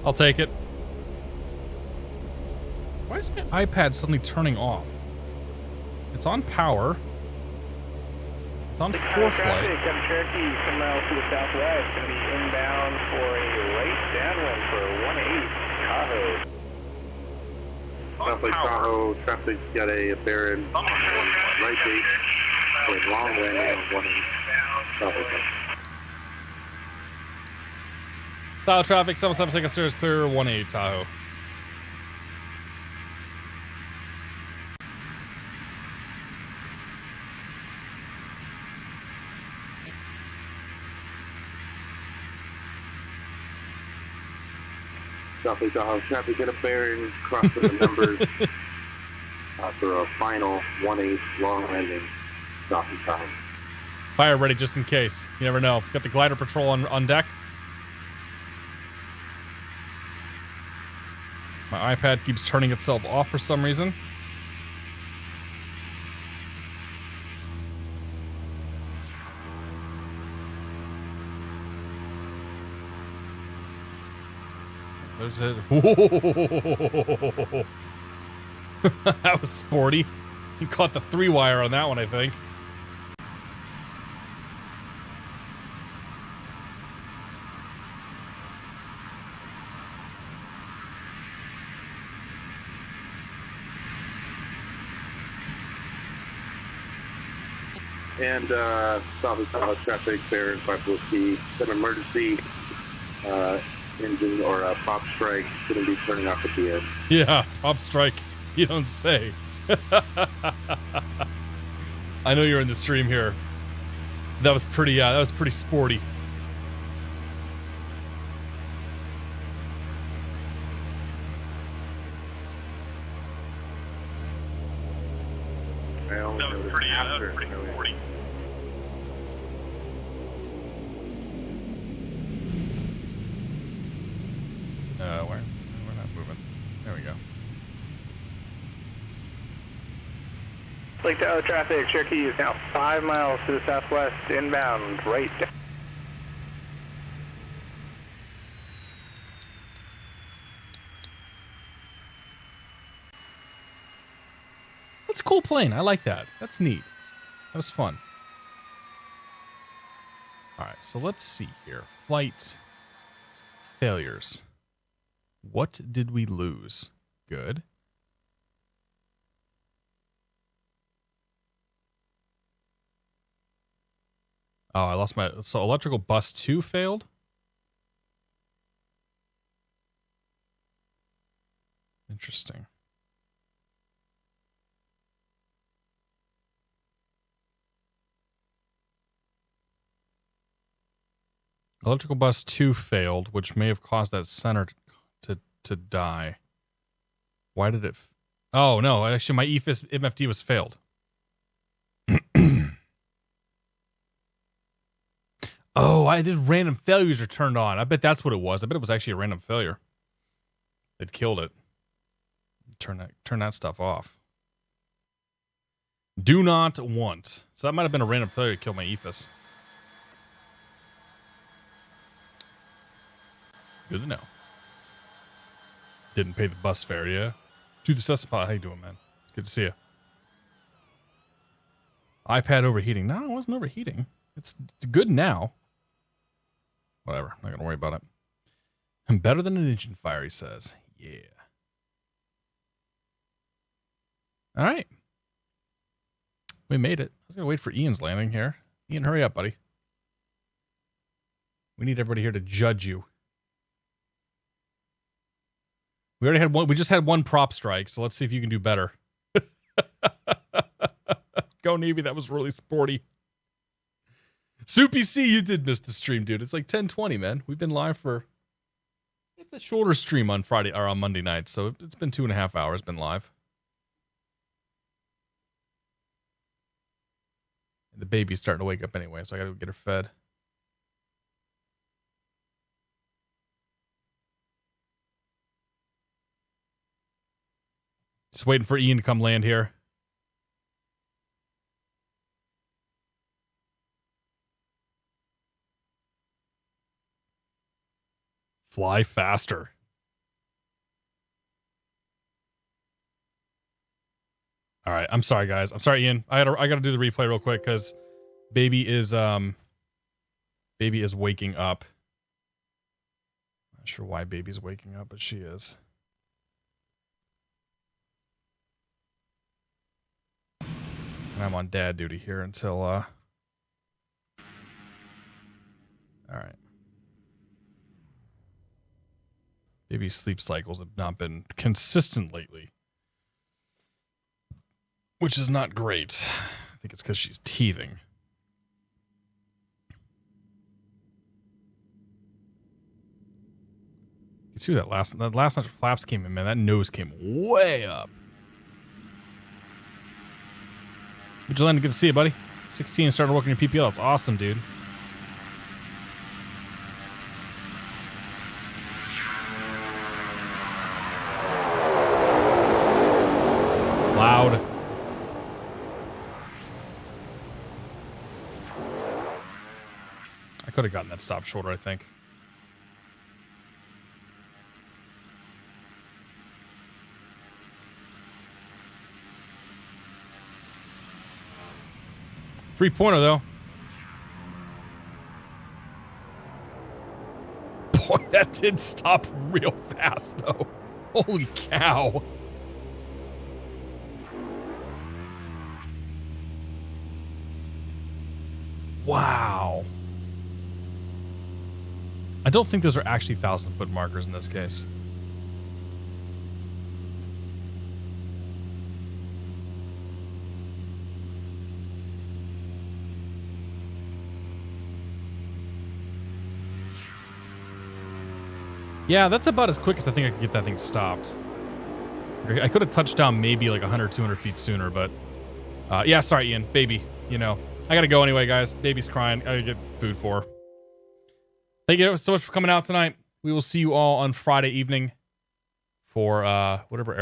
Speaker 1: I'll take it. Why is my iPad suddenly turning off? It's on power. It's on ForeFlight.
Speaker 3: Cherokee, 10 miles to the southwest, going to be inbound for a right downwind for 18 Tahoe.
Speaker 6: South Lake Tahoe traffic's got a bearing right base with long landing on 18 South Lake Tahoe.
Speaker 1: Tahoe traffic, 717, take us here is clear 18 Tahoe.
Speaker 6: South Lake Tahoe traffic, get a bearing, crossing the numbers for a final 18 long landing, South Lake Tahoe.
Speaker 1: Fire ready just in case. You never know. Got the glider patrol on deck. My iPad keeps turning itself off for some reason. There's it. That was sporty. You caught the 3-wire on that one, I think.
Speaker 6: And South Lake Tahoe traffic, bearing 5 whiskey, an emergency engine or a pop strike shouldn't be turning off at the end.
Speaker 1: Yeah, pop strike. You don't say. I know you're in the stream here. That was pretty. That was pretty sporty.
Speaker 6: That was pretty sporty.
Speaker 1: We're not moving. There we go.
Speaker 3: Lake Tahoe traffic, Cherokee is now 5 miles to the southwest, inbound, right.
Speaker 1: That's a cool plane. I like that. That's neat. That was fun. All right, so let's see here. Flight failures. What did we lose? Good. Oh, I lost my... So electrical bus 2 failed? Interesting. Electrical bus 2 failed, which may have caused that center to die. Why did it? Oh, no. Actually, my EFIS MFD was failed. Oh, these random failures are turned on. I bet that's what it was. I bet it was actually a random failure. It killed it. Turn that stuff off. Do not want. So that might have been a random failure to kill my EFIS. Good to know. Didn't pay the bus fare, yeah? To the Cessapod. How you doing, man? It's good to see you. iPad overheating. No, it wasn't overheating. It's good now. Whatever. I'm not going to worry about it. I'm better than an engine fire, he says. Yeah. All right. We made it. I was going to wait for Ian's landing here. Ian, hurry up, buddy. We need everybody here to judge you. We already had one. We just had one prop strike, so let's see if you can do better. Go Navy. That was really sporty. Soupy C, you did miss the stream, dude. It's like 10:20, man. We've been live for... It's a shorter stream on Friday or on Monday night, so it's been 2.5 hours been live. The baby's starting to wake up anyway, so I gotta go get her fed. Just waiting for Ian to come land here. Fly faster. All right, I'm sorry, guys. I'm sorry, Ian. I gotta do the replay real quick because baby is waking up. Not sure why baby's waking up, but she is. And I'm on dad duty here until all right. Baby's sleep cycles have not been consistent lately, which is not great. I think it's because she's teething. You see that last night flaps came in, man. That nose came way up. Vigilante, good to see you, buddy. 16 starting working your PPL. That's awesome, dude. Loud. I could have gotten that stop shorter, I think. Three-pointer, though. Boy, that did stop real fast, though. Holy cow. Wow. I don't think those are actually 1,000-foot markers in this case. Yeah, that's about as quick as I think I could get that thing stopped. I could have touched down maybe like 100, 200 feet sooner, but... yeah, sorry, Ian. Baby, you know. I gotta go anyway, guys. Baby's crying. I gotta get food for her. Thank you so much for coming out tonight. We will see you all on Friday evening for whatever...